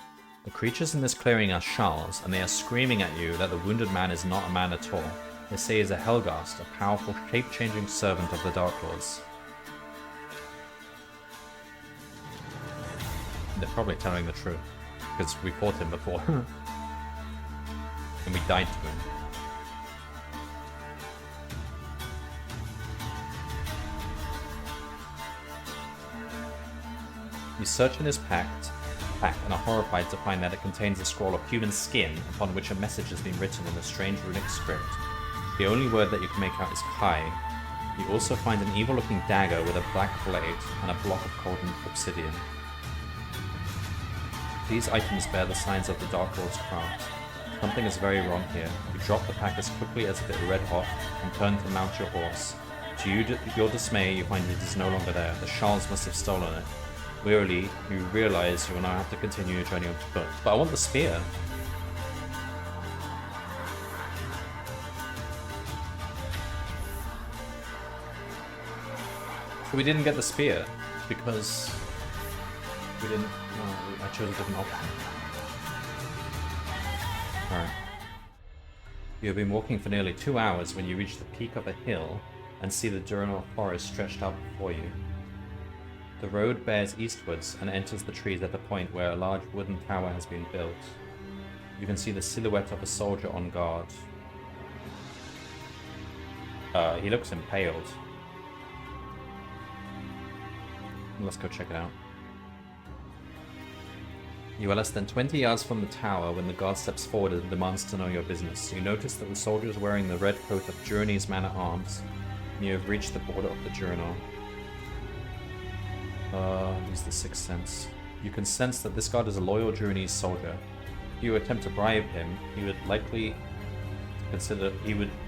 Speaker 1: The creatures in this clearing are Shals, and they are screaming at you that the wounded man is not a man at all. They say he is a Helghast, a powerful, shape-changing servant of the Dark Lords. They're probably telling the truth, because we fought him before. And we died to him. You search in his pack and are horrified to find that it contains a scroll of human skin upon which a message has been written in a strange runic script. The only word that you can make out is Kai. You also find an evil-looking dagger with a black blade and a block of golden obsidian. These items bear the signs of the Dark Lord's craft. Something is very wrong here. You drop the pack as quickly as if it were red hot and turn to mount your horse. To your dismay, you find it is no longer there. The Shals must have stolen it. Wearily, you realize you will now have to continue your journey on foot. But I want the spear. So we didn't get the spear because we didn't... No, I chose a different option. Alright. You have been walking for nearly 2 hours when you reach the peak of a hill and see the Durinor forest stretched out before you. The road bears eastwards and enters the trees at a point where a large wooden tower has been built. You can see the silhouette of a soldier on guard. He looks impaled. Let's go check it out. You are less than 20 yards from the tower when the guard steps forward and demands to know your business. You notice that the soldier is wearing the red coat of Journey's man-at-arms, and you have reached the border of the Durinor. Use the sixth sense. You can sense that this guard is a loyal Journey's soldier. If you attempt to bribe him, he would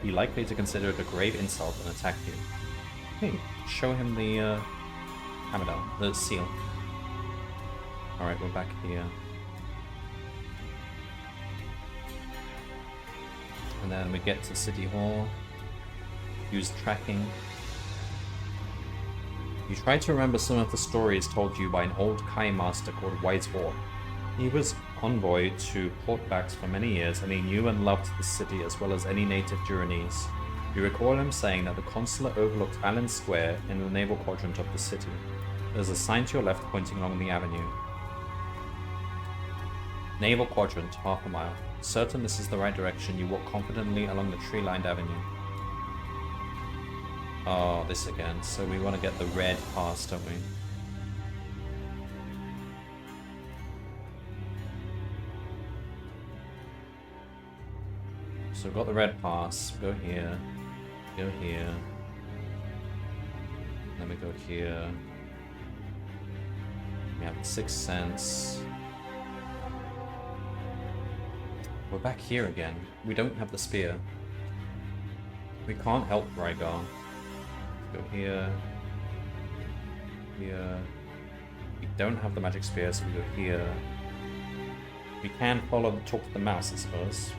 Speaker 1: be likely to consider it a grave insult and attack you. Hey, show him the Hamadal, the seal. Alright, we're back here. And then we get to City Hall. Use tracking. You try to remember some of the stories told you by an old Kai master called Wisewar. He was envoy to Portbacks for many years, and he knew and loved the city as well as any native Durinese. You recall him saying that the consulate overlooked Allen Square in the naval quadrant of the city. There's a sign to your left pointing along the avenue. Naval quadrant, half a mile. Certain this is the right direction, you walk confidently along the tree-lined avenue. Oh, this again. So we want to get the red pass, don't we? So we've got the red pass. Go here. Go here. Then we go here. have the Sixth Sense. We're back here again. We don't have the spear. We can't help Rygar. Go here. Here. We don't have the magic spear, so we go here. We can talk to the mouse, I suppose.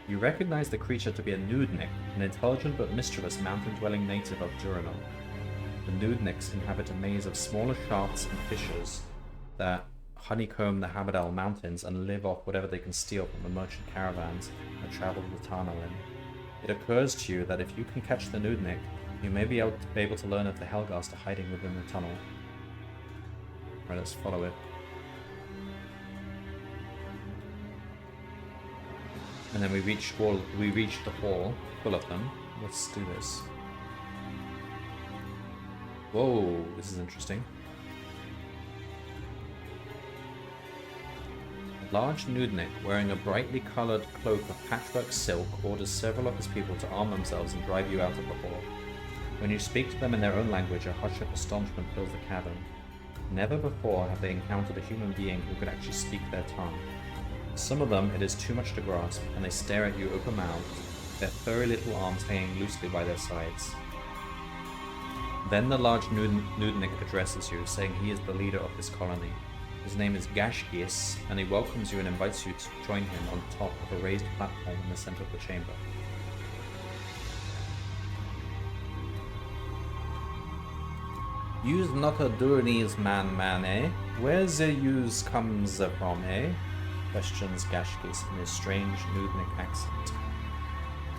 Speaker 1: You recognize the creature to be a Nudnik, an intelligent but mischievous mountain-dwelling native of Duranor. The Nudniks inhabit a maze of smaller shafts and fissures that honeycomb the Hamadal mountains and live off whatever they can steal from the merchant caravans that travel to Tarnalin. It occurs to you that if you can catch the Nudnik, you may be able to learn if the Helghast are hiding within the tunnel. Right, let's follow it. And then we reach the hall full of them. Let's do this. Whoa, this is interesting. A large Nudnik, wearing a brightly coloured cloak of patchwork silk, orders several of his people to arm themselves and drive you out of the hall. When you speak to them in their own language, a hush of astonishment fills the cavern. Never before have they encountered a human being who could actually speak their tongue. Some of them it is too much to grasp, and they stare at you open-mouthed, their furry little arms hanging loosely by their sides. Then the large Nudnik addresses you, saying he is the leader of this colony. His name is Gashgis, and he welcomes you and invites you to join him on top of a raised platform in the center of the chamber. You's not a Duranese man, eh? Where's the use comes from, eh? Questions Gashgis in his strange Nudnik accent.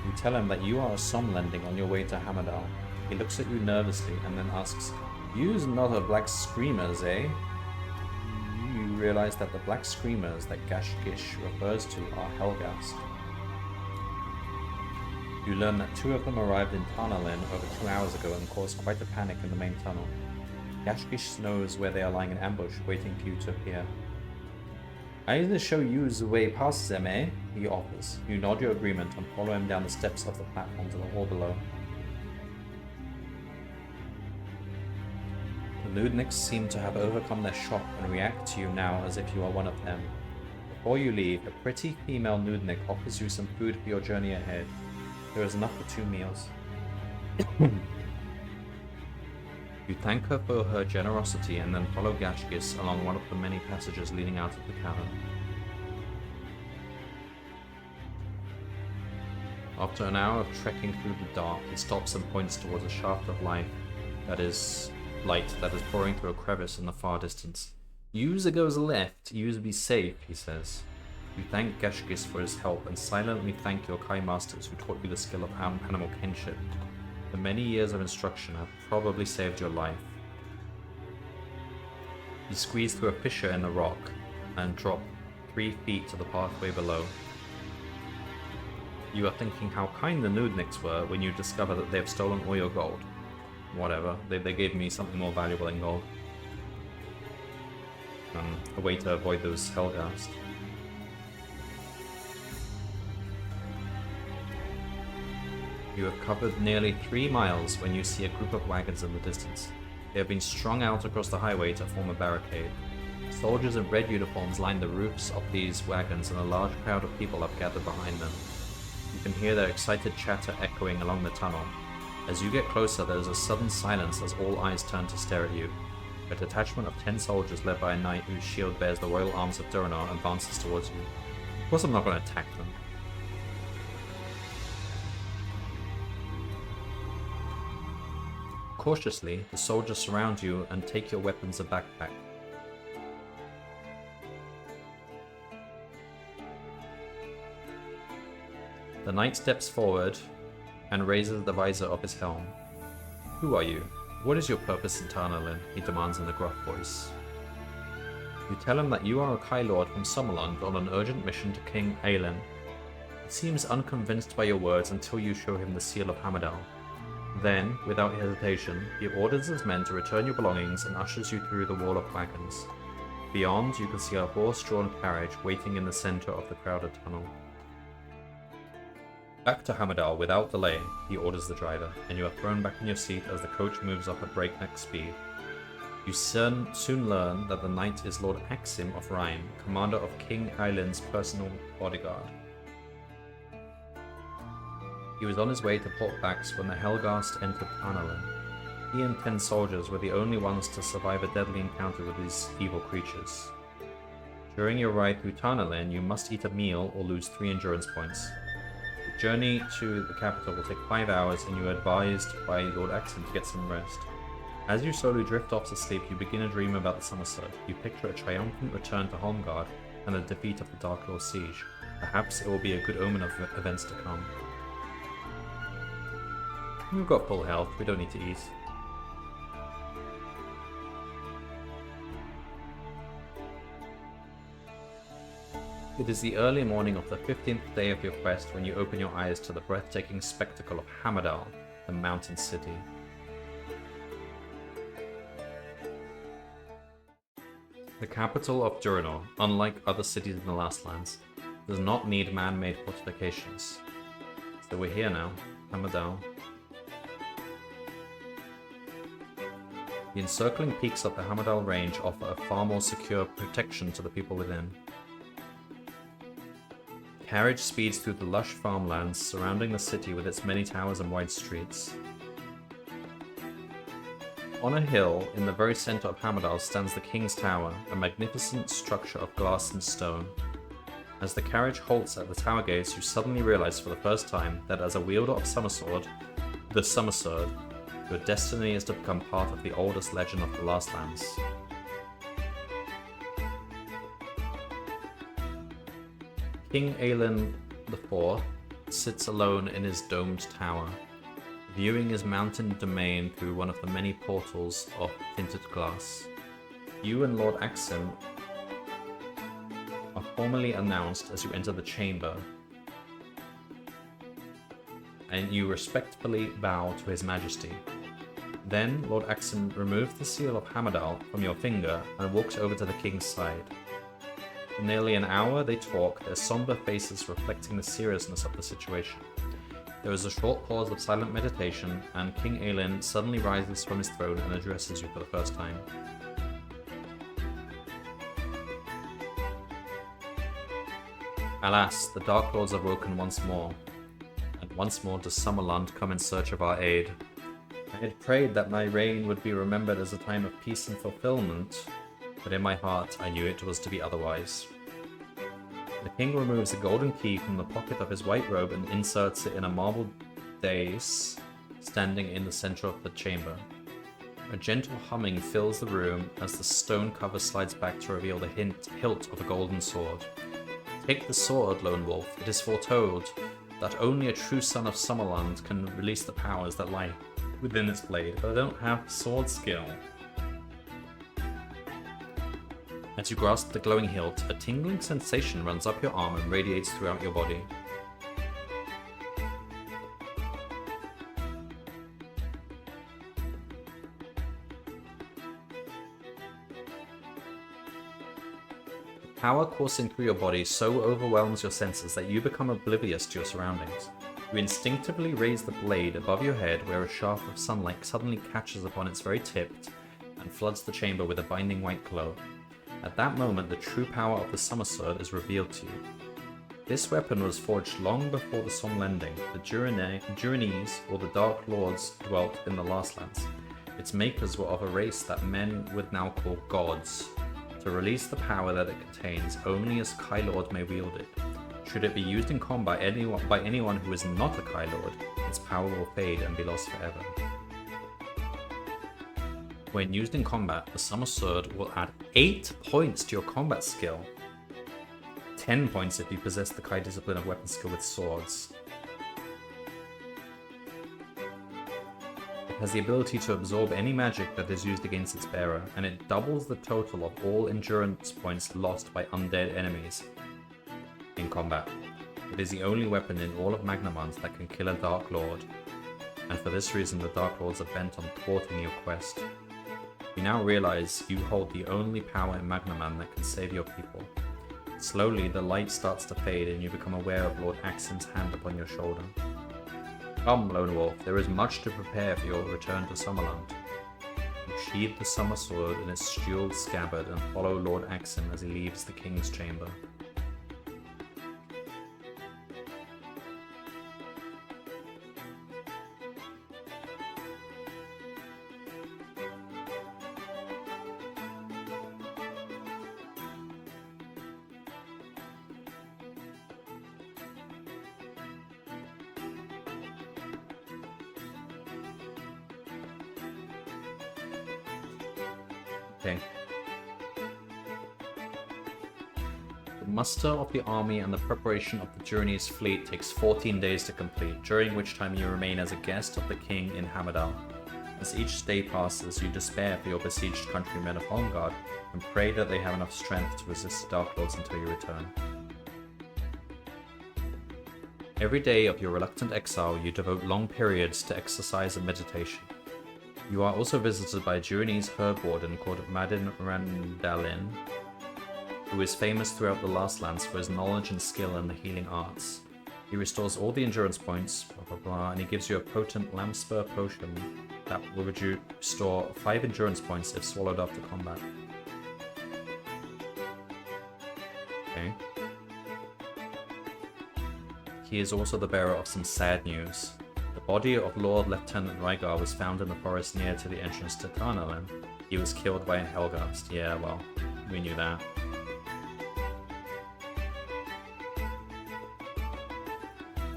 Speaker 1: You tell him that you are a Somlending on your way to Hamadal. He looks at you nervously and then asks, "You's not a Black Screamers, eh?" You realize that the Black Screamers that Gashgish refers to are Helghast. You learn that 2 of them arrived in Tarnalin over 2 hours ago and caused quite a panic in the main tunnel. Gashgish knows where they are lying in ambush, waiting for you to appear. "I'll show you the way past them, eh?" he offers. You nod your agreement and follow him down the steps of the platform to the hall below. The Nudniks seem to have overcome their shock and react to you now as if you are one of them. Before you leave, a pretty female Nudnik offers you some food for your journey ahead. There is enough for 2 meals. You thank her for her generosity and then follow Gashgis along one of the many passages leading out of the cavern. After an hour of trekking through the dark, he stops and points towards a shaft of light that is pouring through a crevice in the far distance. "Use goes left, use be safe," he says. You thank Gashgis for his help and silently thank your Kai masters who taught you the skill of animal kinship. The many years of instruction have probably saved your life. You squeeze through a fissure in the rock and drop 3 feet to the pathway below. You are thinking how kind the Nudniks were when you discover that they have stolen all your gold. Whatever, they gave me something more valuable than gold. A way to avoid those Helghast. You have covered nearly 3 miles when you see a group of wagons in the distance. They have been strung out across the highway to form a barricade. Soldiers in red uniforms line the roofs of these wagons and a large crowd of people have gathered behind them. You can hear their excited chatter echoing along the tunnel. As you get closer, there is a sudden silence as all eyes turn to stare at you. A detachment of 10 soldiers led by a knight whose shield bears the royal arms of Duranor advances towards you. Of course I'm not going to attack them. Cautiously, the soldiers surround you and take your weapons and backpack. The knight steps forward and raises the visor of his helm. "Who are you? What is your purpose in Tarnalin?" he demands in a gruff voice. You tell him that you are a Kai Lord from Summerland on an urgent mission to King Aelin. He seems unconvinced by your words until you show him the seal of Hamadal. Then, without hesitation, he orders his men to return your belongings and ushers you through the wall of wagons. Beyond, you can see a horse-drawn carriage waiting in the center of the crowded tunnel. Back to Hamadal without delay, he orders the driver, and you are thrown back in your seat as the coach moves off at breakneck speed. You soon learn that the knight is Lord Axim of Rhyme, commander of King Eilin's personal bodyguard. He was on his way to Port Bax when the Helghast entered Tarnalin. He and 10 soldiers were the only ones to survive a deadly encounter with these evil creatures. During your ride through Tarnalin, you must eat a meal or lose 3 endurance points. The journey to the capital will take 5 hours, and you are advised by Lord Axim to get some rest. As you slowly drift off to sleep, you begin a dream about the Summersword. You picture a triumphant return to Holmgard and the defeat of the Dark Lord siege. Perhaps it will be a good omen of events to come. We've got full health, we don't need to eat. It is the early morning of the 15th day of your quest when you open your eyes to the breathtaking spectacle of Hammerdahl, the mountain city. The capital of Durinor, unlike other cities in the Lastlands, does not need man-made fortifications. So we're here now, Hammerdahl. The encircling peaks of the Hammerdahl range offer a far more secure protection to the people within. Carriage speeds through the lush farmlands surrounding the city with its many towers and wide streets. On a hill in the very center of Hammerdahl stands the King's Tower, a magnificent structure of glass and stone. As the carriage halts at the tower gates, you suddenly realize for the first time that as a wielder of the Summersword, your destiny is to become part of the oldest legend of the Lastlands. King Aelin IV sits alone in his domed tower, viewing his mountain domain through one of the many portals of tinted glass. You and Lord Axim are formally announced as you enter the chamber, and you respectfully bow to His Majesty. Then Lord Axim removes the seal of Hammerdahl from your finger and walks over to the king's side. For nearly an hour they talk, their somber faces reflecting the seriousness of the situation. There is a short pause of silent meditation, and King Aelin suddenly rises from his throne and addresses you for the first time. Alas, the Dark Lords have woken once more, and once more does Summerland come in search of our aid. I had prayed that my reign would be remembered as a time of peace and fulfillment, but in my heart I knew it was to be otherwise. The king removes a golden key from the pocket of his white robe and inserts it in a marble dais standing in the center of the chamber. A gentle humming fills the room as the stone cover slides back to reveal the hilt of a golden sword. Take the sword, Lone Wolf. It is foretold that only a true son of Summerland can release the powers that lie within its blade, but I don't have sword skill. As you grasp the glowing hilt, a tingling sensation runs up your arm and radiates throughout your body. The power coursing through your body so overwhelms your senses that you become oblivious to your surroundings. You instinctively raise the blade above your head where a shaft of sunlight suddenly catches upon its very tip and floods the chamber with a binding white glow. At that moment, the true power of the Summersword is revealed to you. This weapon was forged long before the Somlending. The Durinese, or the Dark Lords, dwelt in the Lastlands. Its makers were of a race that men would now call gods. To release the power that it contains, only a Sky Lord may wield it. Should it be used in combat by anyone who is not a Sky Lord, its power will fade and be lost forever. When used in combat, the Summersword will add 8 points to your combat skill. 10 points if you possess the Kai discipline of weapon skill with swords. It has the ability to absorb any magic that is used against its bearer, and it doubles the total of all endurance points lost by undead enemies in combat. It is the only weapon in all of Magnamund that can kill a Dark Lord, and for this reason the Dark Lords are bent on thwarting your quest. You now realize you hold the only power in Magnamund that can save your people. Slowly, the light starts to fade and you become aware of Lord Axim's hand upon your shoulder. Come, Lone Wolf, there is much to prepare for your return to Summerland. You sheathe the summer sword in its jeweled scabbard and follow Lord Axon as he leaves the king's chamber. Okay. The muster of the army and the preparation of the journey's fleet takes 14 days to complete, during which time you remain as a guest of the king in Hamadal. As each day passes, you despair for your besieged countrymen of Holmgard and pray that they have enough strength to resist the Dark Lords until you return. Every day of your reluctant exile, you devote long periods to exercise and meditation. You are also visited by Journey's herb warden called Madin Randalin, who is famous throughout the Last Lands for his knowledge and skill in the healing arts. He restores all the endurance points, and he gives you a potent Lamspur potion that will restore 5 endurance points if swallowed after combat. Okay. He is also the bearer of some sad news. The body of Lord Lieutenant Rygar was found in the forest near to the entrance to Tarnalen. He was killed by a Helghast. Yeah, well, we knew that.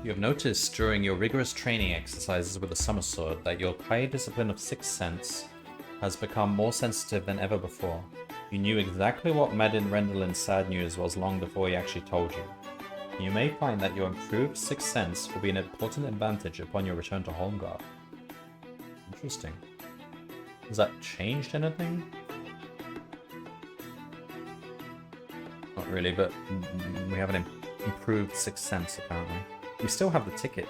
Speaker 1: You have noticed during your rigorous training exercises with the Summer Sword that your high discipline of Sixth Sense has become more sensitive than ever before. You knew exactly what Madin Rendalin's sad news was long before he actually told you. You may find that your improved Sixth Sense will be an important advantage upon your return to Holmgard. Interesting. Has that changed anything? Not really, but we have an improved Sixth Sense apparently. We still have the ticket.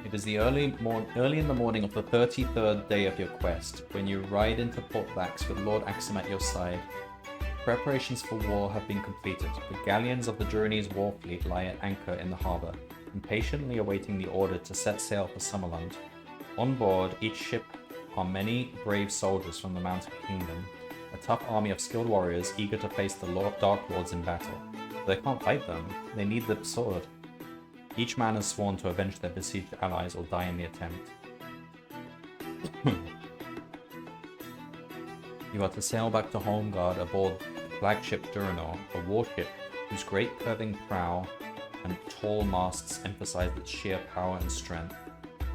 Speaker 1: It is the early in the morning of the 33rd day of your quest, when you ride into Port Vax with Lord Axum at your side. Preparations for war have been completed. The galleons of the Journey's war fleet lie at anchor in the harbour, impatiently awaiting the order to set sail for Summerland. On board each ship are many brave soldiers from the Mountain Kingdom, a tough army of skilled warriors eager to face the Dark Lords in battle. They can't fight them, they need the sword. Each man has sworn to avenge their besieged allies or die in the attempt. You are to sail back to Holmgard aboard the flagship Durinor, a warship whose great curving prow and tall masts emphasize its sheer power and strength.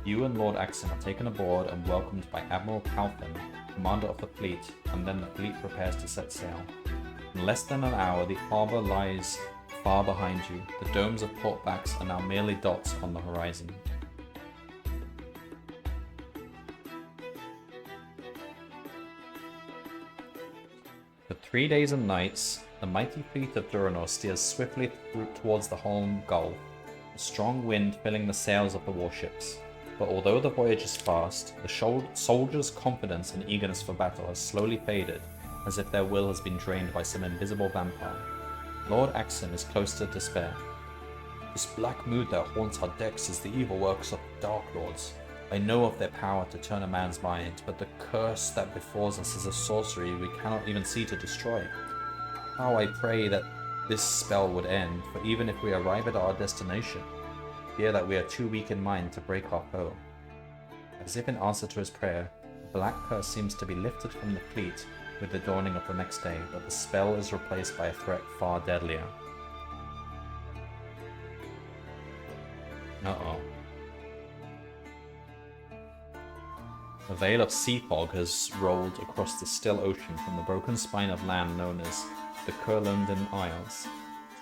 Speaker 1: You and Lord Axon are taken aboard and welcomed by Admiral Palfin, commander of the fleet, and then the fleet prepares to set sail. In less than an hour, the harbour lies far behind you. The domes of Port Vax are now merely dots on the horizon. For 3 days and nights, the mighty fleet of Durinor steers swiftly towards the Holm Gulf, a strong wind filling the sails of the warships. But although the voyage is fast, the soldiers' confidence and eagerness for battle has slowly faded, as if their will has been drained by some invisible vampire. Lord Axon is close to despair. This black mood that haunts our decks is the evil works of the Dark Lords. I know of their power to turn a man's mind, but the curse that befalls us is a sorcery we cannot even see to destroy. How I pray that this spell would end, for even if we arrive at our destination, fear that we are too weak in mind to break our foe. As if in answer to his prayer, the black curse seems to be lifted from the fleet with the dawning of the next day, but the spell is replaced by a threat far deadlier. Uh-oh. A veil of sea fog has rolled across the still ocean from the broken spine of land known as the Kurlunden Isles.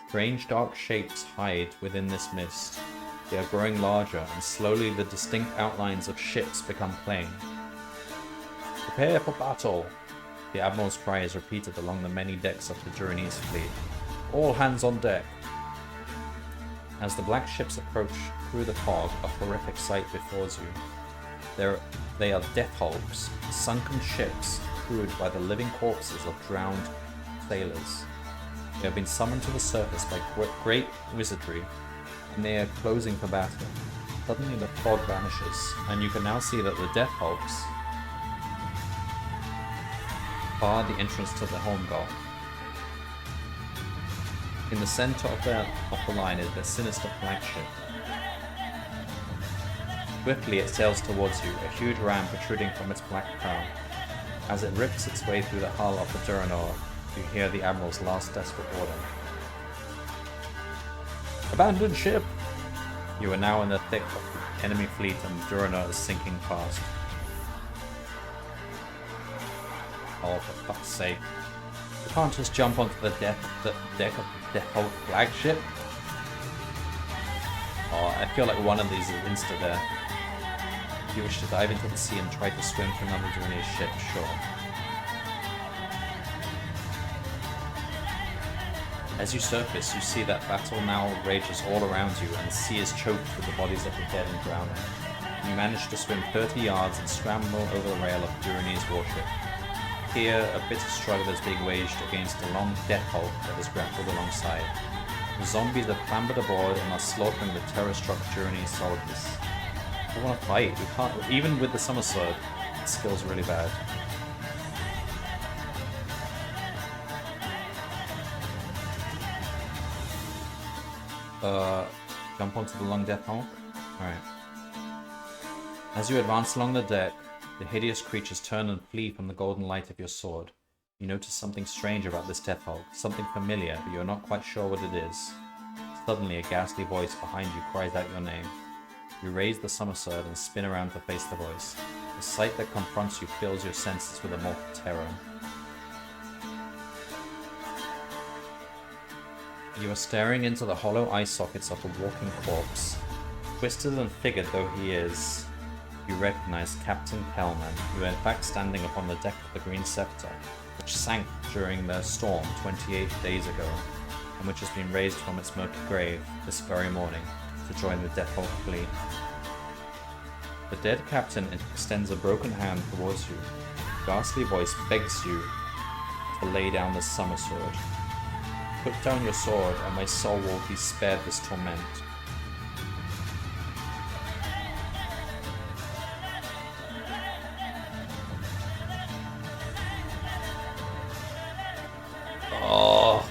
Speaker 1: Strange dark shapes hide within this mist. They are growing larger, and slowly the distinct outlines of ships become plain. Prepare for battle! The Admiral's cry is repeated along the many decks of the Journey's fleet. All hands on deck! As the black ships approach through the fog, a horrific sight befalls you. They are death hulks, sunken ships crewed by the living corpses of drowned sailors. They have been summoned to the surface by great wizardry, near closing for battle, suddenly the fog vanishes, and you can now see that the Death Hulks bar the entrance to the home goal. In the center of the line is the sinister flagship. Swiftly it sails towards you, a huge ram protruding from its black prow. As it rips its way through the hull of the Duranor, you hear the Admiral's last desperate order. Abandon ship! You are now in the thick of the enemy fleet and the Duranor is sinking fast. Oh, for fuck's sake. You can't just jump onto the deck of the Death Hulk flagship. Oh, I feel like one of these is insta-death. If you wish to dive into the sea and try to swim for another Duranor ship, sure. As you surface, you see that battle now rages all around you, and the sea is choked with the bodies of the dead and drowning. You manage to swim 30 yards and scramble over the rail of Duranese warship. Here, a bitter struggle is being waged against a long Death Hulk that is grappled alongside. The zombies have clambered aboard and are slaughtering the terror-struck Duranese soldiers. I want to fight. We can't. Even with the Summer Sword, the skill's really bad. Jump onto the long Death Hulk? Alright. As you advance along the deck, the hideous creatures turn and flee from the golden light of your sword. You notice something strange about this Death Hulk, something familiar, but you're not quite sure what it is. Suddenly, a ghastly voice behind you cries out your name. You raise the Summer Sword and spin around to face the voice. The sight that confronts you fills your senses with a mortal terror. You are staring into the hollow eye sockets of a walking corpse. Twisted and figured though he is, you recognize Captain Kelman, who in fact standing upon the deck of the Green Scepter, which sank during the storm 28 days ago, and which has been raised from its murky grave this very morning to join the Death Hulk fleet. The dead captain extends a broken hand towards you. A ghastly voice begs you to lay down the Summer Sword. Put down your sword, and my soul will be spared this torment. Oh.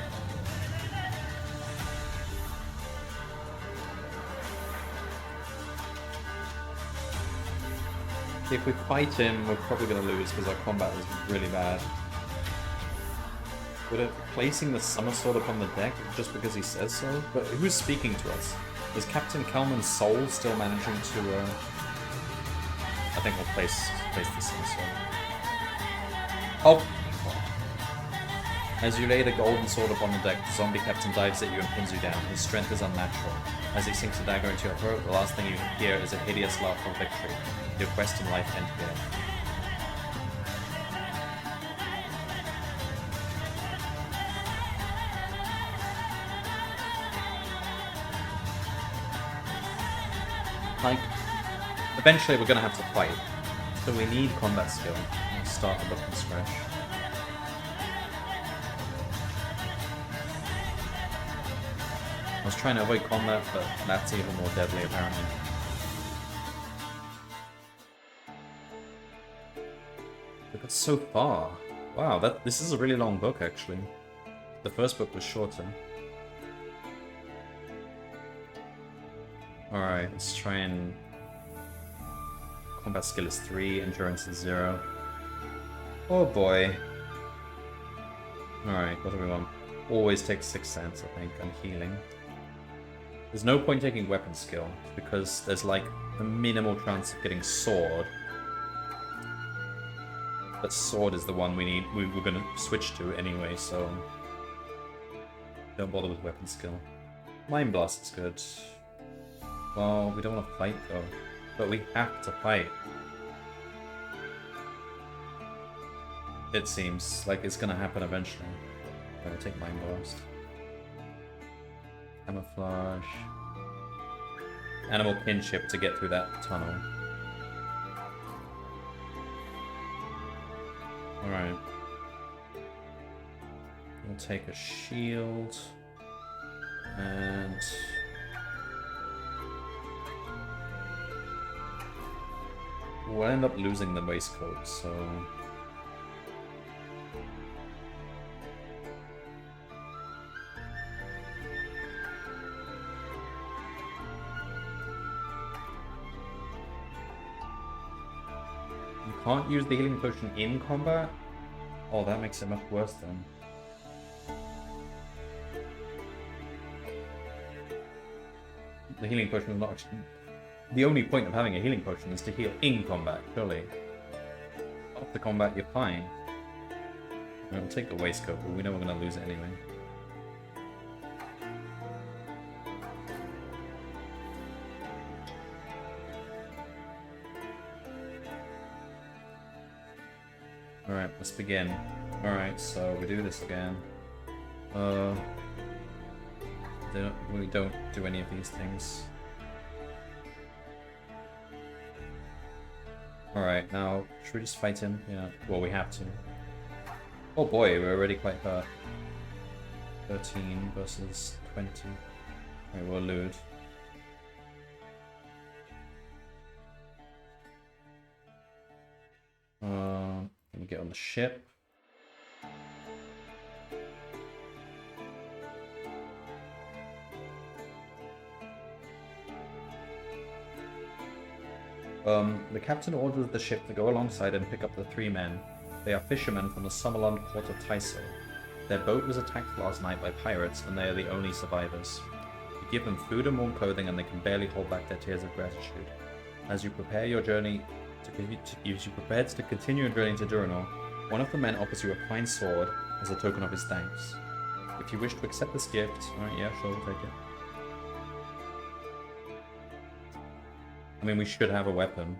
Speaker 1: If we fight him, we're probably going to lose because our combat is really bad. But placing the Summer Sword upon the deck just because he says so? But who's speaking to us? Is Captain Kelman's soul still managing to, I think we'll place the Summer Sword. Oh! As you lay the golden sword upon the deck, the zombie captain dives at you and pins you down. His strength is unnatural. As he sinks a dagger into your throat, the last thing you hear is a hideous laugh of victory. Your quest in life ends here. Like, eventually we're gonna have to fight, so we need combat skill. Let's start the book from scratch. I was trying to avoid combat, but that's even more deadly apparently. We got so far. Wow, this is a really long book actually. The first book was shorter. Alright, let's try and... Combat skill is 3, endurance is 0. Oh boy. Alright, what do we want? Always take 6 cents, I think, and healing. There's no point taking weapon skill, because there's like a minimal chance of getting sword. But sword is the one we're gonna switch to anyway, so... Don't bother with weapon skill. Mind Blast is good. Well, we don't want to fight though, but we have to fight. It seems like it's gonna happen eventually. I'm gonna take Mind Blast. Camouflage. Animal kinship to get through that tunnel. Alright. We'll take a shield. And... we'll end up losing the waistcoat, so... You can't use the healing potion in combat? Oh, that makes it much worse then. The healing potion is not actually... The only point of having a healing potion is to heal in combat, surely. After combat, you're fine. We'll take the waistcoat, but we know we're going to lose it anyway. Alright, let's begin. Alright, so we do this again. We don't do any of these things. Alright, now, should we just fight him? Yeah, well, we have to. Oh boy, we're already quite hurt. 13 versus 20. Alright, we'll elude. Let me get on the ship. The captain orders the ship to go alongside and pick up the 3 men. They are fishermen from the Summerland port of Tyso. Their boat was attacked last night by pirates, and they are the only survivors. You give them food and warm clothing, and they can barely hold back their tears of gratitude. As you prepare your journey to continue your journey to Durinor, one of the men offers you a fine sword as a token of his thanks. If you wish to accept this gift, alright, yeah, sure, we'll take it. I mean, we should have a weapon.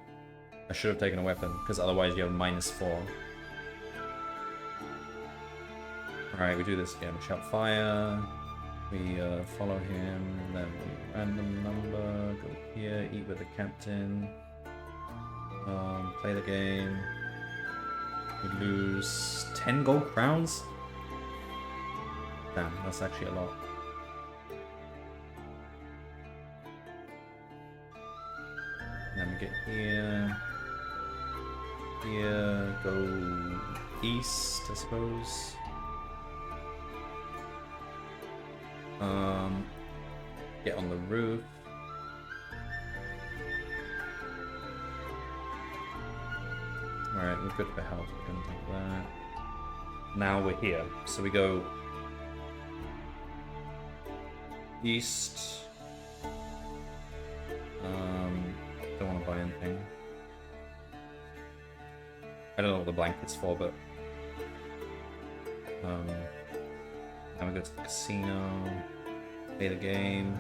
Speaker 1: I should have taken a weapon, because otherwise you have -4. Alright, we do this again. We shout fire. We follow him. Then we random number. Go here. Eat with the captain. Play the game. We lose 10 gold crowns? Damn, that's actually a lot. Then we get here. Here. Go east, I suppose. Get on the roof. Alright, we're good for health. We're gonna take that. Now we're here. So we go east. Don't want to buy anything. I don't know what the blanket's for, but now we go to the casino, play the game.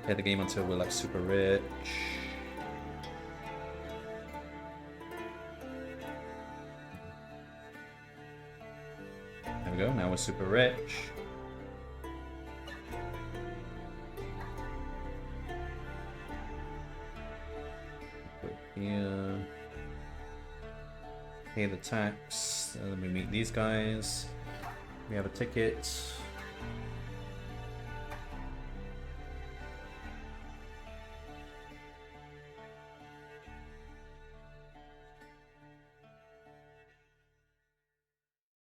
Speaker 1: Play the game until we're like super rich. There we go, now we're super rich. Put here. Pay the tax. Then we meet these guys. We have a ticket.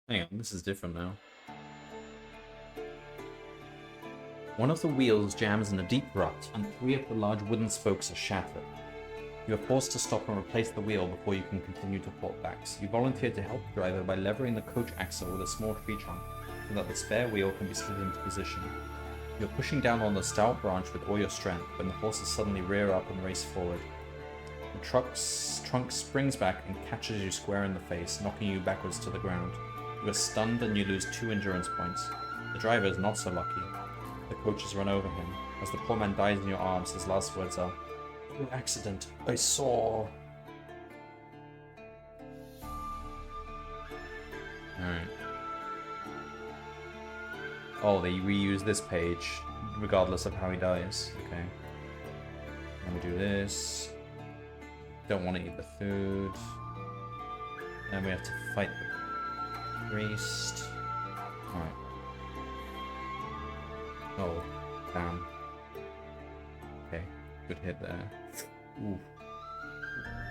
Speaker 1: Hang on, this is different now. One of the wheels jams in a deep rut, and 3 of the large wooden spokes are shattered. You are forced to stop and replace the wheel before you can continue to port backs. You volunteer to help the driver by levering the coach axle with a small tree trunk, so that the spare wheel can be slid into position. You're pushing down on the stout branch with all your strength, when the horses suddenly rear up and race forward. The trunk springs back and catches you square in the face, knocking you backwards to the ground. You are stunned and you lose 2 endurance points. The driver is not so lucky. The coaches run over him. As the poor man dies in your arms, his last words are, "Through accident, I saw..." Alright. Oh, they reuse this page, regardless of how he dies. Okay. Let me do this. Don't want to eat the food. And we have to fight the priest. Alright. Oh, damn. Okay. Good hit there. Ooh.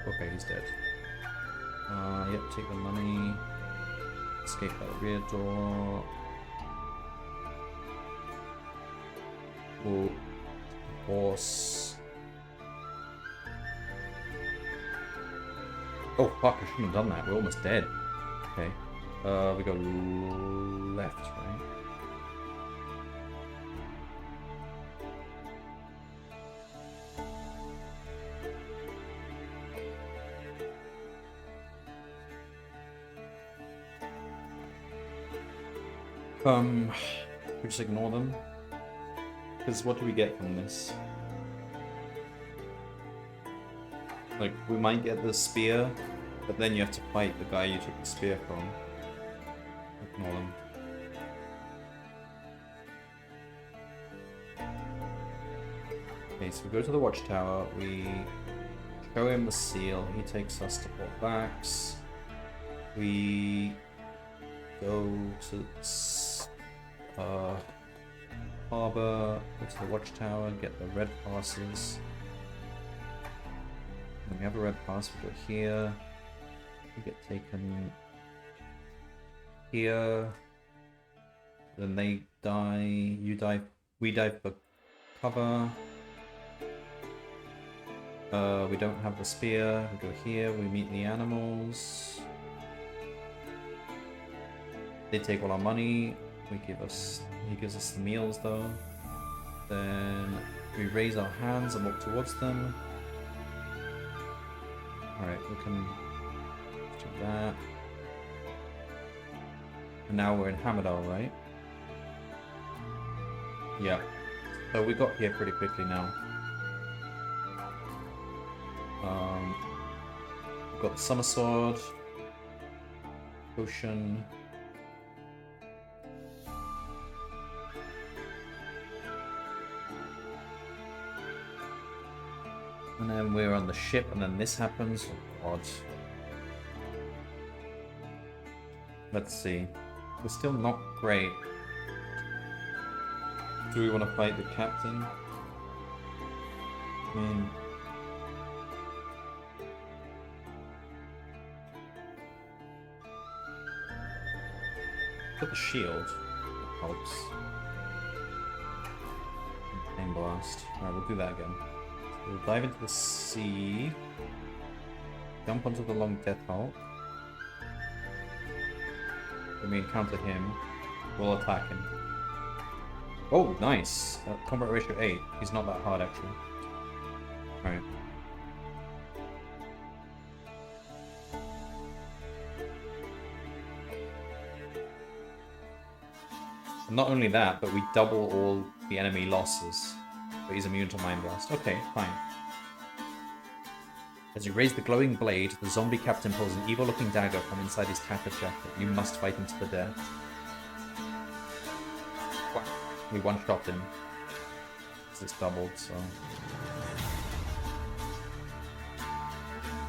Speaker 1: Okay, he's dead. Yep, take the money. Escape by the rear door. Ooh. Horse. Oh fuck, I shouldn't have done that. We're almost dead. Okay. We go left, right? We just ignore them. Because what do we get from this? Like, we might get the spear, but then you have to fight the guy you took the spear from. Ignore them. Okay, so we go to the watchtower, we show him the seal, he takes us to Port Vax. We go to Harbor, go to the watchtower, get the red passes. When we have a red pass, we go here. We get taken here. Then they die, you die, we dive for cover. We don't have the spear, we go here, we meet the animals. They take all our money, he gives us the meals though. Then we raise our hands and walk towards them. Alright, we can do that. And now we're in Hamadal, right? Yeah. So we got here pretty quickly now. We've got the Summer Sword, Potion. And then we're on the ship, and then this happens. Oh god. Let's see. We're still not great. Do we want to fight the captain? I mean... Got the shield. It helps. Flame blast. Alright, we'll do that again. We'll dive into the sea. Jump onto the long Death Hulk. When we encounter him, we'll attack him. Oh, nice! Combat ratio 8. He's not that hard, actually. Alright. And not only that, but we double all the enemy losses. But he's immune to Mind Blast. Okay, fine. As you raise the glowing blade, the zombie captain pulls an evil-looking dagger from inside his tattered jacket. You must fight him to the death. We one-shot him. It's doubled, so...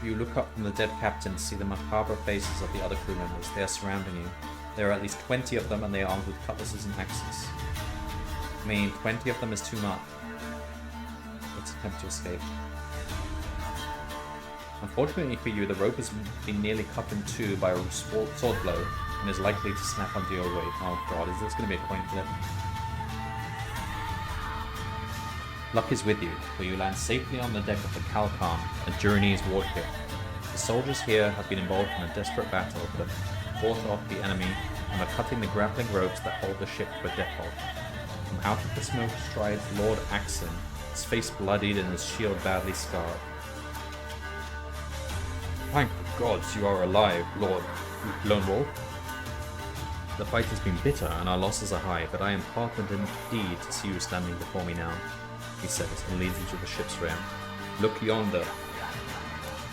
Speaker 1: You look up from the dead captain to see the macabre faces of the other crew members. They are surrounding you. There are at least 20 of them, and they are armed with cutlasses and axes. I mean, 20 of them is too much. Let's attempt to escape. Unfortunately for you, the rope has been nearly cut in two by a sword blow, and is likely to snap under your weight. Oh god, is this going to be a coin flip? Luck is with you, for you land safely on the deck of the Kalkan, a Journey's warship. The soldiers here have been involved in a desperate battle, but have fought off the enemy and are cutting the grappling ropes that hold the ship to a death hold. From out of the smoke strides Lord Axon, his face bloodied and his shield badly scarred. Thank the gods you are alive, Lord Lone Wolf. The fight has been bitter and our losses are high, but I am heartened indeed to see you standing before me now, he says, and leads into the ship's rear. Look yonder.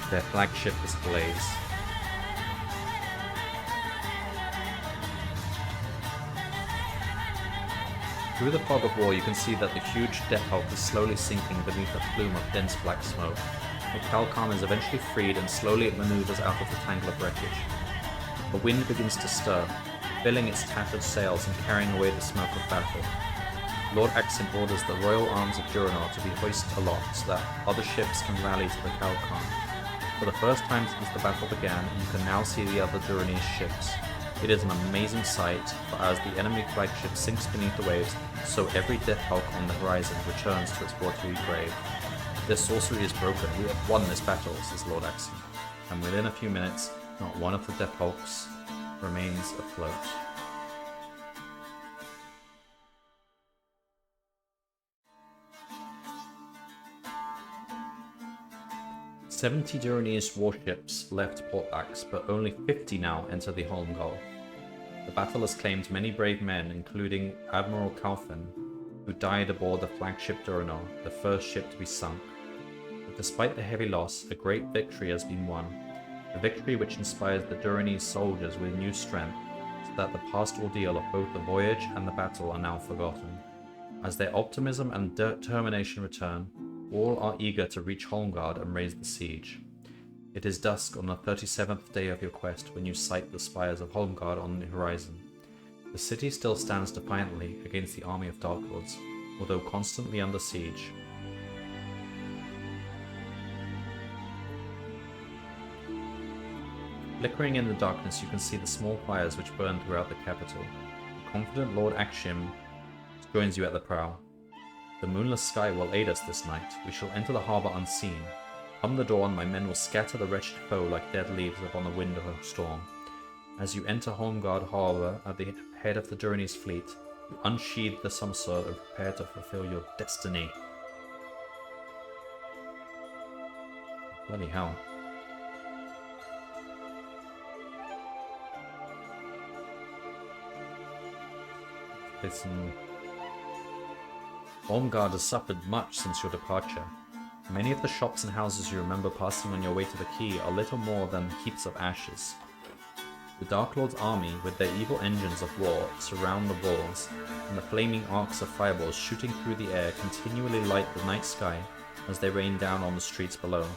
Speaker 1: Their flagship is ablaze. Through the fog of war, you can see that the huge Death Hulk is slowly sinking beneath a plume of dense black smoke. The Kalkan is eventually freed and slowly it maneuvers out of the tangle of wreckage. The wind begins to stir, filling its tattered sails and carrying away the smoke of battle. Lord Axim orders the royal arms of Durinor to be hoisted aloft so that other ships can rally to the Kalkan. For the first time since the battle began, you can now see the other Durinese ships. It is an amazing sight, for as the enemy flagship sinks beneath the waves, so every Death Hulk on the horizon returns to its watery grave. Their sorcery is broken. We have won this battle, says Lord Axim. And within a few minutes, not one of the Death Hulks remains afloat. "70 Durinese warships left Portax, but only 50 now enter the Holmgol. The battle has claimed many brave men, including Admiral Kalfen, who died aboard the flagship Durinor, the first ship to be sunk. But despite the heavy loss, a great victory has been won. A victory which inspires the Durinese soldiers with new strength, so that the past ordeal of both the voyage and the battle are now forgotten. As their optimism and determination return, all are eager to reach Holmgard and raise the siege. It is dusk on the 37th day of your quest when you sight the spires of Holmgard on the horizon. The city still stands defiantly against the army of Dark Lords, although constantly under siege. Flickering in the darkness, you can see the small fires which burn throughout the capital. The confident Lord Axim joins you at the prow. The moonless sky will aid us this night. We shall enter the harbour unseen. Come the dawn, my men will scatter the wretched foe like dead leaves upon the wind of a storm. As you enter Holmgard harbour at the head of the Durinese fleet, you unsheathe the summersword and prepare to fulfill your destiny." Bloody hell. Holmgard has suffered much since your departure. Many of the shops and houses you remember passing on your way to the quay are little more than heaps of ashes. The Dark Lord's army, with their evil engines of war, surround the walls, and the flaming arcs of fireballs shooting through the air continually light the night sky as they rain down on the streets below.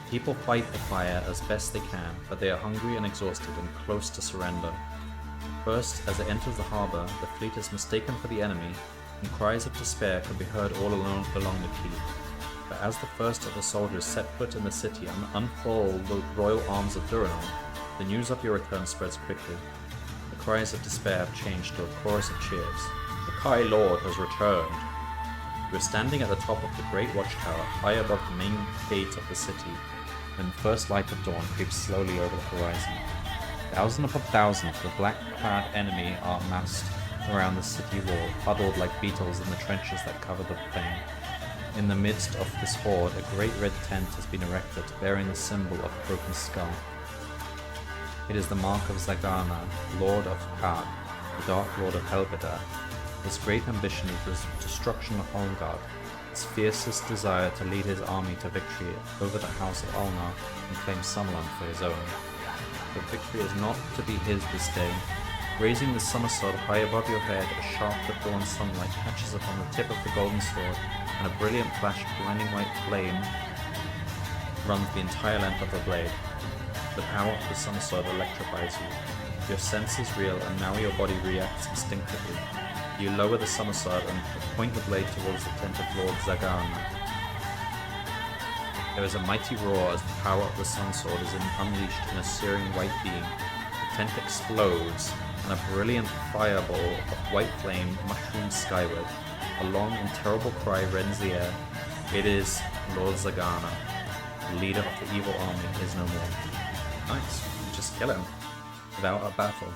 Speaker 1: People fight the fire as best they can, but they are hungry and exhausted and close to surrender. First, as it enters the harbour, the fleet is mistaken for the enemy, and cries of despair can be heard all along the quay. But as the first of the soldiers set foot in the city and unfurl the royal arms of Durinor, the news of your return spreads quickly. The cries of despair have changed to a chorus of cheers. The Kai Lord has returned. You are standing at the top of the great watchtower, high above the main gate of the city, when the first light of dawn creeps slowly over the horizon. Thousands upon thousands of the black-clad enemy are massed around the city wall, huddled like beetles in the trenches that cover the plain. In the midst of this horde, a great red tent has been erected, bearing the symbol of a broken skull. It is the mark of Zagana, Lord of Kag, the Dark Lord of Helgedar. His great ambition is the destruction of Holmgard, his fiercest desire to lead his army to victory over the House of Ulnar and claim Summerland for his own. But victory is not to be his this day. Raising the summer sword high above your head, a shaft of dawn sunlight catches upon the tip of the golden sword, and a brilliant flash of blinding white flame runs the entire length of the blade. The power of the summer sword electrifies you. Your senses reel, and now your body reacts instinctively. You lower the summer sword and point the blade towards the tent of Lord Zagana. There is a mighty roar as the power of the sun sword is unleashed in a searing white beam. The tent explodes, and a brilliant fireball of white flame mushrooms skyward. A long and terrible cry rends the air. It is Lord Zagana. The leader of the evil army is no more. Nice. Just kill him. Without a battle.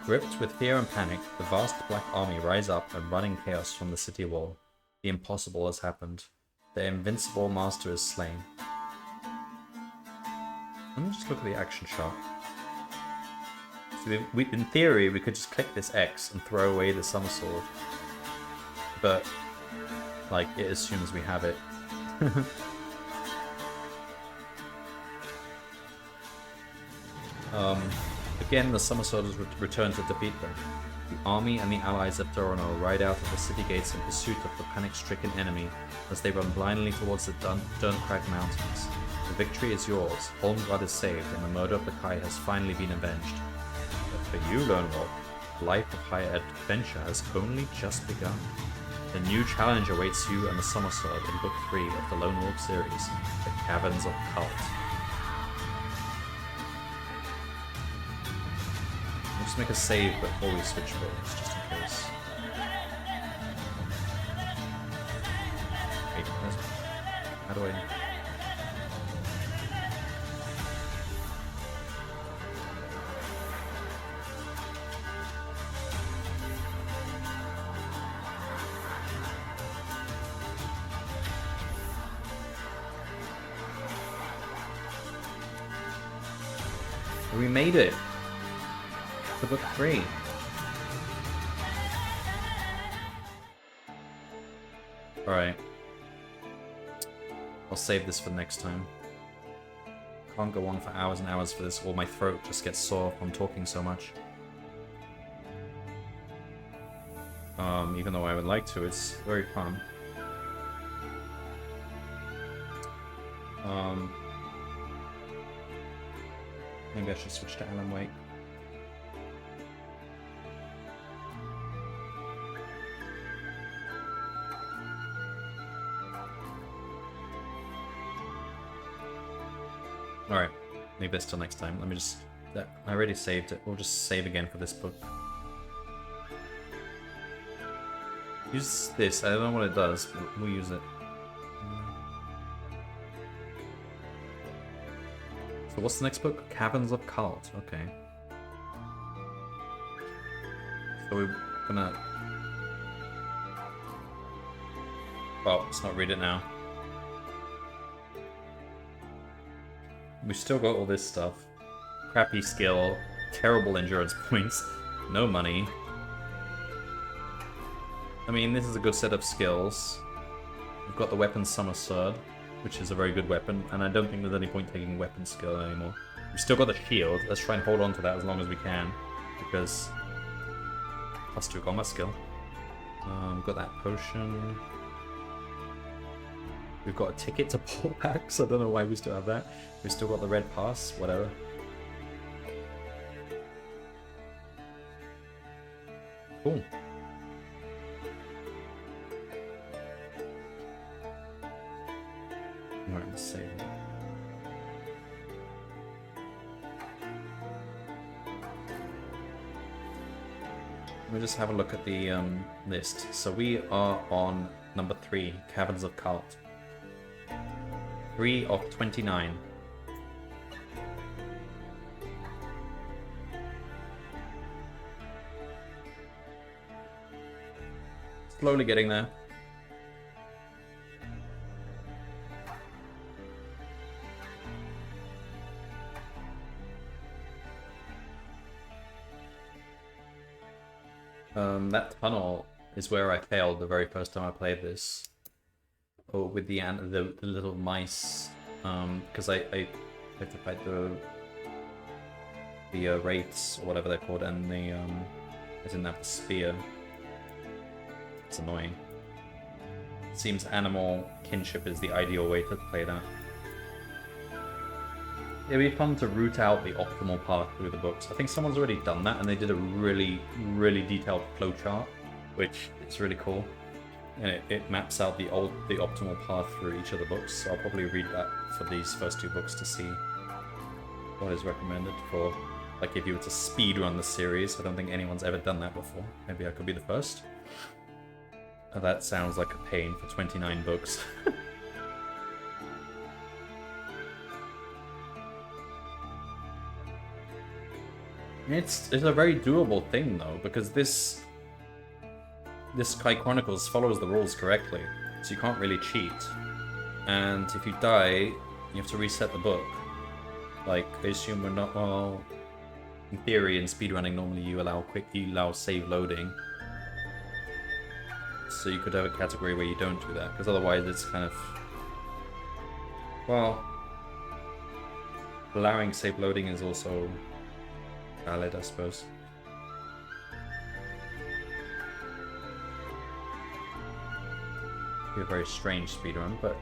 Speaker 1: Gripped with fear and panic, the vast black army rise up and run in chaos from the city wall. The impossible has happened. Their invincible master is slain. Let me just look at the action shot. So in theory, we could just click this X and throw away the summer sword. But, like, it assumes we have it. Again, the summer sword has returned to defeat them. The army and the allies of Durinor ride out of the city gates in pursuit of the panic-stricken enemy as they run blindly towards the Durnkrag Mountains. The victory is yours, Holmgard is saved, and the murder of the Kai has finally been avenged. But for you, Lone Wolf, life of high adventure has only just begun. The new challenge awaits you and the Summer Sword in Book 3 of the Lone Wolf series, The Caverns of Cult. We'll just make a save before we switch books, just in case. Wait, how do I... We made it to Book 3. Alright. I'll save this for next time. Can't go on for hours and hours for this, or my throat just gets sore from talking so much. Even though I would like to, it's very fun. Maybe I should switch to Alan Wake. Alright, leave this till next time. Let me just... I already saved it. We'll just save again for this book. Use this. I don't know what it does, but we'll use it. So what's the next book? Caverns of Cult. Okay. So we're gonna... Well, let's not read it now. We've still got all this stuff. Crappy skill, terrible endurance points, no money. I mean, this is a good set of skills. We've got the weapon Summer Sword, which is a very good weapon, and I don't think there's any point taking weapon skill anymore. We've still got the shield. Let's try and hold on to that as long as we can, because +2 combat skill. We've got that potion. We've got a ticket to Portpax. I don't know why we still have that. We've still got the red pass, whatever. Cool. Alright, let's save it. Let me just have a look at the list. So we are on number 3, Caverns of Cult. 3 of 29. Slowly getting there. That tunnel is where I failed the very first time I played this. Or with the little mice, because I had to fight the wraiths or whatever they're called, and I didn't have the spear. It's annoying. It seems animal kinship is the ideal way to play that. It'd be fun to root out the optimal path through the books. I think someone's already done that, and they did a really, really detailed flowchart, which is really cool. And it maps out the optimal path through each of the books. So I'll probably read that for these first 2 books to see what is recommended for, like, if you were to speedrun the series. I don't think anyone's ever done that before. Maybe I could be the first. Oh, that sounds like a pain for 29 books. It's a very doable thing though, because this Sky Chronicles follows the rules correctly, so you can't really cheat. And if you die, you have to reset the book. Like, I assume we're not... Well, in theory, in speedrunning, normally you allow save loading. So you could have a category where you don't do that, because otherwise it's kind of... Well... Allowing save loading is also valid, I suppose. Be a very strange speedrun, but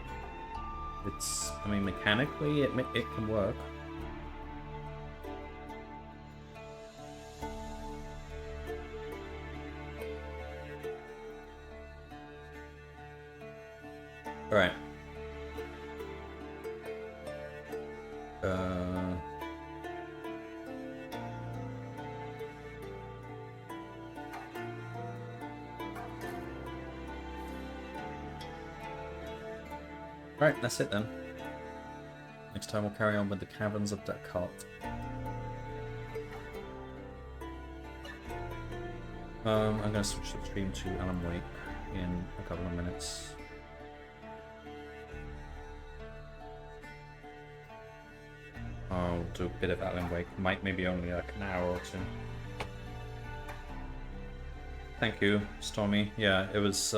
Speaker 1: it's... I mean, mechanically, it can work. Right. Right, that's it then. Next time we'll carry on with the Caverns of Descartes. I'm going to switch the stream to Alan Wake in a couple of minutes. I'll do a bit of Alan Wake, maybe only like an hour or two. Thank you, Stormy. Yeah, it was,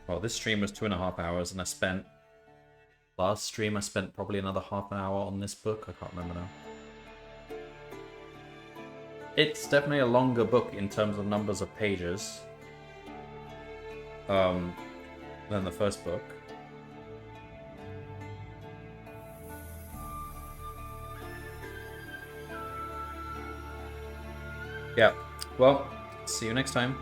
Speaker 1: well, this stream was 2.5 hours, and last stream I spent probably another half an hour on this book. I can't remember now. It's definitely a longer book in terms of numbers of pages than the first book. Yeah, well, see you next time.